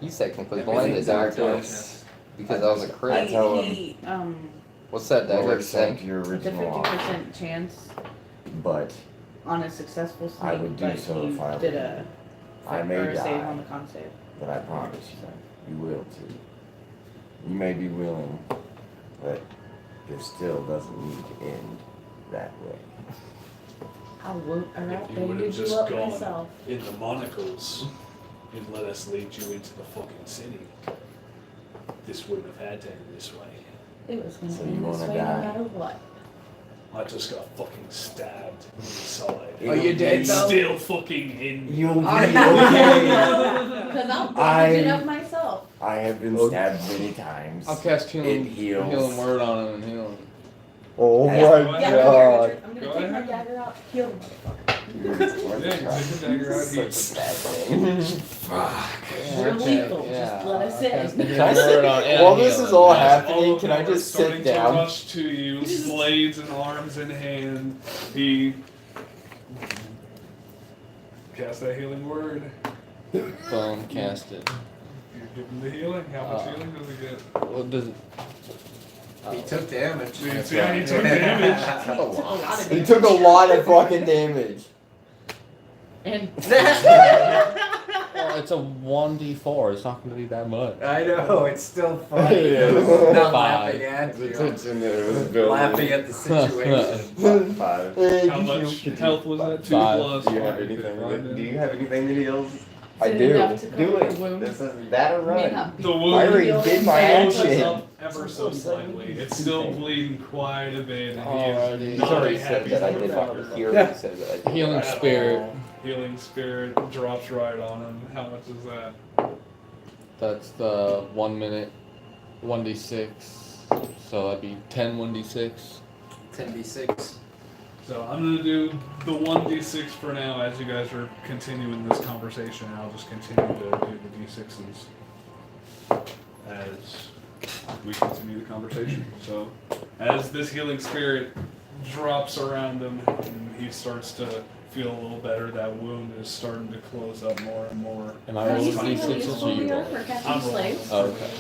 He's technically in the blinded, darkness, because that was a crit. tell He, What's that will dagger accept say? your it's a original offer, 50% chance but on a successful I sneak, would do but so he if I did were a I may or a save die. on the con save. but I promise you will too. You may be willing, but it still doesn't need to end that way. I won't If you outdated would've you just up gone myself. in the monocles and let us lead you into the fucking city, this wouldn't have had to end this way. It was gonna So be you this wanna way no die? matter what. I just got fucking stabbed in the side. Oh, you did, It's though? still fucking in. You'll be Are you? okay. Because I'll I- bandage it up myself. I have been stabbed many times. I'll cast healing, It heals. healing word on him and heal him. Oh Yeah. my Yeah, god. I'm Go gonna take my ahead. dagger out, kill the motherfucker. Yeah, you take the dagger out. Such a sad thing. We're lethal, Yeah, just let us I'll cast in. the Can I healing word on sit? While and this heal is him. all As happening, of can I them are just starting sit to down? rush to you, blades and arms in hand. He cast that healing word. Boom, cast it. You give him the healing. How much healing does he get? What does it? He took damage. See, That's see how he right. took damage. Took a lot of He damage. took a lot of fucking damage. And Well, it's a 1d4. It's not going to be that much. I know, it's still funny. Yeah. Not Five. laughing at The you. tension that it was building. Laughing at the situation. 5. Thank How much you. health was that? 2 Five. plus. Do you have five. anything? Five Do you have anything that heals? I Is it do. enough to Do cover it. the wound? This is that or May run. not be The I wound already did my closes action. up ever so slightly. It's still bleeding quite a bit. And Alrighty. he is He's not already a said happy that I did not motherfucker. hear he said that I did. Healing spirit. Healing spirit drops right on him. How much is that? That's the 1 minute 1d6. So that'd be 10 1d6. 10d6. So I'm gonna do the 1d6 for now as you guys are continuing this conversation. I'll just continue to do the d6s as we continue the conversation. So as this healing spirit drops around him and he starts to feel a little better, that wound is starting to close up more and more. Am I Have you rolling seen how d6s useful or you we are roll? for catching I'm rolling. slaves? Oh, okay.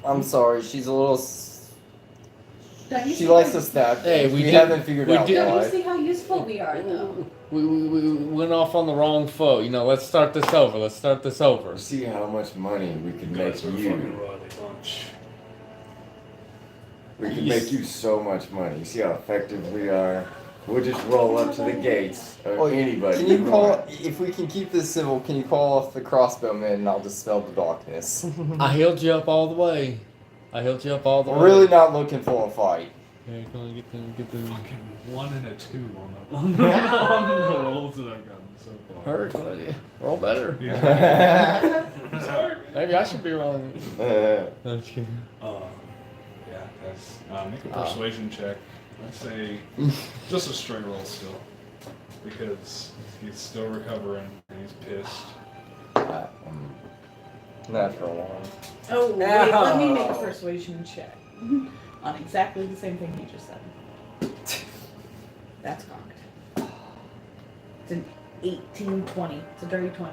I'm sorry, she's a little. Don't you She see likes how- to stab. Hey, we did- haven't figured we out did- Don't you why. see how useful we are, though? We went off on the wrong foot. You know, let's start this over. Let's start this over. See how much money we could You make guys are a you. fucking Riley bunch. We could make you so much money. See how effective we are. We'll just roll up to the gates of Oh, anybody. Can you we call? want. If we can keep this civil, can you call off the crossbowmen and I'll dispel the darkness? I healed you up all the way. I healed you up all the We're way. really not looking for a fight. Yeah, come on, get the. Fucking 1 and a 2 on the rolls that I've gotten so far. Hurt, buddy. Roll better. Yeah. Sorry. Maybe I should be rolling. Uh, No, I'm just kidding. Yeah, that's make a persuasion check. I'd say just a straight roll still, because he's still recovering and he's pissed. Natural one. Oh, wait, let me make a persuasion check on exactly the same thing you just said. That's cocked. It's an 18, 20. It's a dirty 20.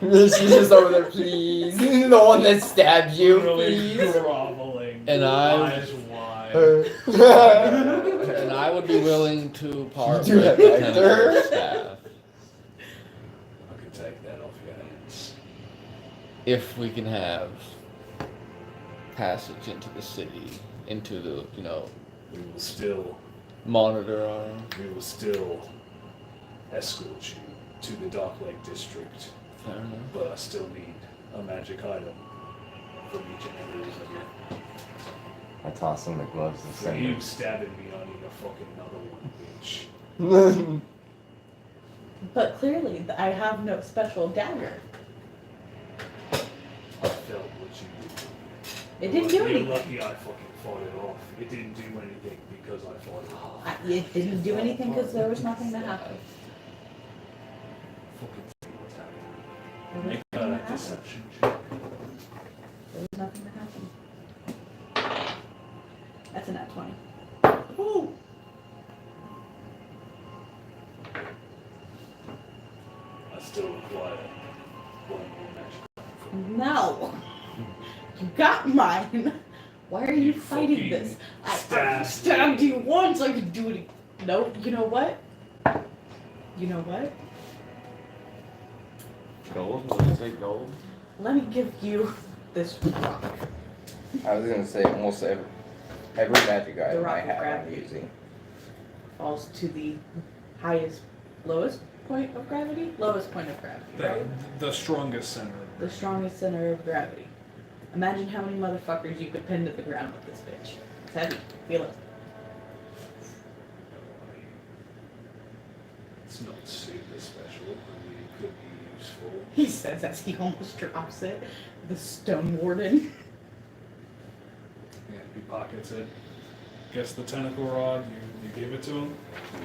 She's just over there, please. The one that stabbed you, Really please. groveling. And I- eyes wide. And I would be willing to part Do with that the back tentacle there. staff I can take that off your hands. if we can have passage into the city, into the, We will still monitor escort you to the Dark Lake District, our. Fair enough. but I still need a magic item from each and every one of you. I toss him the gloves and For send you him. stabbing me, I need a fucking another one, bitch. But clearly, I have no special dagger. I felt what you did. It didn't do You're anything. lucky I fucking fought it off. It didn't do anything because I fought it off. It didn't do anything because there was nothing to happen. Fucking see what's happening. There was Make nothing to a happen. deception check. There was nothing to happen. That's a nat 20. Ooh. I still require one more magic. No. You got mine. Why are you You fighting fucking this? I stabbed stabbed you once. I could do it. Nope. You know what? You know what? Gold? Will you take gold? Let me give you this rock. I was gonna say almost every magic item rock I of have I'm gravity. using. Falls to the lowest point of gravity? Lowest point of gravity, right? The strongest center. The strongest center of gravity. Imagine how many motherfuckers you could pin to the ground with this bitch. It's heavy. Feel it. It's not super special. I mean, it could be useful. He says as he almost drops it. The stone warden. Yeah, he pockets it. Guess the tentacle rod, you gave it to him?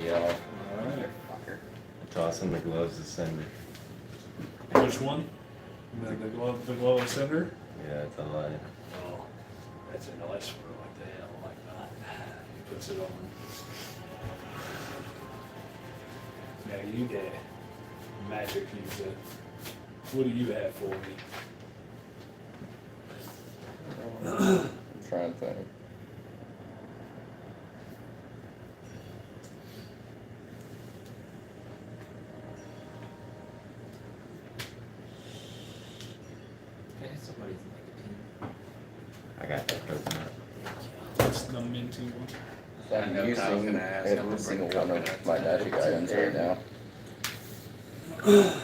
Yeah. Alright. Fucker. I toss him the gloves and send him. Which one? The glove of cinder? Yeah, it's a lie. Oh, that's a nice one right there. I like that. He puts it on. Now you there, magic user. What do you have for me? I'm trying to think. Somebody's I got that coconut. That's the minty one. So I I'm know Kyle's using gonna ask, I'm every gonna single bring one of coconuts my and magic put some items there. right now.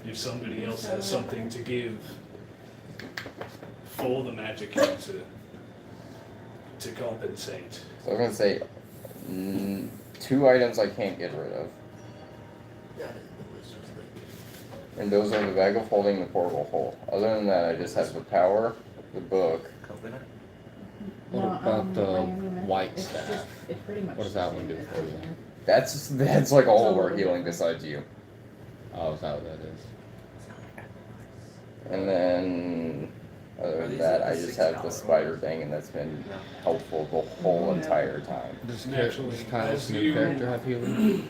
If somebody else has something to give for the magic user to compensate, So I was gonna say 2 items I can't get rid of. And those are the bag of holding and the portable hole. Other than that, I just have the power, the book. Coconut? What No, about the Miami Mint. white It's staff? just- it pretty much What does that one do is for you? there. That's like all of our healing besides you. Oh, is that what that is? And then other than that, I just have the spider thing, and that's been helpful the whole entire time. Does Naturally, Kyle's as new you- character have healing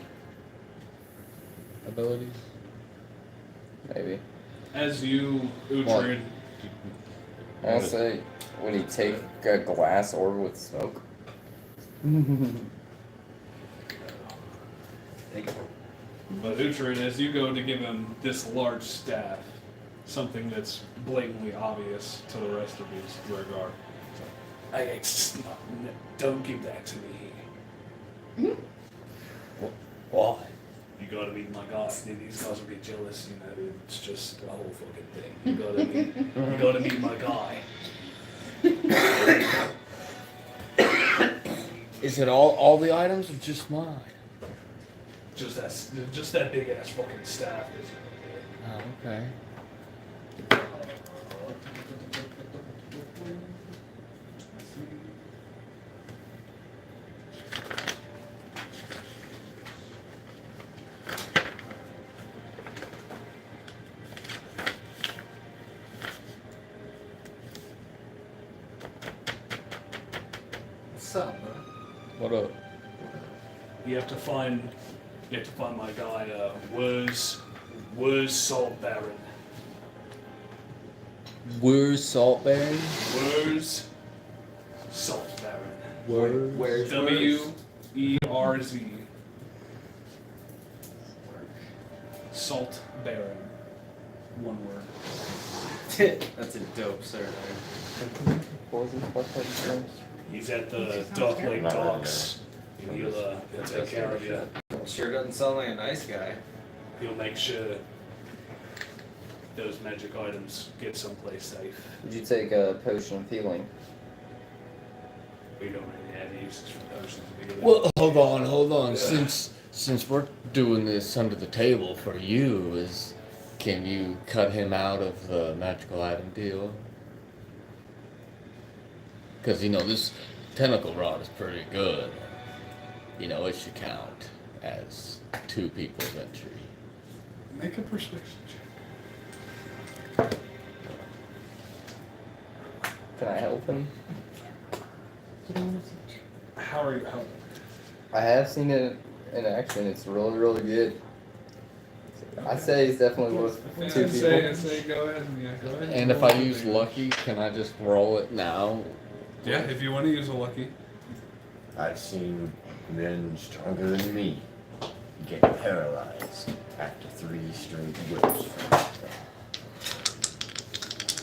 abilities? Maybe. As you, Uhtred, I would say, would he take a glass orb with smoke? but Uhtred, as you go to give him this large staff, something that's blatantly obvious to the rest of his regard. don't give that to me. Why? You gotta meet my guy. These guys will get jealous, you know, it's just a whole fucking thing. You gotta meet my guy. Is it all the items or just mine? Just that big ass fucking staff. Oh, okay. What's up, man? What up? You have to find my guy, Wurs Salt Baron. Where's Salt Baron? Wurs Salt Baron. Where's WERZ. Salt Baron. One word. That's a dope surname. He's at the Dark Lake Docks. And he'll take care of you. Sure doesn't sound like a nice guy. He'll make sure those magic items get someplace safe. Did you take a potion of healing? We don't really have uses for potions to begin with. Well, hold on. Since we're doing this under the table for you, can you cut him out of the magical item deal? Because this tentacle rod is pretty good. It should count as 2 people's entry. Make a persuasion check. Can I help him? How are you? I have seen it in action. It's really, really good. I say it's definitely worth 2 people. Say go ahead. Yeah, go ahead. And if I use lucky, can I just roll it now? Yeah, if you want to use a lucky. I've seen men stronger than me get paralyzed after 3 straight whips.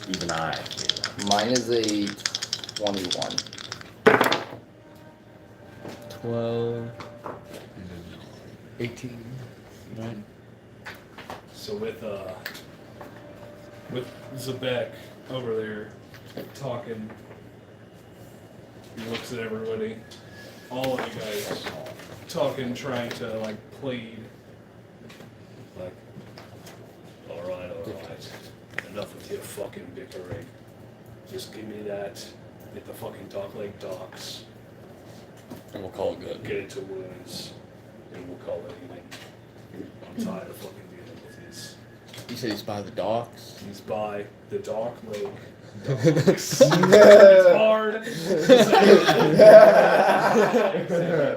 Even I feel that. Mine is a 21. 12, 18, right? So with Zebek over there talking, he looks at everybody, all of you guys talking, trying to like plead. Like, alright. Enough with your fucking bickering. Just give me that at the fucking Dark Lake Docks. And we'll call it good. Get it to Wounds, and we'll call it even. I'm tired of fucking dealing with this. You said he's by the docks? He's by the Dark Lake Docks. It's hard.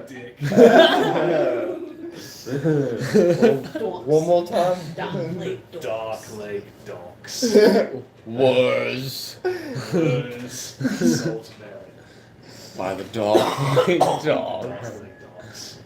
Dick. One more time. Dark Lake Docks. Was Salt Baron. by the Dark Lake Dark Docks. Lake Docks.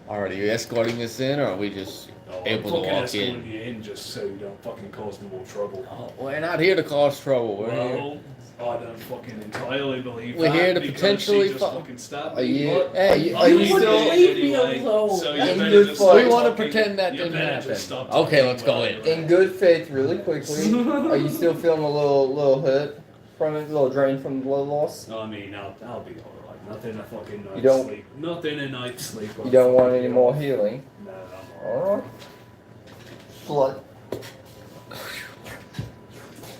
Alright, are you escorting us in, or are we just able to fucking walk escorting in? you in just so you don't fucking cause me more trouble. Oh, we're not here to cause trouble. We're here. Well, I don't fucking entirely believe We're that here to because potentially she just fu- fucking stopped Are me. you? But Hey, Are you wouldn't still? leave me alone. So you In better good just faith. stop We wanna talking- pretend that you didn't better happen. just stop Okay, talking let's go while in. you're In good faith, really quickly. Are you still feeling a little hit from it, a little drain from the blood loss? I mean, I'll be alright. Nothing a fucking night's You don't- sleep. Nothing a night's sleep. You don't want any more healing? No, I'm alright. Alright. Blood.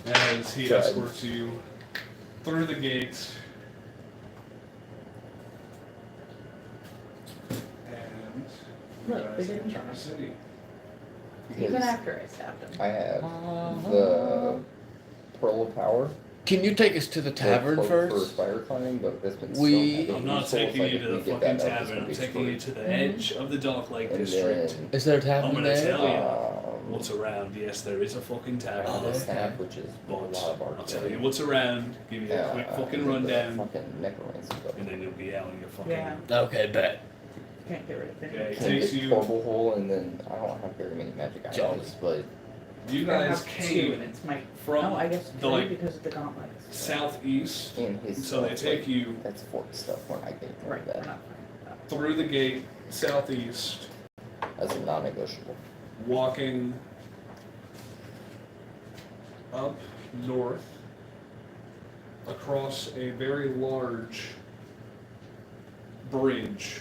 As he Good. escorts you through the gates. And you Look, guys they didn't enter try. the city. Even Yes. after I stabbed him. I have the Pearl of Power. Can you take us to the tavern Cloak first? For fire climbing, but this one's We- still I'm not useful, taking so you if to we the get fucking that up, it's tavern. gonna I'm be taking you sweet. to the edge of the Dark Lake And District. then Is there a tavern I'm gonna there? tell you um, what's around. Yes, there is a fucking tavern. the staff, which is a But lot of I'll tell archery. you what's around. Give you a quick fucking rundown, Fucking necromancy book. and then you'll be out of your fucking. Yeah. Okay, bet. Can't get rid of it. Okay, it And takes it's you. horrible hole, and then I don't have very many magic Jolly. items, but You I guys have two, and came it's my. from Oh, I guess the three like because of the gauntlets. southeast, in his so they stuff, take like, you that's fort stuff when I get Right. that. We're not through the gate southeast, That's a non-negotiable. walking up north across a very large bridge.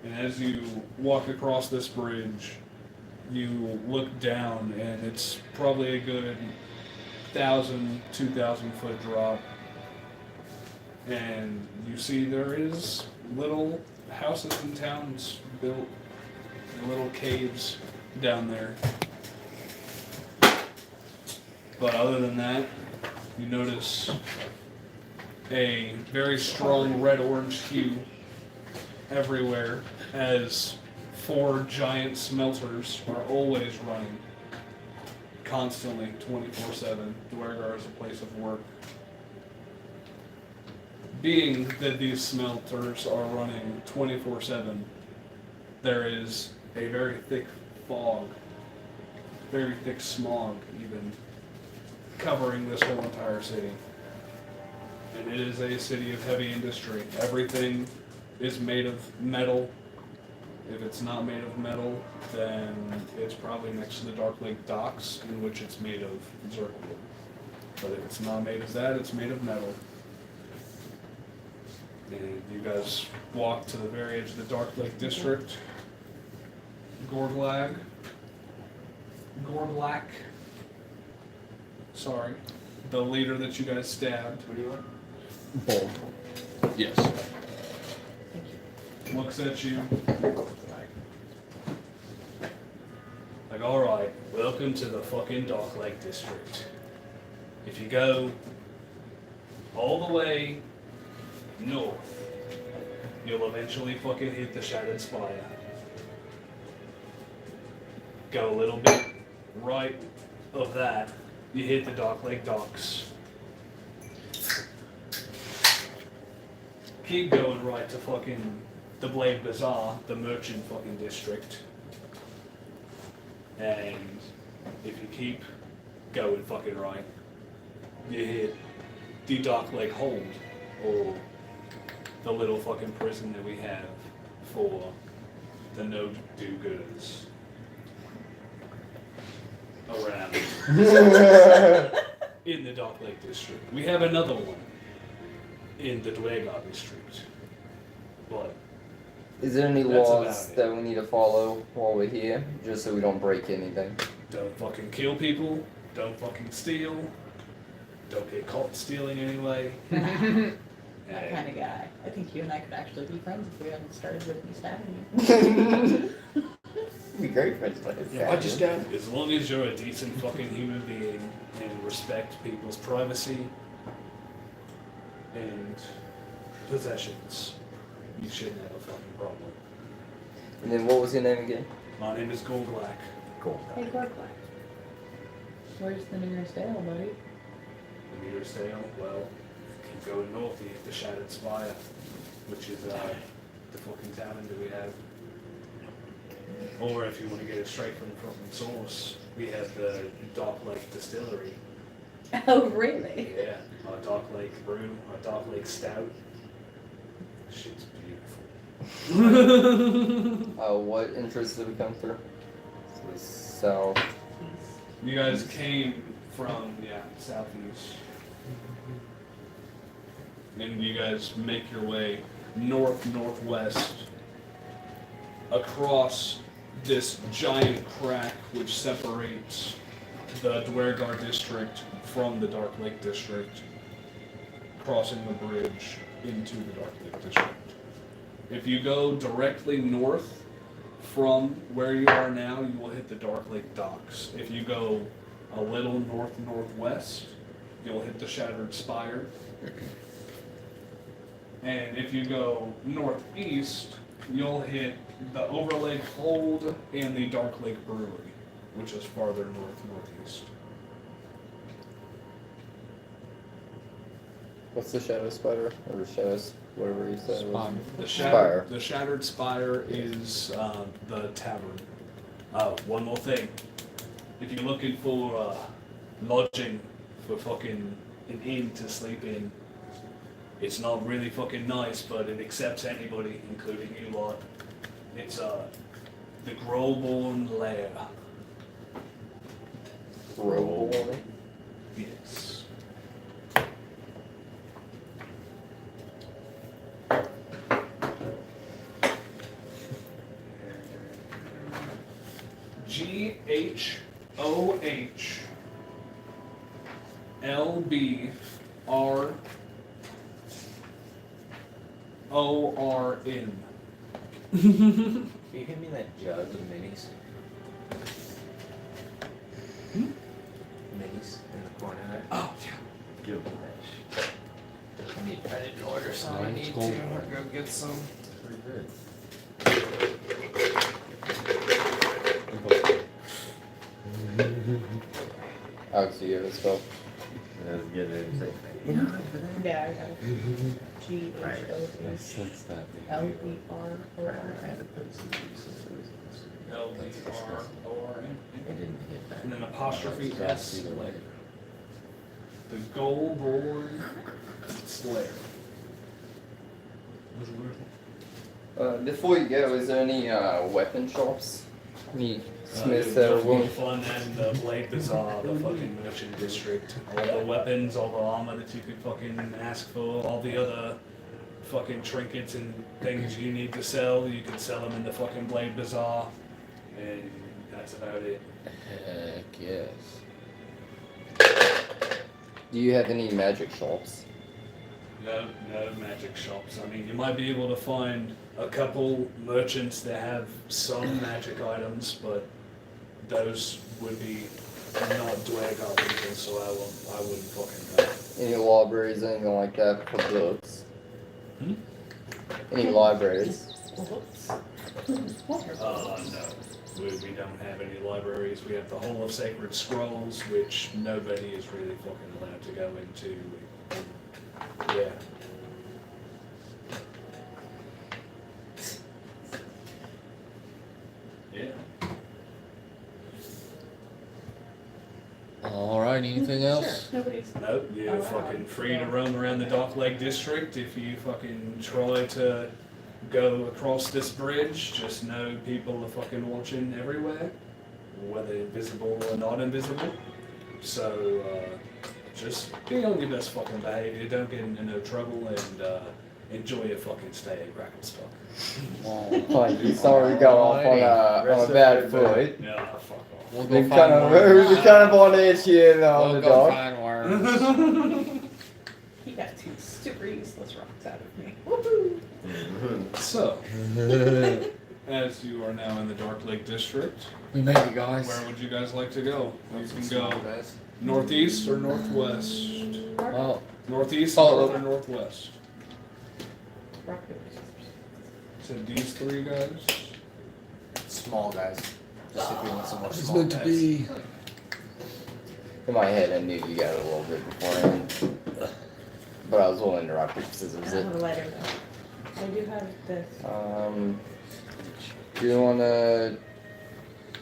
And as you walk across this bridge, you look down and it's probably a good 1,000, 2,000 foot drop. And you see there is little houses and towns built in little caves down there. But other than that, you notice a very strong red-orange hue everywhere, as 4 giant smelters are always running, constantly, 24/7. Dwergar is a place of work. Being that these smelters are running 24/7, there is a very thick fog, very thick smog even, covering this whole entire city. And it is a city of heavy industry. Everything is made of metal. If it's not made of metal, then it's probably next to the Dark Lake docks, in which it's made of zircon. But if it's not made of that, it's made of metal. And you guys walk to the very edge of the Dark Lake District. Gorglak. Sorry. The leader that you guys stabbed. What do you want? Bold. Yes. Looks at you. Like, alright, welcome to the fucking Dark Lake District. If you go all the way north, you'll eventually fucking hit the Shattered Spire. Go a little bit right of that, you hit the Dark Lake Docks. Keep going right to fucking the Blade Bazaar, the merchant fucking district. And if you keep going fucking right, you hit the Dark Lake Hold, or the little fucking prison that we have for the no-do-gooders around in the Dark Lake District. We have another one in the Dwergar District, but Is there any That's laws about it. that we need to follow while we're here, just so we don't break anything? don't fucking kill people, don't fucking steal, don't get caught stealing anyway. That kind of guy. I think you and I could actually be friends if we hadn't started with me stabbing you. Be great friends, but it's I just sad. got. As long as you're a decent fucking human being and respect people's privacy and possessions, you shouldn't have a fucking problem. And then what was your name again? My name is Gorglak. Hey, Gorglak. Where's the nearest ale, buddy? The nearest ale, well, keep going north, you hit the Shattered Spire, which is the fucking tavern that we have. Or if you want to get it straight from the fucking source, we have the Dark Lake Distillery. Oh, really? Yeah, our Dark Lake Brew, our Dark Lake Stout. Shit's beautiful. What entrance did we come through? So the south. You guys came from, southeast. And you guys make your way north-northwest across this giant crack which separates the Dwergar district from the Dark Lake district, crossing the bridge into the Dark Lake district. If you go directly north from where you are now, you will hit the Dark Lake docks. If you go a little north-northwest, you'll hit the Shattered Spire. And if you go northeast, you'll hit the Overlake Hold and the Dark Lake Brewery, which is farther northeast. What's the Shadow Spider? Or Shadows, whatever you said. it was? Spire. The Shattered Spire is the tavern. One more thing. If you're looking for lodging for fucking an inn to sleep in, it's not really fucking nice, but it accepts anybody, including you lot. It's the Growborn Lair. Roll. Yes. GHOHLBRORN. Can you give me that jug of minis? Minis in the corner there. Oh, yeah. Give me that shit. I need So I Nice need gold. to go get some. Pretty good. Alex, do you have a spell? I was getting ready to say, Yeah, I got it. G-H-O-H-L-E-R-O-R. since that. L-E-R-O-R-N. It didn't hit that. And then apostrophe S Slayer. The Goldborn Slayer. Before you go, is there any weapon shops? Any smiths that are Definitely willing? fun and the Blade Bazaar, the fucking merchant district. All the weapons, all the armor that you could fucking ask for, all the other fucking trinkets and things you need to sell, you can sell them in the fucking Blade Bazaar. And that's about it. Heck yes. Do you have any magic shops? No magic shops. I mean, you might be able to find a couple merchants that have some magic items, but those would be not Dwarg people, so I wouldn't fucking know. Any libraries, anything like that for books? Hmm? Any libraries? No. We don't have any libraries. We have the Hall of Sacred Scrolls, which nobody is really fucking allowed to go into. Yeah. Yeah. Alright, anything else? Sure, nobody's. Nope, you're Oh, fucking wow. free to roam around the Dark Lake District. If you fucking try to go across this bridge, just know people are fucking watching everywhere, whether invisible or not invisible. So, just be on your best fucking behavior, don't get into no trouble, and enjoy your fucking stay at Cracklestock. Like, sorry, we got off on a bad foot. Yeah, fuck off. We'll We go kind find of worms. on edge here on We'll the go dog. find worms. He got 2 super useless rocks out of me. Woohoo! So, as you are now in the Dark Lake District, We made it, guys. where would you guys like to go? You can go Guys. northeast or northwest. Well, Northeast, Oh, north, or northwest. Rock, paper, scissors. So these three guys. Small guys. Just if you want some more it's small meant to guys. be. In my head, I knew you got it a little bit beforehand. But I was willing to rock, paper, scissors I it. have a lighter though. I do have this. Do you wanna...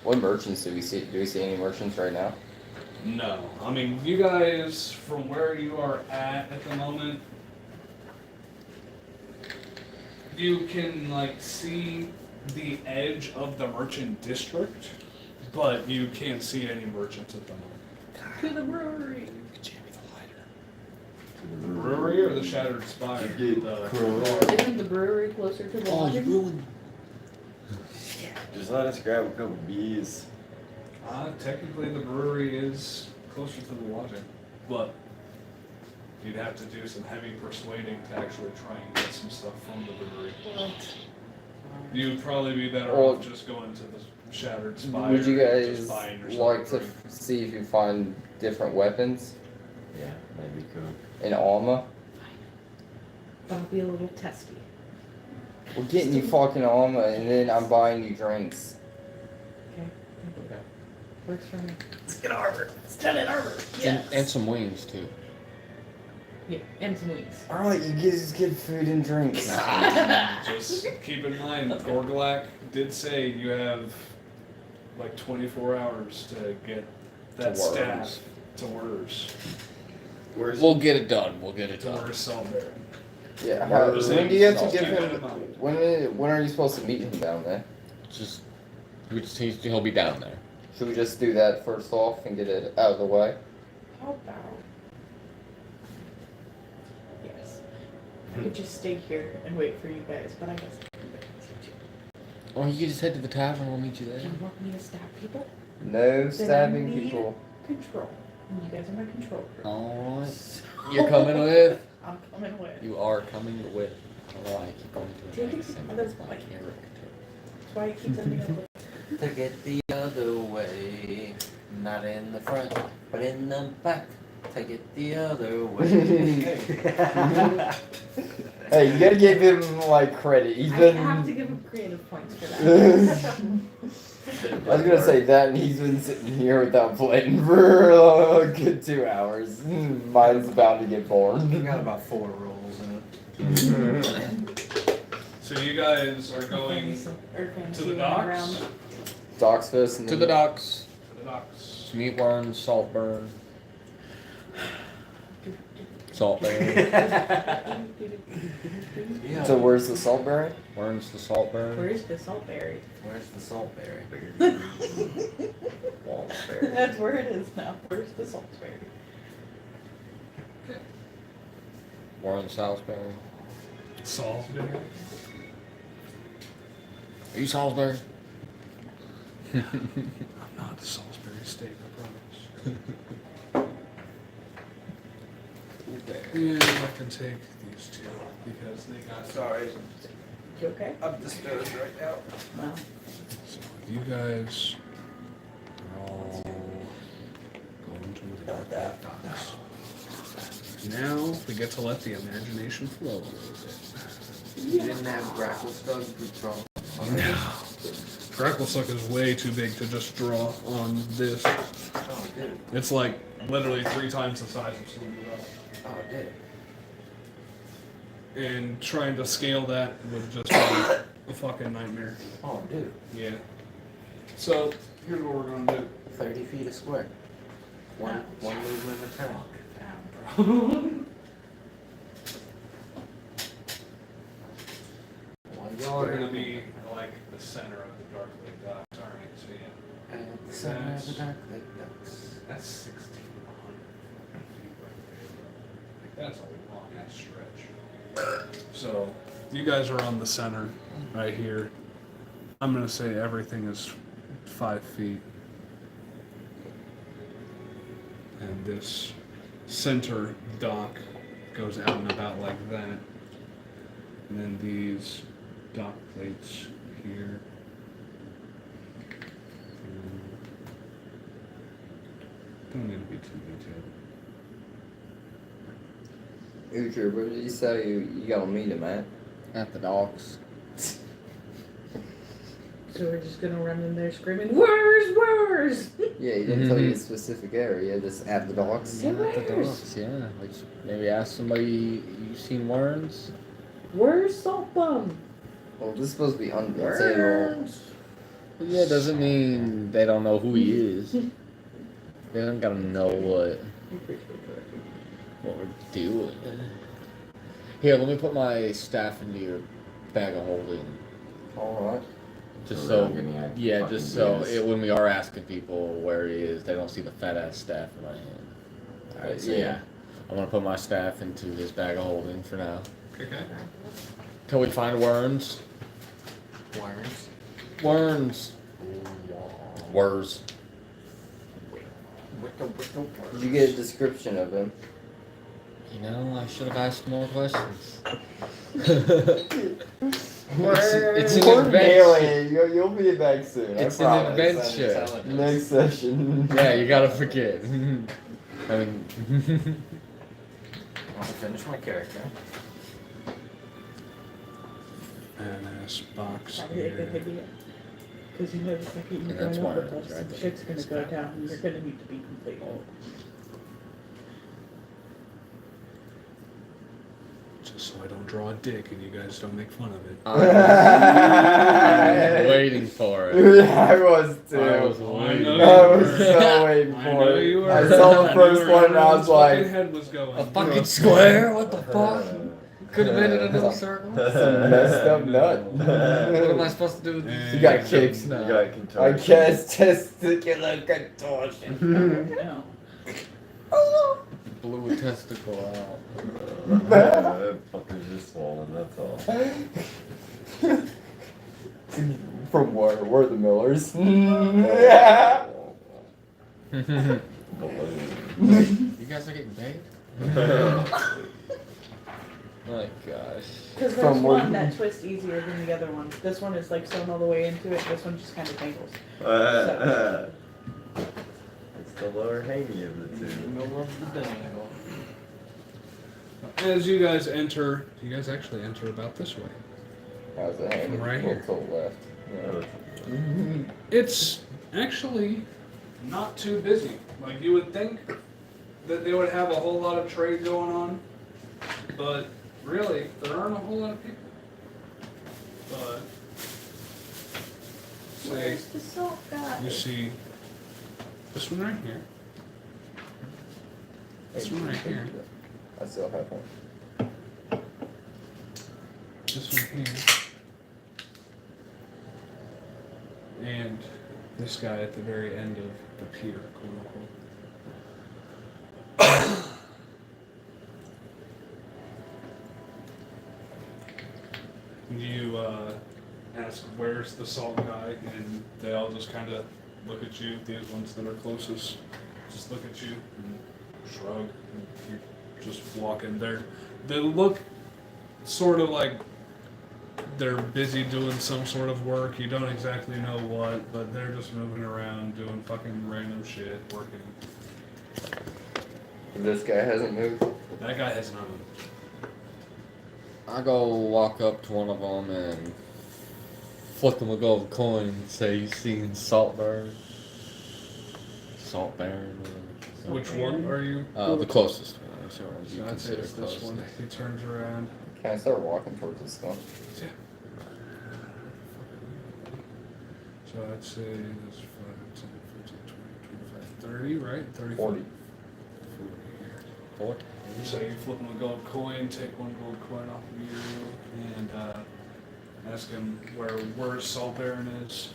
What merchants do we see? Do we see any merchants right now? No, I mean you guys from where you are at the moment, you can like see the edge of the merchant district, but you can't see any merchants at the moment. To the brewery. The brewery or the Shattered Spire? Get Isn't the brewery closer to the Oh, you lodging? ruined. Just let us grab a couple beers. Technically the brewery is closer to the lodging, but you'd have to do some heavy persuading to actually try and get some stuff from the brewery. You'd probably be better Well, off just going to the Shattered Spire. Would you and just guys buying yourself like a to drink. see if you find different weapons Yeah, that'd be cool. in armor? That'll be a little testy. We're getting you fucking armor, and then I'm buying you drinks. Okay. Works for me. Let's get armor. Studded armor. Yes. And some wings, too. Yeah, and some wings. Alright, you guys get food and drinks. Just keep in mind, Gorglak did say you have like 24 hours to get that To staff Worms. to Wurs. We'll get it done. We'll get it To done. Wurs Saltberry. Yeah, Just when do you have to keep give that in him... mind. When are you supposed to meet him down there? Just, he'll be down there. Should we just do that first off and get it out of the way? How about? Yes. I could just stay here and wait for you guys, but I guess I can wait too. Or you can just head to the tavern. We'll meet you there. You want me to stab people? No stabbing need- people. Control. And you guys are my control group. Alright. You're coming with? I'm coming with. You are coming with. Alright, keep going to Take the it next to thing. the other That's my way. character. That's why you keep sending up. To get the other way. Not in the front, but in the back. Take it the other way. Hey, you gotta give him like credit. He's I been. have to give him creative points for that. I was gonna say that, and he's been sitting here without playing for a good 2 hours. Mine's about to get We bored. got about 4 rolls in it. So you guys are going to the docks? Docks first, and To then the docks. To the docks. Meat worms, salt burn. Salt burn. Yeah. So where's the saltberry? Worms, the salt burn. Where's the saltberry? Where's the saltberry? That's where it is now. Where's the saltberry? Warren Salisbury. Salisbury. Are you Salisbury? I'm not the Salisbury steak, I promise. Yeah, I can take these two because they got. Sorry. You okay? I'm disturbed right now. Wow. So you guys are all going to the docks. Now we get to let the imagination flow a little bit. You didn't have grackle studs to draw. No. Gracklesuck is way too big to just draw on this. Oh, dude. It's like literally 3 times the size of Silver. Oh, dude. And trying to scale that would just be a fucking nightmare. Oh, dude. Yeah. So here's what we're gonna do. 30 feet a square. One movement a turn. One We're square. gonna be like the center of the Dark Lake Docks, alright? So yeah. And the center of the dark lake ducks. That's 1,600 feet right there. Like, that's a long ass stretch. So you guys are on the center right here. I'm gonna say everything is 5 feet. And this center dock goes out and about like that. And then these dock plates here. Don't need to be too detailed. Ucher, where did you say you gotta meet him at? At the docks. So we're just gonna run in there screaming, "Where's, where's?" Yeah, he didn't tell you a specific area, just at the docks. Yeah. At the docks, yeah. Like maybe ask somebody you seen worms? Where's Salt Bum? Well, this is supposed to be under the table. Well, yeah, doesn't mean they don't know who he is. They don't gotta know what we're doing. Here, let me put my staff into your bag of holding. Alright. Just So we're so, not getting any yeah, fucking just so BS. when we are asking people where he is, they don't see the fat ass staff in my hand. Alright, so Yeah. yeah, I'm gonna put my staff into his bag of holding for now. Okay. Till we find worms. Worms. Worms. Worms. Did you get a description of him? You know, I should have asked more questions. It's an We're adventure. nailing it. You'll be back soon. It's I an promise. adventure. Next session. Yeah, you gotta forget. I mean, I'll finish my character. And this box Probably a good here. idea. Because you know the second you And that's join up why with it's us, right the there. shit's gonna go down and you're gonna need to be complete. Just so I don't draw a dick and you guys don't make fun of it. I'm waiting for it. Yeah, I was too. I was I waiting. know I you was were. so waiting I for know it. you were. I saw the I first knew one and I where was his fucking like, head was going. A fucking square? What the fuck? Could have made it a little circle. some messed up nut. What am I supposed to do with And- You got kicked. You now? got I contortion. guess testicular contortion. No. Blew a testicle out. That fucker's just swollen, that's all. From where? Where are the Millers? You guys are getting paid? My gosh. Because there's From where- one that twists easier than the other one. This one is like sewn all the way into it. This one just kind of tangles. It's the lower hanging of the two. Middle of the dangle. As you guys enter, you guys actually enter about this way. How's that hanging? Right here. To the left. Yeah. It's actually not too busy. Like you would think that they would have a whole lot of trade going on, but really, there aren't a whole lot of people. But say Where's the salt guy? you see this one right here, this one right here, I still have one. this one here, and this guy at the very end of the pier, quote unquote. You ask, where's the salt guy? And they all just kind of look at you, the ones that are closest, just look at you and shrug. And you just walk in there. They look sort of like they're busy doing some sort of work. You don't exactly know what, but they're just moving around, doing fucking random shit, working. This guy hasn't moved. That guy has not moved. I go walk up to one of them and flick him a gold coin and say, "You seen Saltburn?" Saltburn. Which one are you? The closest one. So you I'd say consider it's this one. closest. He turns around. Can I start walking towards this one? Yeah. So I'd say that's 5, 10, 15, 20, 25, 30, right? 30, 40. 40. So you flip him a gold coin, take one gold coin off of you, and ask him where Salt Baron is.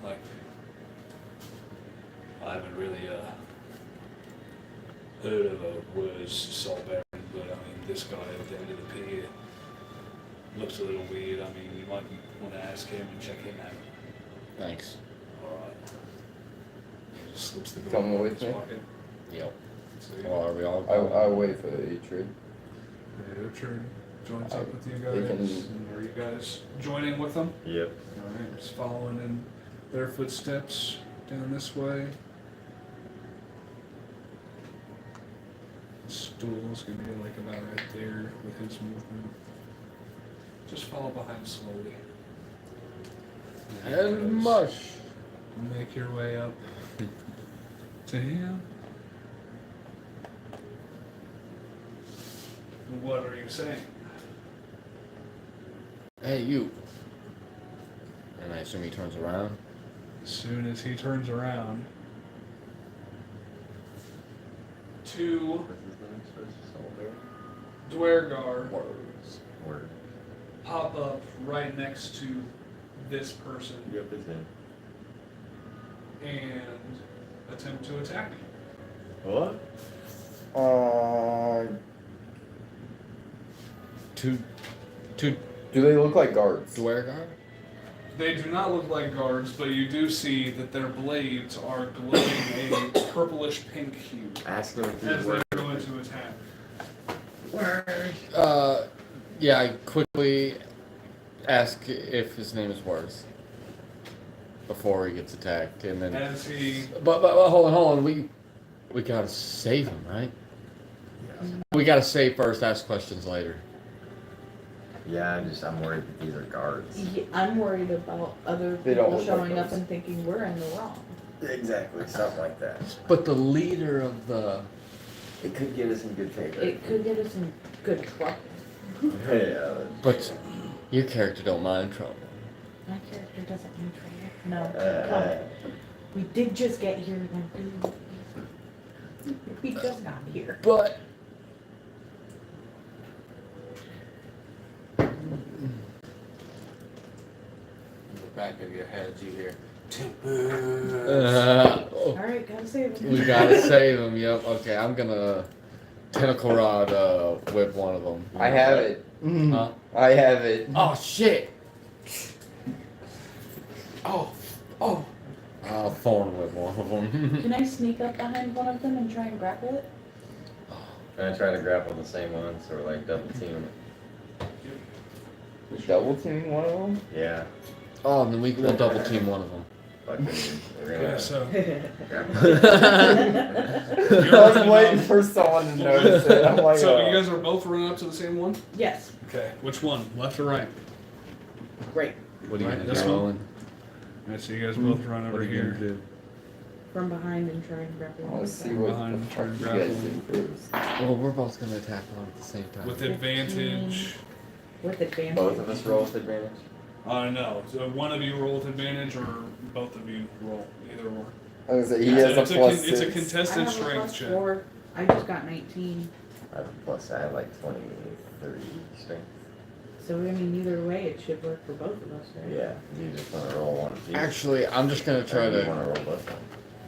Like, I haven't really heard of where's Salt Baron, but I mean, this guy at the end of the pier looks a little weird. I mean, you might want to ask him and check him out. Thanks. Alright. He just slips the gold Coming coin in with his me? pocket. Yep. So you Well, are we all I wait for the trade. yeah, Richard joins up with you They guys. can- And are you guys joining with them? Yep. Alright, just following in their footsteps down this way. Stool's gonna be like about right there with his movement. Just follow behind slowly. And You guys mush. Make your way up to him. What are you saying? Hey, you. And I assume he turns around. As soon as he turns around, two Dwergar Word. pop up right next to this person Yep, it's in. and attempt to attack you. What? Two Do they look like guards? Dwergar? They do not look like guards, but you do see that their blades are glowing a purplish pink hue Ask him if as he's they're working. going to attack. Yeah, I quickly ask if his name is Worth before he gets attacked, and then. As he But hold on, we gotta save him, right? We gotta save first, ask questions later. Yeah, I'm worried that these are guards. Yeah, I'm worried about other They don't people look like showing up those. and thinking we're in the wrong. Exactly, something like that. But the leader of the It could get us in good favor. It could get us in good trouble. Yeah. but your character don't mind trouble. My character doesn't need trouble. No. Uh, We did just get here then. We just got here. But in the back of your head, you hear. Alright, gotta save him. We gotta save him. Yep. Okay, I'm gonna tentacle rod whip one of them. I have it. Huh? I have it. Oh shit! Oh! I'll thorn whip one of them. Can I sneak up behind one of them and try and grapple it? I'm trying to grapple the same one, so we're like double team. Double teaming one of them? Yeah. Oh, and then we'll double team one of them. Fucking, we're Okay, gonna so grab I was waiting for someone to notice it. I'm like, so you guys are both running up to the same one? Yes. Okay. Which one? Left or right? Great. What are you Right, gonna this do? one? Owen? Alright, so you guys both run What over are you gonna here. do? From behind and try and grab I him. want to with see that. what Behind the and fuck try you and guys grapple. do first. Well, we're both gonna attack one at the same time. With advantage. With advantage. Both of us roll with advantage. No. So one of you roll with advantage, or both of you roll. Either or. I was gonna say, he It's has a a plus it's a 6. I contested have a strength plus check. 4. I just got 19. plus I have like 23 strength. So I mean, either way, it should work for both of us, right? Yeah, you just want to roll one of these. Actually, I'm just gonna try Or you to want to roll both of them.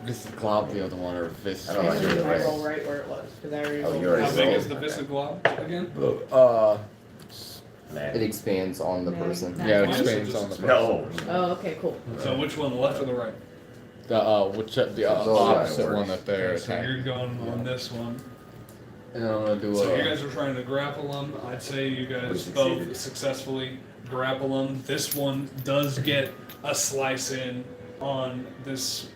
just glob the other one or this. I don't like Actually, your I right. roll right where it was because I already Oh, rolled. you already How big rolled. is the Viscid Glob again? It expands on the No, person. no. Yeah, it Yeah, expands so on the just- No. Oh, okay, cool. So which one, the left or the right? The opposite one that they're Okay, so attacking. you're going on this one. And I'm gonna do So you guys are trying to grapple them. I'd say you We guys succeeded. both successfully grapple them. This one does get a slice in on this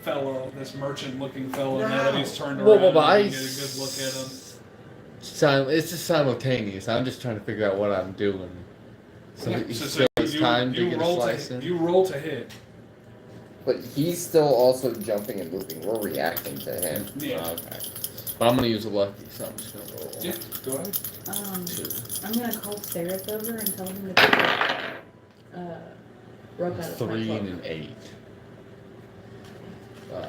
fellow, this merchant-looking fellow. Now that he's turned Well, around, I you get a good look at him. It's just simultaneous. I'm just trying to figure out what I'm doing. So Yeah. he So still has time to you get a roll slice to in. you roll to hit. But he's still also jumping and moving. We're reacting to him. Yeah. Okay. But I'm gonna use a lucky, so I'm just gonna roll. Yeah. Go ahead. I'm gonna call Sarah over and tell him to pick up, rope out of my 3 cloak. and an 8. No,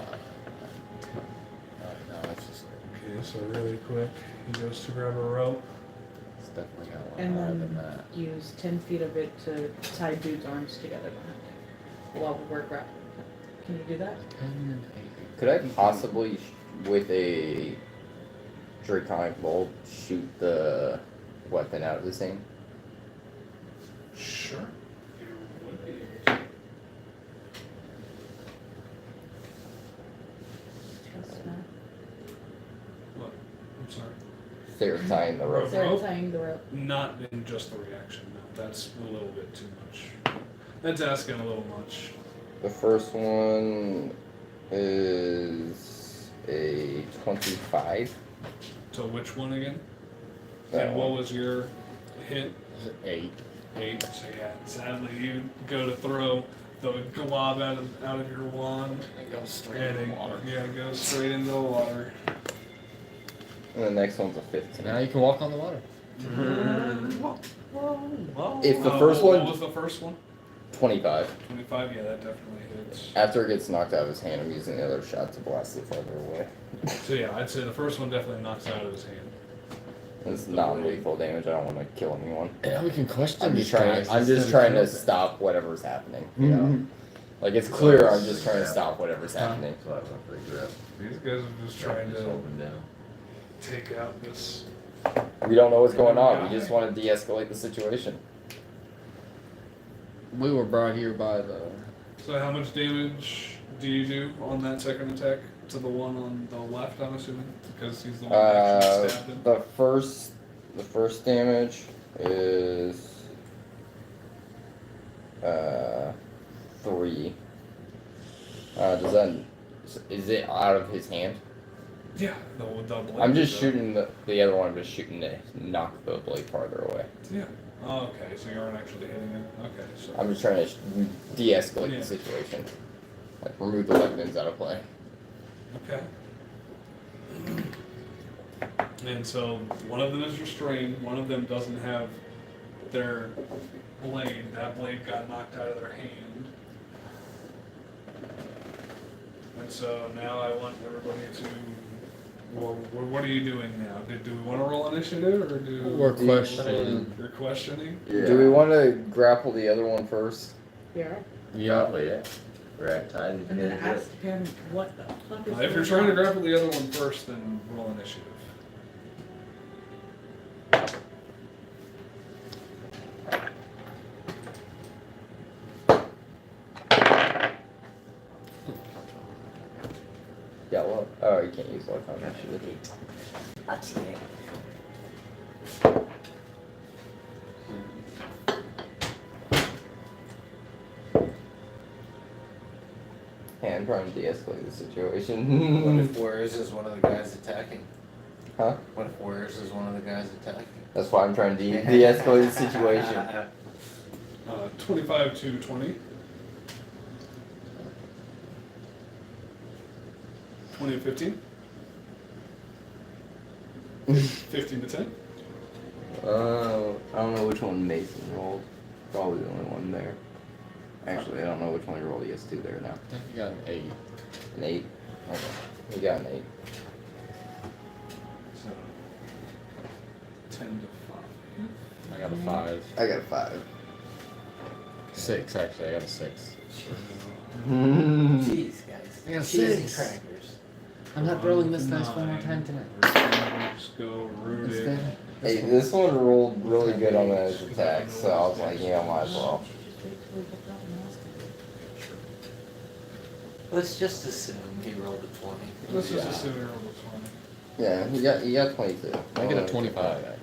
that's just Okay, so really quick, he goes to grab a rope. it's definitely got one And higher then than that. use 10 feet of it to tie dude's arms together behind him while we're grappling. Can you do that? 10 and 8. Could I possibly, with a draconic bolt, shoot the weapon out of his hand? Sure. You would be able to. Trust me. What? I'm sorry. Sarah tying the rope. Sarah Rope? tying the rope. Not in just the reaction, no. That's a little bit too much. That's asking a little much. The first one is a 25. So which one again? That And what one. was your hit? 8. 8. So yeah, sadly you go to throw the glob out of your wand, It goes straight and in it, the water. yeah, it goes straight into the water. And the next one's a So 15. now you can walk on the water. If the first What one, was the first one? 25. 25. Yeah, that definitely hits. After it gets knocked out of his hand, I'm using the other shot to blast it farther away. So yeah, I'd say the first one definitely knocks it out of his hand. It's non-lethal damage. I don't want to kill anyone. Yeah, we can question I'm these just trying. guys I'm just instead of trying to kill them. stop whatever's happening. You know, like it's clear. I'm just trying to stop whatever's happening. So I went for the grip. These guys are just trying Just to holding down. take out this. We don't know what's going on. We just want to de-escalate the situation. We were brought here by the. So how much damage do you do on that second attack to the one on the left? I'm assuming because he's the one that actually stabbed him. The first damage is 3. Does that? Is it out of his hand? Yeah, the blade. I'm just shooting the other one. I'm just shooting to knock the blade farther away. Yeah. Oh, okay, so you aren't actually hitting him. Okay, so. I'm just trying to de-escalate Yeah. the situation. Like remove the weapons out of play. Okay. And so one of them is restrained, one of them doesn't have their blade. That blade got knocked out of their hand. And so now I want everybody to. Well, what are you doing now? Do we want to roll initiative or do We're questioning. you're questioning? Do we want to grapple the other one first? Yeah. Yeah. Probably, yeah. We're at time. And then ask him what the fuck is If you're going trying to on. grapple the other one first, then roll initiative. Yeah, well, oh, you can't use luck on initiative. can, trying to de-escalate the What situation. if Warriors is one of the guys attacking? Huh? What if Warriors is one of the guys attacking? That's why I'm trying to de-escalate the situation. 25 to 20. 20 to 15. 15 to 10. I don't know which one Mason rolled. Probably the only one there. Actually, I don't know which one he rolled. He has 2 there now. I think you got an 8. An 8. Okay. He got an 8. So 10 to 5. I got a 5. I got a 5. 6, actually. I got a 6. Jeez, guys. I got a Cheesy 6. crackers. I'm not rolling this dice one more time tonight. Just go root It's it. good. Hey, this one rolled really good on his attack, so I was like, yeah, might as well. Let's just assume he rolled a 20. Let's just Yeah. assume you're on the 20. Yeah, he got 22. I get a 25, actually.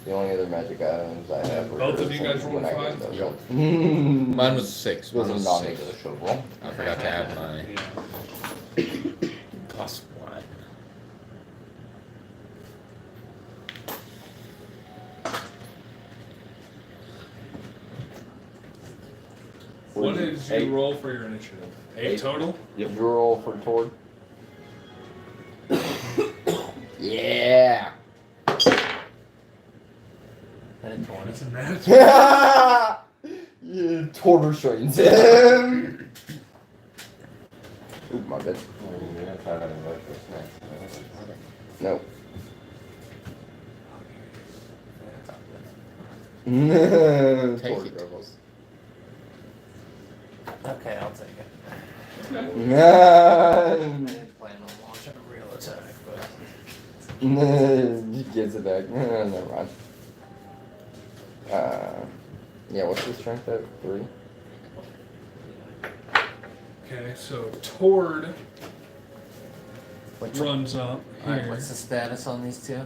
The only other magic items I have were Both of you guys rolled when I five? get those. Mine was 6. It was Mine a was 6. non-negotiable. I forgot to add my Yeah. plus 1. What did you 8. roll for your initiative? 8 total? Did you roll for Tord? Yeah! And a 20. It's a match. Yeah, Tord restrains him. Oop, my bad. Yeah, I thought I'd vote for next. No. Take Tord it. goes. Okay, I'll take it. I didn't plan on launching a real attack, but He gets it back. Never mind. Yeah, what's the strength at 3? Okay, so Tord Which runs up Alright, here. what's the status on these two?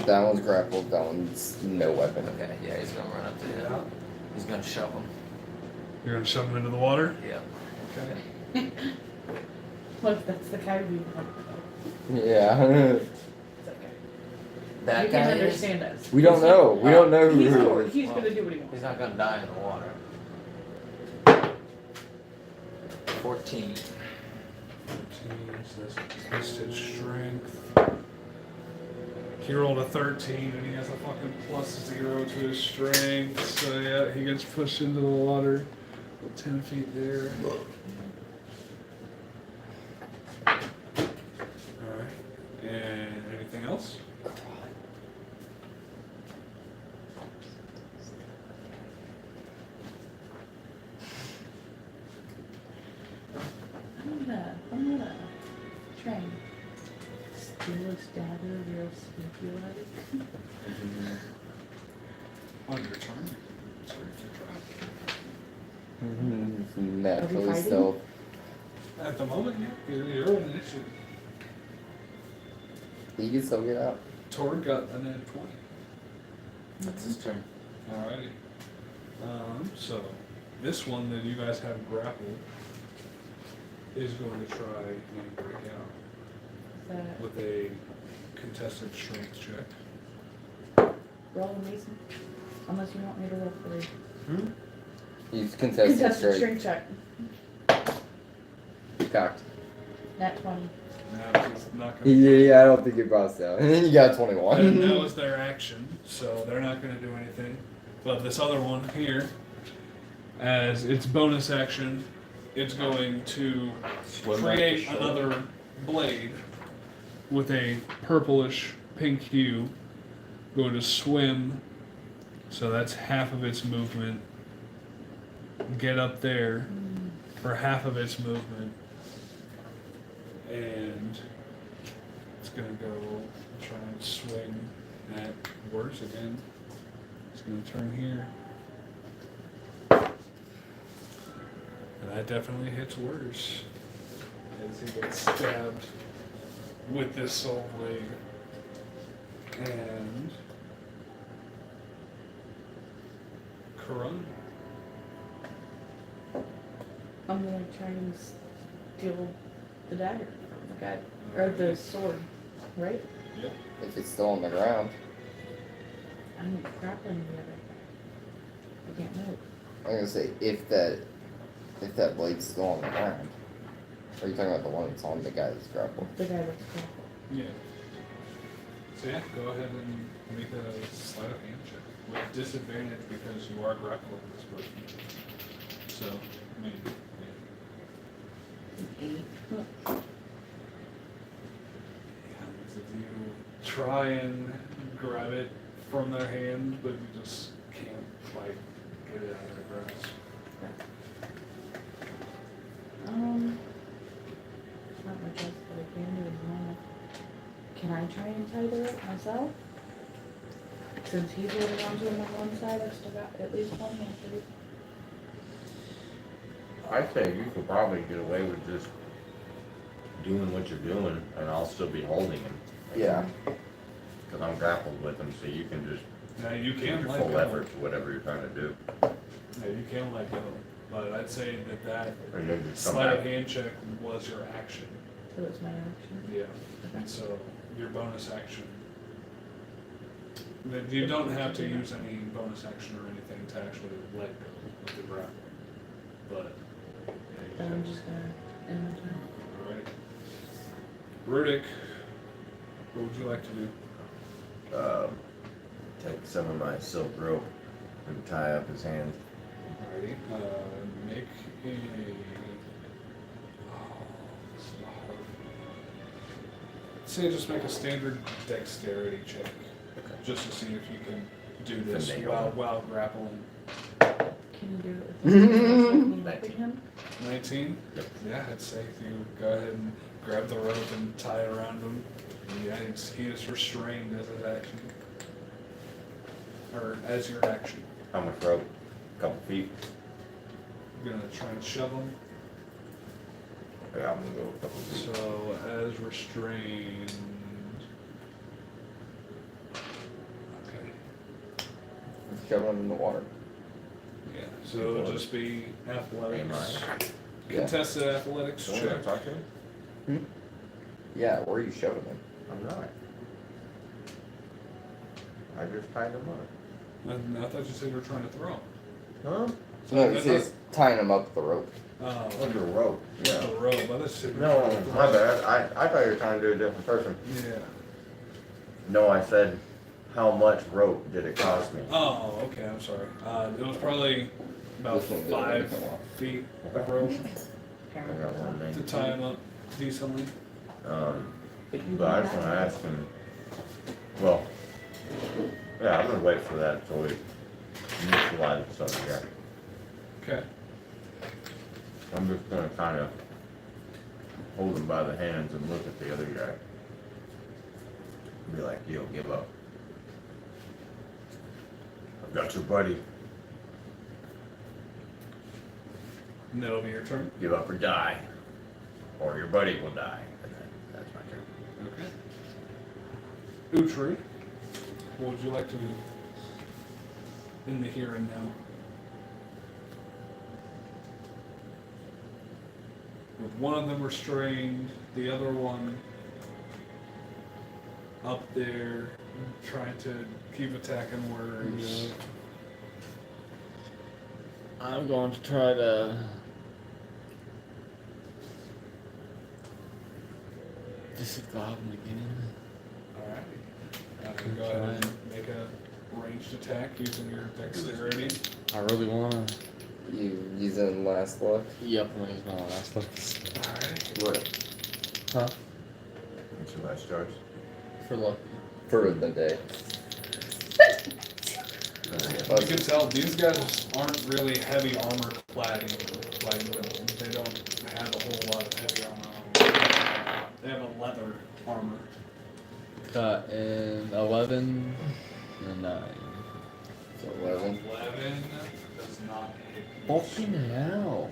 That one's grappled, that one's no weapon. Okay, yeah, he's gonna run up to him. He's gonna shove him. You're gonna shove him into the water? Yeah. Okay. Look, that's the guy we want. Yeah. It's okay. That You guy can is, understand us. We don't know. We don't know He's, who cool. it is. He's gonna do what he wants. he's not gonna die in the water. 14. 14, so that's twisted strength. He rolled a 13 and he has a fucking +0 to his strength. So yeah, he gets pushed into the water. 10 feet there. Alright. And anything else? I'm gonna try and steal a dagger real sneaky like. On your turn. Sorry to Naturally fighting? stealth. At the moment, yeah, you're an initiative. He can still get out. Tord got a net 20. That's his turn. Alrighty. So this one that you guys have grappled is going to try and break out with a contested strength check. Roll a mason. Unless you want me to roll 3. He's contested Contested straight. string check. Cocked. Nat 20. No, he's not going to. Yeah, I don't think he brought down. You got And 21. that was their action, so they're not going to do anything. But this other one here, as its bonus action, it's going to create another blade with a purplish pink hue. Going to swim, so that's half of its movement. Get up there for half of its movement. And it's gonna go try and swing at worse again. It's gonna turn here. And that definitely hits worse. As he gets stabbed with this soul blade. And a run. I'm gonna try and steal the dagger from the guy, or the sword, right? If it's still on the ground. I'm grappling the other guy. I can't move. I'm gonna say if that blade's still on the ground. Or are you talking about the one that's on the guy that's grappled? The guy that's grappled. Yeah. So yeah, go ahead and make a sleight of hand check with disadvantage because you are grappling this person. So, I mean, yeah. If you try and grab it from their hand, but you just can't quite get it out of their grasp. Not my best, but I can do it now. Can I try and tie the rope myself? Since he's holding on to him on one side, I've still got at least one hand to do. I say you could probably get away with just doing what you're doing, and I'll still be holding him. Yeah. Because I'm grappled with him, so you can just Now you give can your let full go. effort to whatever you're trying to do. Yeah, you can let go. But I'd say that And then just come sleight of back. hand check was your action. So it's my action. Yeah. And so your bonus action. You don't have to use any bonus action or anything to actually let go of the grapple. But Then I'm just gonna end my turn. alright. Rudick, what would you like to do? Take some of my silk rope and tie up his hands. Alrighty. Make a. Oh, this is a hard one. Say just make a standard dexterity check, just to see if you can do this Finagle. while grappling. Can you do it with the 19. 19? Yep. Yeah, I'd say if you go ahead and grab the rope and tie it around him. Yeah, he is restrained as his action. Or as your action. How much rope? A couple feet? You're gonna try and shove him. Yeah, I'm gonna go a couple feet. So, as restrained. Okay. Shove him in the water. Yeah, so it'll just be athletics. Yeah. Contested athletics So, wanna check. talk to him? Yeah, where are you shoving him? I'm not. I just tied him up. I thought you said you were trying to throw him. Huh? No, he that's says tying him up with the rope. Oh, Under a rope. yeah. The rope. I thought you said you were No, trying to throw my him. bad. I thought you were trying to do a different person. Yeah. No, I said, how much rope did it cost me? Oh, okay. I'm sorry. It was probably about This one did 5 everything well. feet of rope I got one to name. tie him up decently. But I just wanna ask him, well, yeah, I'm gonna wait for that until we neutralize something here. Okay. I'm just gonna kinda hold him by the hands and look at the other guy. Be like, yo, give up. I've got your buddy. And that'll be your turn. Give up or die. Or your buddy will die. And then that's my turn. Okay. Utri, what would you like to do in the here and now? With one of them restrained, the other one up there, trying to keep attacking words. I'm going to try to disavow him again. Alright. Go ahead and make a ranged attack using your dexterity. I really wanna. You using last look? Yep, I'm gonna use my last look Alright. Right. Huh? What's your last charge? For luck. For the day. You can tell these guys aren't really heavy armor clad. They don't have a whole lot of heavy armor on them. They have a leather armor. Got an 11 and a 9. So 11. 11 does not hit. Fucking hell.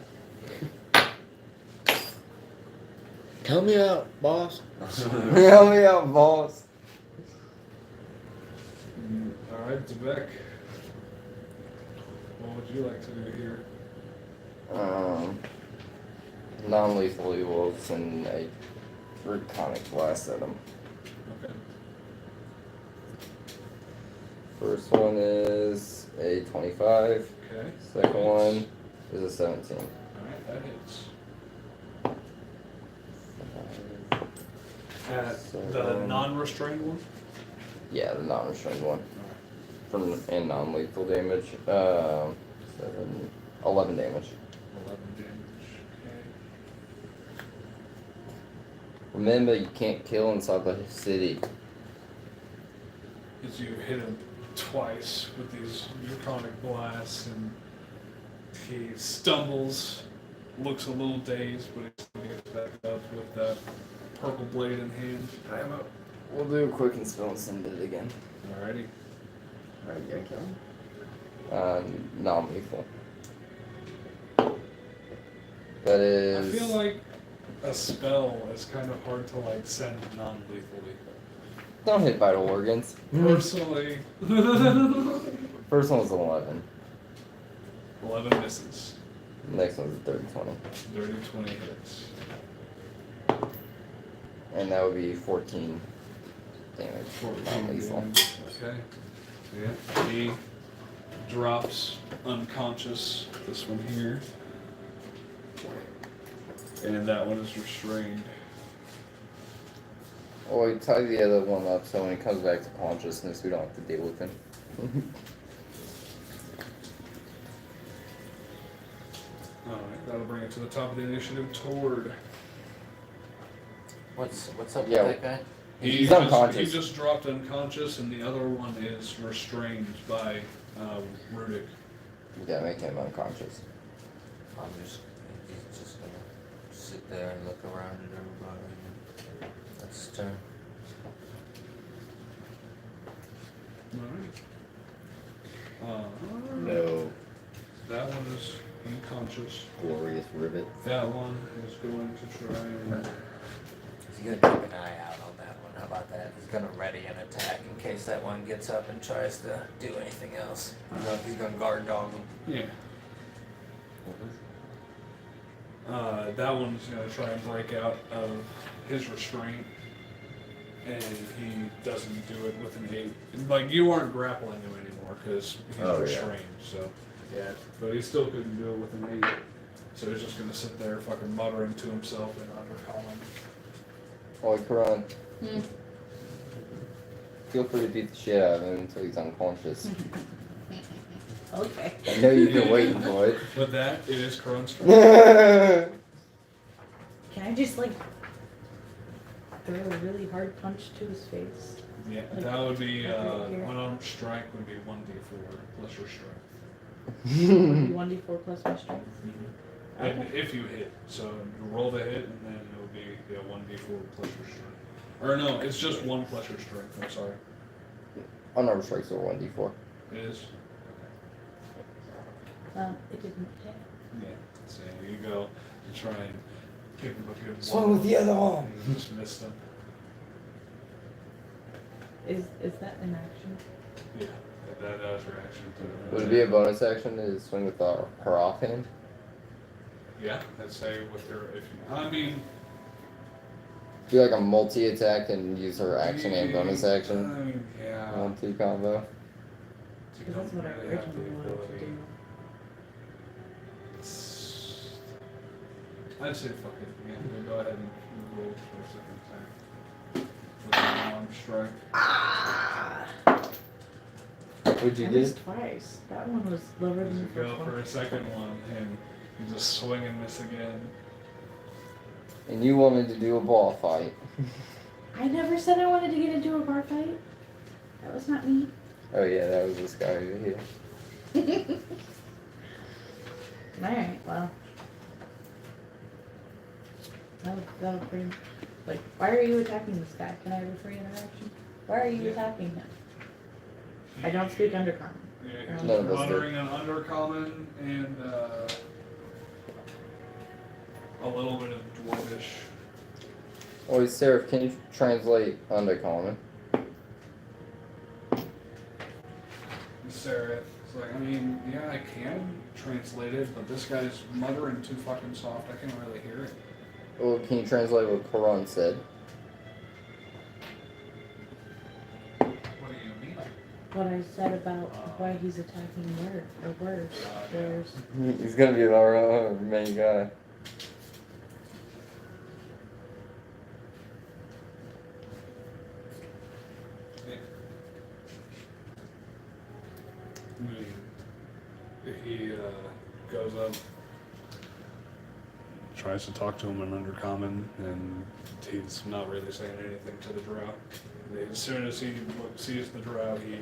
Help me out, boss. Help me out, boss. Alright, Devek. What would you like to do here? Non-lethally will send a draconic blast at him. Okay. First one is a 25. Okay. Second one is a 17. Alright, that hits. The non-restrained one? Yeah, the non-restrained one. And non-lethal damage. 11 damage. 11 damage. Okay. Remember, you can't kill inside the city. As you hit him twice with these draconic blasts, and he stumbles, looks a little dazed, but he gets back up with that purple blade in hand. We'll do a quick and spell and send it again. Alrighty. Alright, you kill him? Non-lethal. That is... I feel like a spell is kind of hard to like send non-lethally. Don't hit vital organs. Personally, First one was 11. 11 misses. Next one's a 30-20. Dirty 20 hits. And that would be 14 damage. 14 Non-lethal. damage. Okay. Yeah. He drops unconscious. This one here. And that one is restrained. Well, we tie the other one up so when he comes back to consciousness, we don't have to deal with him. Alright, that'll bring it to the top of the initiative. Toward. What's up Yeah. with that guy? He's unconscious. He just dropped unconscious, and the other one is restrained by Rudick. Yeah, make him unconscious. He's just gonna sit there and look around at everybody. That's his turn. Alright. No. That one is unconscious. Glorious rivet. That one is going to try and. He's gonna keep an eye out on that one. How about that? He's gonna ready an attack in case that one gets up and tries to do anything else. He's gonna guard dog him. Yeah. That one's gonna try and break out of his restraint, and he doesn't do it with an 8. Like, you aren't grappling him anymore because he's restrained. So yeah, but he still couldn't do it with an 8. So he's just gonna sit there, fucking muttering to himself in undercommon. Oh, Karan. Hmm. Feel free to beat the shit out of him until he's unconscious. Okay. I know you've been waiting for it. With that, it is Karan's turn. Can I just like throw a really hard punch to his face? Yeah, Like, that would be right here. unarmed strike would be 1d4 plus your strength. 1d4 plus my strength. And Okay. if you hit, so you roll the hit, and then it would be 1d4 plus your strength. Or no, it's just 1 plus your strength. I'm sorry. Unarmed strikes are 1d4. It is. It didn't hit. Yeah. So you go and try and give him a good Swing with the other arm. and you just missed him. Is that an action? Yeah. That is your action. Would it be a bonus action to swing with her offhand? Yeah. I'd say with her. If you, I mean. Do like a multi-attack and use her action and bonus action? Yeah. Multi-combo? Because that's what I originally wanted to do. I'd say fuck it. Yeah, we'll go ahead and roll for a second attack. With an arm strike. What'd you I get? missed twice. That one was lower than You the go first for one. a second one, and you just swing and miss again. And you wanted to do a ball fight. I never said I wanted to get into a bar fight. That was not me. Oh yeah, that was this guy over here. Alright, well. That'll bring. Like, why are you attacking this guy? Can I have a free interaction? Why are you Yeah. attacking him? I don't speak undercommon. Yeah, None you're of us do. uttering an undercommon and a little bit of dwarvish. Wait, Seraph, can you translate uncommon? Seraph It's like, I mean, yeah, I can translate it, but this guy's muttering too fucking soft. I can't really hear it. Well, can you translate what Quran said? What do you mean? What I said about why he's attacking worse. He's gonna be our main guy. He goes up, tries to talk to him in Undercommon, and he's not really saying anything to the drow. As soon as he sees the drow, he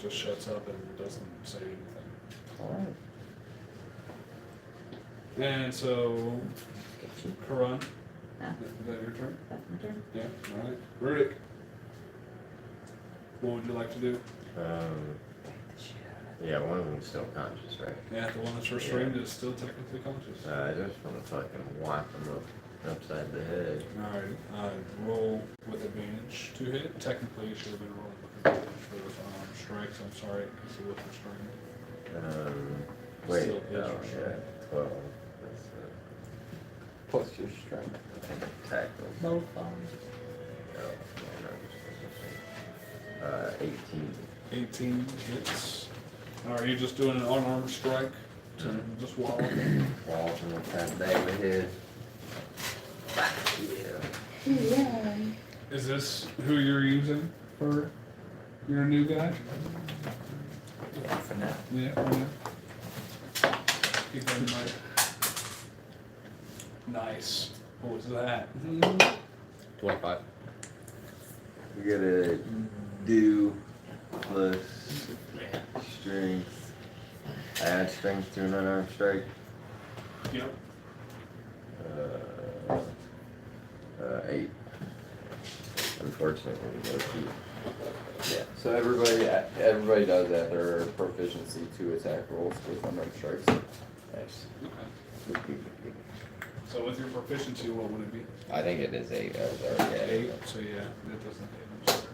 just shuts up and doesn't say anything. Alright. And so, Karan, Yeah. is that your turn? That's my turn. Yeah, alright. Rudik, what would you like to do? Yeah, one of them's still conscious, right? Yeah, the one that's restrained is still technically conscious. I just want to fucking whack him upside the head. Alright, roll with advantage to hit. Technically, you should have been rolling with advantage for the strikes. I'm sorry, because he was restrained. Wait, Still is oh, restrained. yeah, 12. That's, Plus your strength. attack them. Both phones. Oh, no, 18. 18 hits. Are you just doing an unarmed strike to just wall him? Wall from the top down the head. Yeah. Yeah. Is this who you're using for your new guy? Yeah, for now. Yeah. Keep that in mind. Nice. What was that? 25. We gotta do plus strength. Add strength to an unarmed strike. Yep. 8. Unfortunately, no key. Yeah. So everybody does add their proficiency to attack rolls with unarmed strikes. Nice. Okay. So with your proficiency, what would it be? I think it is 8. I was already at 8. 8. So yeah, that doesn't hit.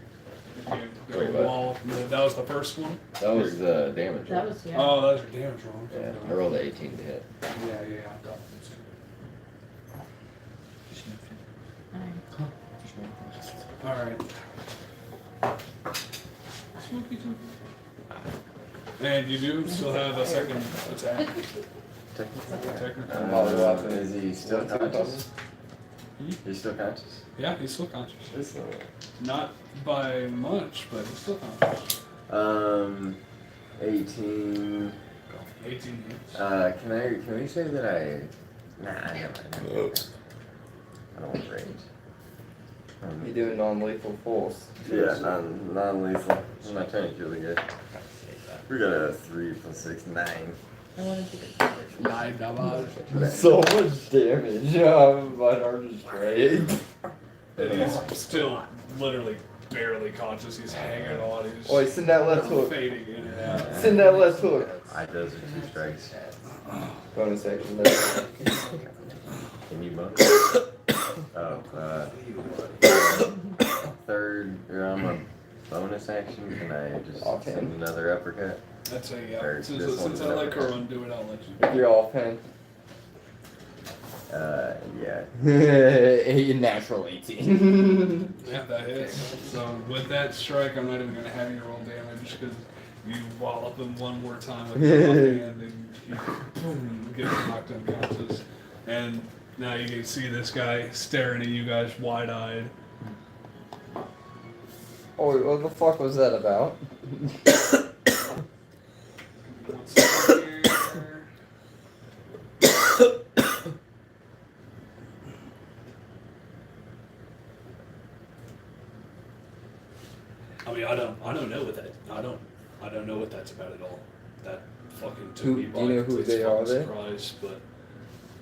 If you go Wait, what? wall, that was the first one? That was the damage That roll. was, yeah. Oh, that was your damage roll. Yeah, I rolled an 18 to hit. Yeah. I got it. Alright. Alright. And you do still have a second attack. Technically. Molly weapon Is he still conscious? He's still conscious? Yeah, he's still conscious. This one. Not by much, but he's still conscious. 18. 18 hits. Can we say that Nah, never mind. I don't want rage. You do a non-lethal force. Yeah, non-lethal. My turn's really good. We got a 3 plus 6, 9. I wanted to get 9 damage. So much damage. My arm is great. And he's still literally barely conscious. He's hanging on. He's Oi, send that left hook. fading in and out. Send that left hook. Those are 2 strikes. Bonus action there. Can you bonus? Third, or on my bonus action, can I just Okay. send another uppercut? That's a yeah. Or Since, this one's since I let never- Corwin do it, I'll let you. If you're offhand. Yeah. Natural 18. Yeah, that hits. So with that strike, I'm not even gonna have you roll damage because you wallop him one more time with your left hand and he boom, gets knocked unconscious. And now you can see this guy staring at you guys wide-eyed. Oh, what the fuck was that about? What's up here? I mean, I don't know what that. I don't know what that's about at all. That fucking took Who- me do by you know who complete they are, fucking then? surprise, but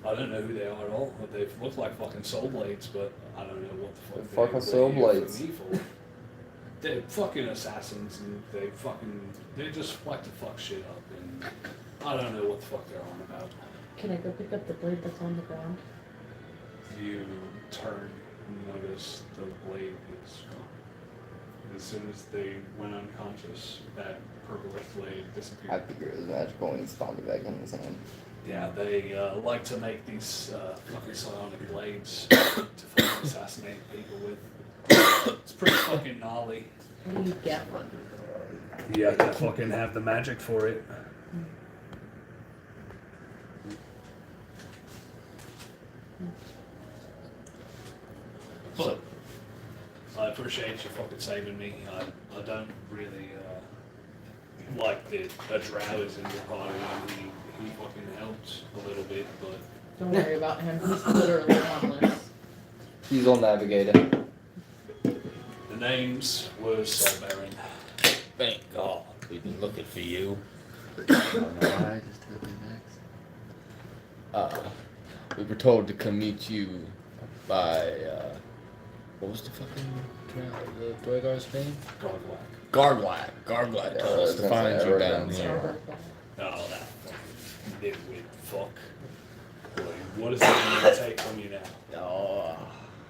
I don't know who they are at all. But they look like fucking soul blades, but I don't know what the fuck. The fuck are were soul here for blades? me for. They're fucking assassins, and they just like to fuck shit up, and I don't know what the fuck they're on about. Can I go pick up the blade that's on the ground? You turn and notice the blade is gone. as soon as they went unconscious, that purplish blade I disappeared. figured it was magical and he spawned it back in his hand. Yeah, they like to make these fucking psionic blades to fucking assassinate people with. It's pretty fucking gnarly. How do you get one? You have to fucking have the magic for it. But I appreciate you fucking saving me. I don't really like that a drow is in your party. He fucking helped a little bit, but Don't worry about him. He's literally harmless. He's on Navigator. the names were Solbaron. Thank God. We've been looking for you. I don't know why I just took it next. We were told to come meet you by, what was the fucking the Dwargar's name? Garglack. Garglack told us to find you down here. Oh, that fucking nitwit fuck. Boy, what is it going to take from you now? Oh,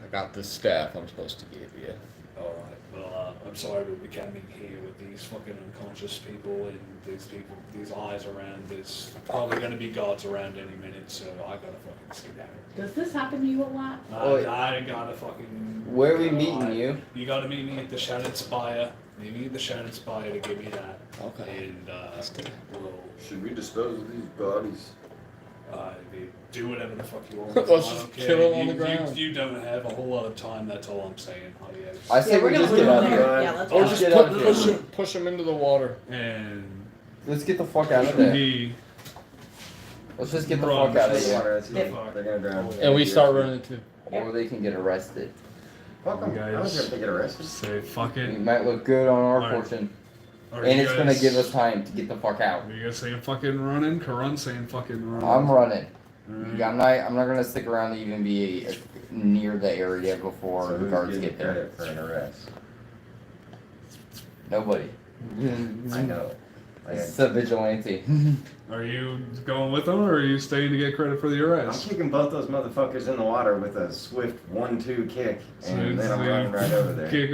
I got this staff I'm supposed to give you. Alright, well, I'm sorry, but we can't be here with these fucking unconscious people and these eyes around. There's probably going to be guards around any minute, so I gotta fucking skedaddle. Does this happen to you a lot? I gotta fucking. Where are we meeting you? You gotta meet me at the Shattered Spire. Meet me at the Shattered Spire to give me that. Okay. And we'll Should we dispose of these bodies? do whatever the fuck you want. Let's I just don't care. kill 'em on the ground. You don't have a whole lot of time. That's all I'm saying. Adios. I say we're we gonna just leave get out him of there. here. Yeah, let's Or go. just Get out of here. push him into the water. And Let's get the fuck out of there. he. Let's just get the Run. fuck out of here. Water, that's Yeah. They're gonna drown. And we start running too. Or they can get arrested. Fuck them. I was gonna get arrested. Say fuck It it. might look good on our Alright. portion. Are And you it's gonna guys- give us time to get the fuck out. Are you guys saying fucking running? Karun saying fucking running. I'm running. Alright. I'm not gonna stick around to even be near the area before So the who's guards getting get there. credit for an arrest? Nobody. I know. It's a vigilante. Are you going with them, or are you staying to get credit for the I'm arrest? kicking both those motherfuckers in the water with a swift 1-2 kick, and then I'm running right over there. Kick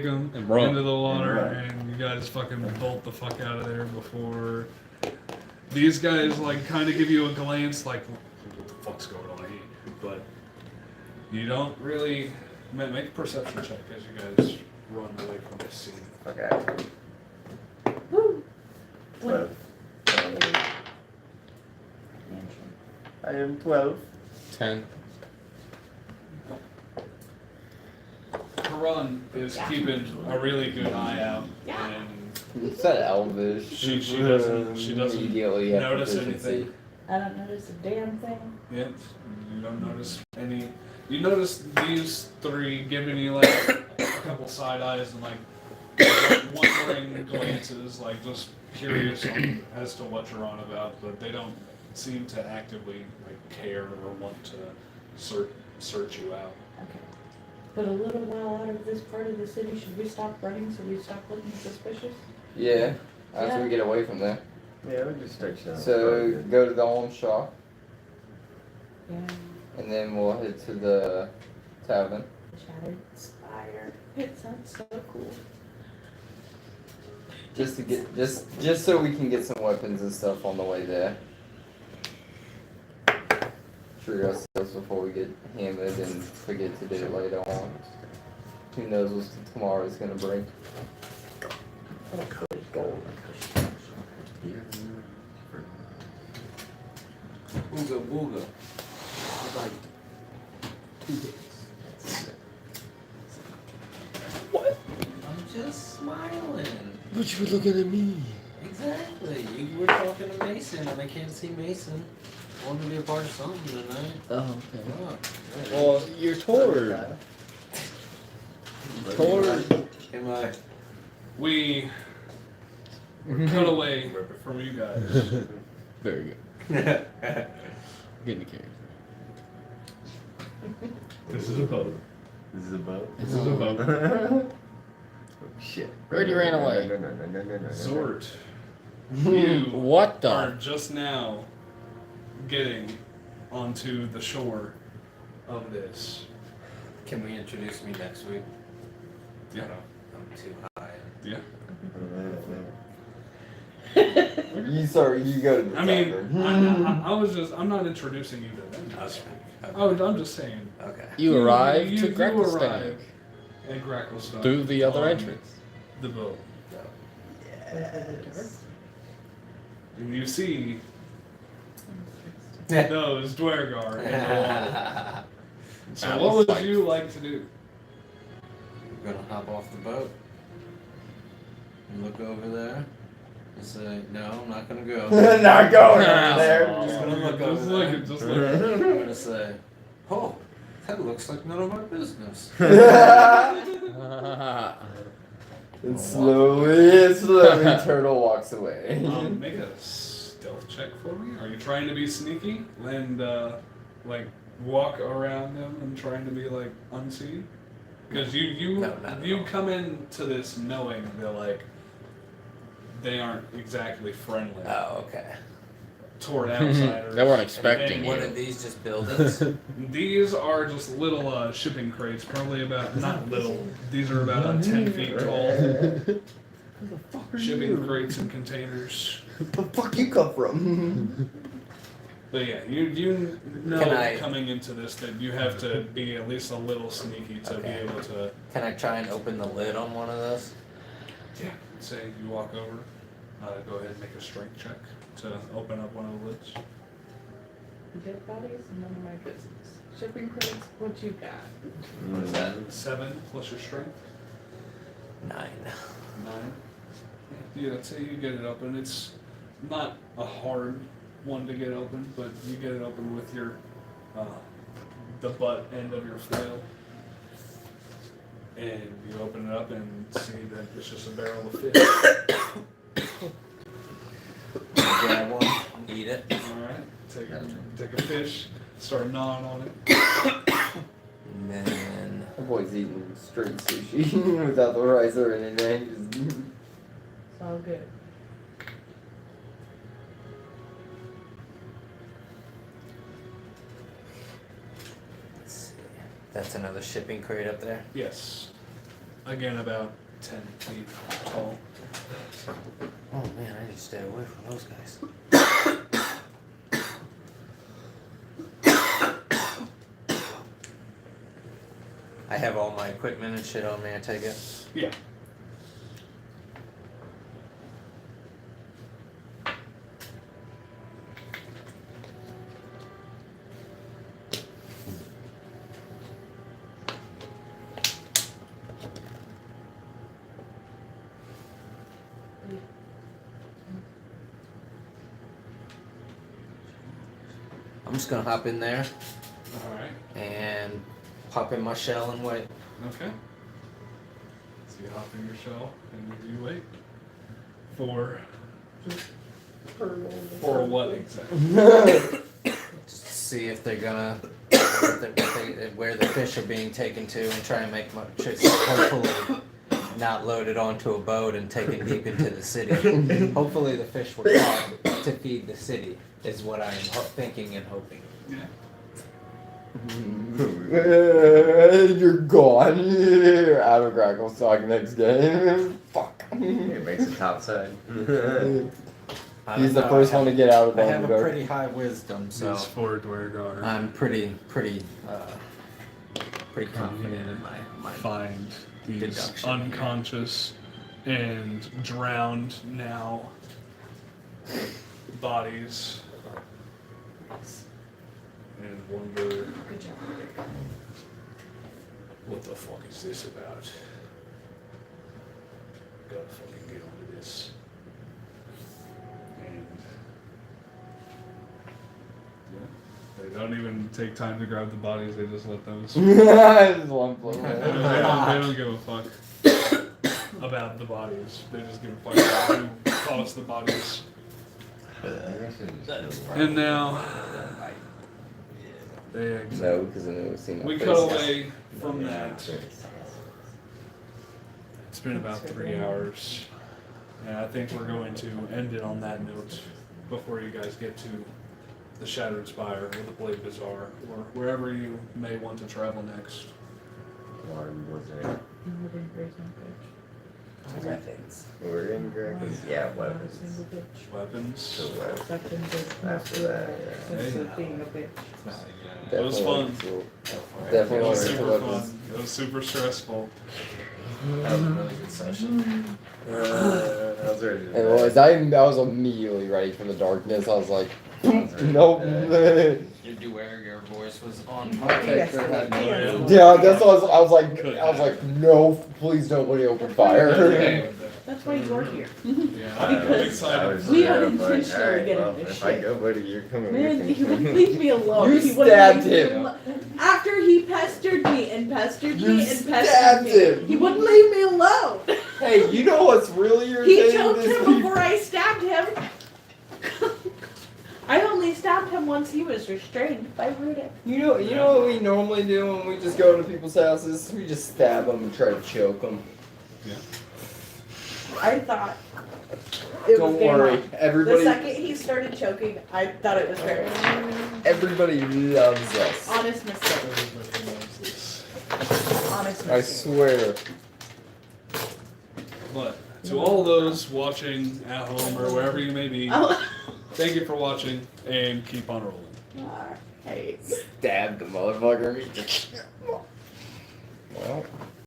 them And run. into the water, And and you guys fucking bolt the fuck out of there before these guys like kind of give you a glance, like what the fuck's going on here? But you don't really make a perception check as you guys run away from this scene. Okay. Woo! 12. I am 12. 10. Karun is keeping a really good eye out, Yeah. and It's that Elvish. she doesn't Immediately have notice proficiency. anything. I don't notice a damn thing. Yep. You don't notice any. You notice these three giving you like a couple side eyes and like wondering glances, like just curious as to what you're on about, but they don't seem to actively like care or want to search you out. Okay. But a little while out of this part of the city, should we stop running so we stop looking suspicious? Yeah, after Yeah. we get away from there. Yeah, we just start showing. So go to the home shop, Yeah. and then we'll head to the tavern. Shattered Spire. It sounds so cool. Just to get just so we can get some weapons and stuff on the way there. Treat ourselves before we get hammered and forget to do it later on. Who knows what tomorrow's gonna bring? Booga booga. Like 2 days. What? I'm just smiling. But you were looking at me. Exactly. You were talking to Mason, and I can't see Mason. I want to be a part of something tonight. Oh, okay. Fuck. Well, you're Tord. Tord. Am I? We cut away from you guys. Very good. Getting the character. This is a boat. This is a boat. This is a boat. Shit. Already ran away. Zort, you What are the? just now getting onto the shore of this. Can we introduce me next week? Yeah. I'm too high. Yeah. You go to the I mean, tavern. I'm not introducing you to them this Okay. week. Okay. I'm just saying. Okay. You arrive you to Gracklestone arrive at Gracklestone. through the other on entrance. The boat. Yes. And you see those Dwergar in the water. So That what was would like- you like to do? I'm gonna hop off the boat and look over there and say, no, I'm not gonna go. Not going over there. Just gonna look Just over look there. it, just look it. I'm gonna say, oh, that looks like none of our business. And slowly, Turtle walks away. Make a stealth check for me. Are you trying to be sneaky and like walk around them and trying to be like unseen? Because you No, not at all. come into this knowing that like they aren't exactly friendly Oh, okay. toward outsiders. They weren't expecting And What you. are these just buildings? These are just little shipping crates, probably about not little. These are about 10 feet tall. Shipping crates and containers. Where the fuck you come from? But yeah, you know Can I- coming into this that you have to be at least a little sneaky to Okay. be able to. Can I try and open the lid on one of those? Yeah. Say you walk over, go ahead and make a strength check to open up one of the lids. Dead bodies, none of my business. Shipping crates, what you got? What is that? 7 plus your strength. 9. 9. Yeah, I'd say you get it open. It's not a hard one to get open, but you get it open with your the butt end of your flail. And you open it up and see that it's just a barrel of fish. Grab one, eat it. Alright. Take a fish, start gnawing on it. And then My boy's eating straight sushi without the rice or anything. Just... It's all good. let's see. That's another shipping crate up there. Yes. Again, about 10 feet tall. Oh man, I need to stay away from those guys. I have all my equipment and shit on me, I take it. Yeah. I'm just gonna hop in there Alright. and pop in my shell and wait. Okay. So you hop in your shell and you wait. For what exactly? Just to see if they're gonna where the fish are being taken to and try and make my chicks hopefully not loaded onto a boat and taken deep into the city. Hopefully the fish were caught to feed the city is what I am thinking and hoping. Yeah. You're gone. You're out of Gracklestone next game. Fuck. It makes it topside. I He's don't the know, first I one to get out of I have a Dumbledore. pretty high wisdom, so These 4 Dwergar I'm pretty confident in my find these deduction here. unconscious and drowned now bodies and wonder Good job. what the fuck is this about? Gotta fucking get onto this. And yeah, they don't even take time to grab the bodies, they just let those. Just one blow. They don't give a fuck about the bodies. They just give a fuck about who caused the bodies. And now they exit. No, because I never seen that We face. cut away from that. It's been about 3 hours. And I think we're going to end it on that note before you guys get to the Shattered Spire or the Blade Bazaar or wherever you may want to travel next. Water was there. Northern Grayson Fish. Weapons. We're incorrect. Yeah, weapons. Weapons. So weapons. After After that, being a bitch. It was fun. It Definitely was learned super weapons. fun. It was super stressful. That was a really good session. I was ready to It was. I was immediately ready for the darkness. I was like, nope. Your Duergar voice was on Yes, point. yes. Yeah, that's what I was like, no, please nobody open fire. That's why you're here. Yeah, I'm Because excited. we straight up unintentionally alright, get well, into if I shit. go, buddy, you're coming Man, with he would me. leave me alone. You He wouldn't stabbed leave me him. alone. After he pestered me and pestered You me and pestered stabbed me, him. he wouldn't leave me alone. Hey, you know what's really He irritating? choked This him people- before I stabbed him. I only stabbed him once he was restrained by Rudick. You know what we normally do when we just go to people's houses? We just stab them and try to choke them. I thought it was Don't game worry, on. The everybody. second he started choking, I thought it was fair. Everybody loves us. Honest mistake. Everybody knows this. Honest I mistake. swear. But to all those watching at home or wherever you may be, Oh. thank you for watching and keep on rolling. Alright. Stab the motherfucker. Well.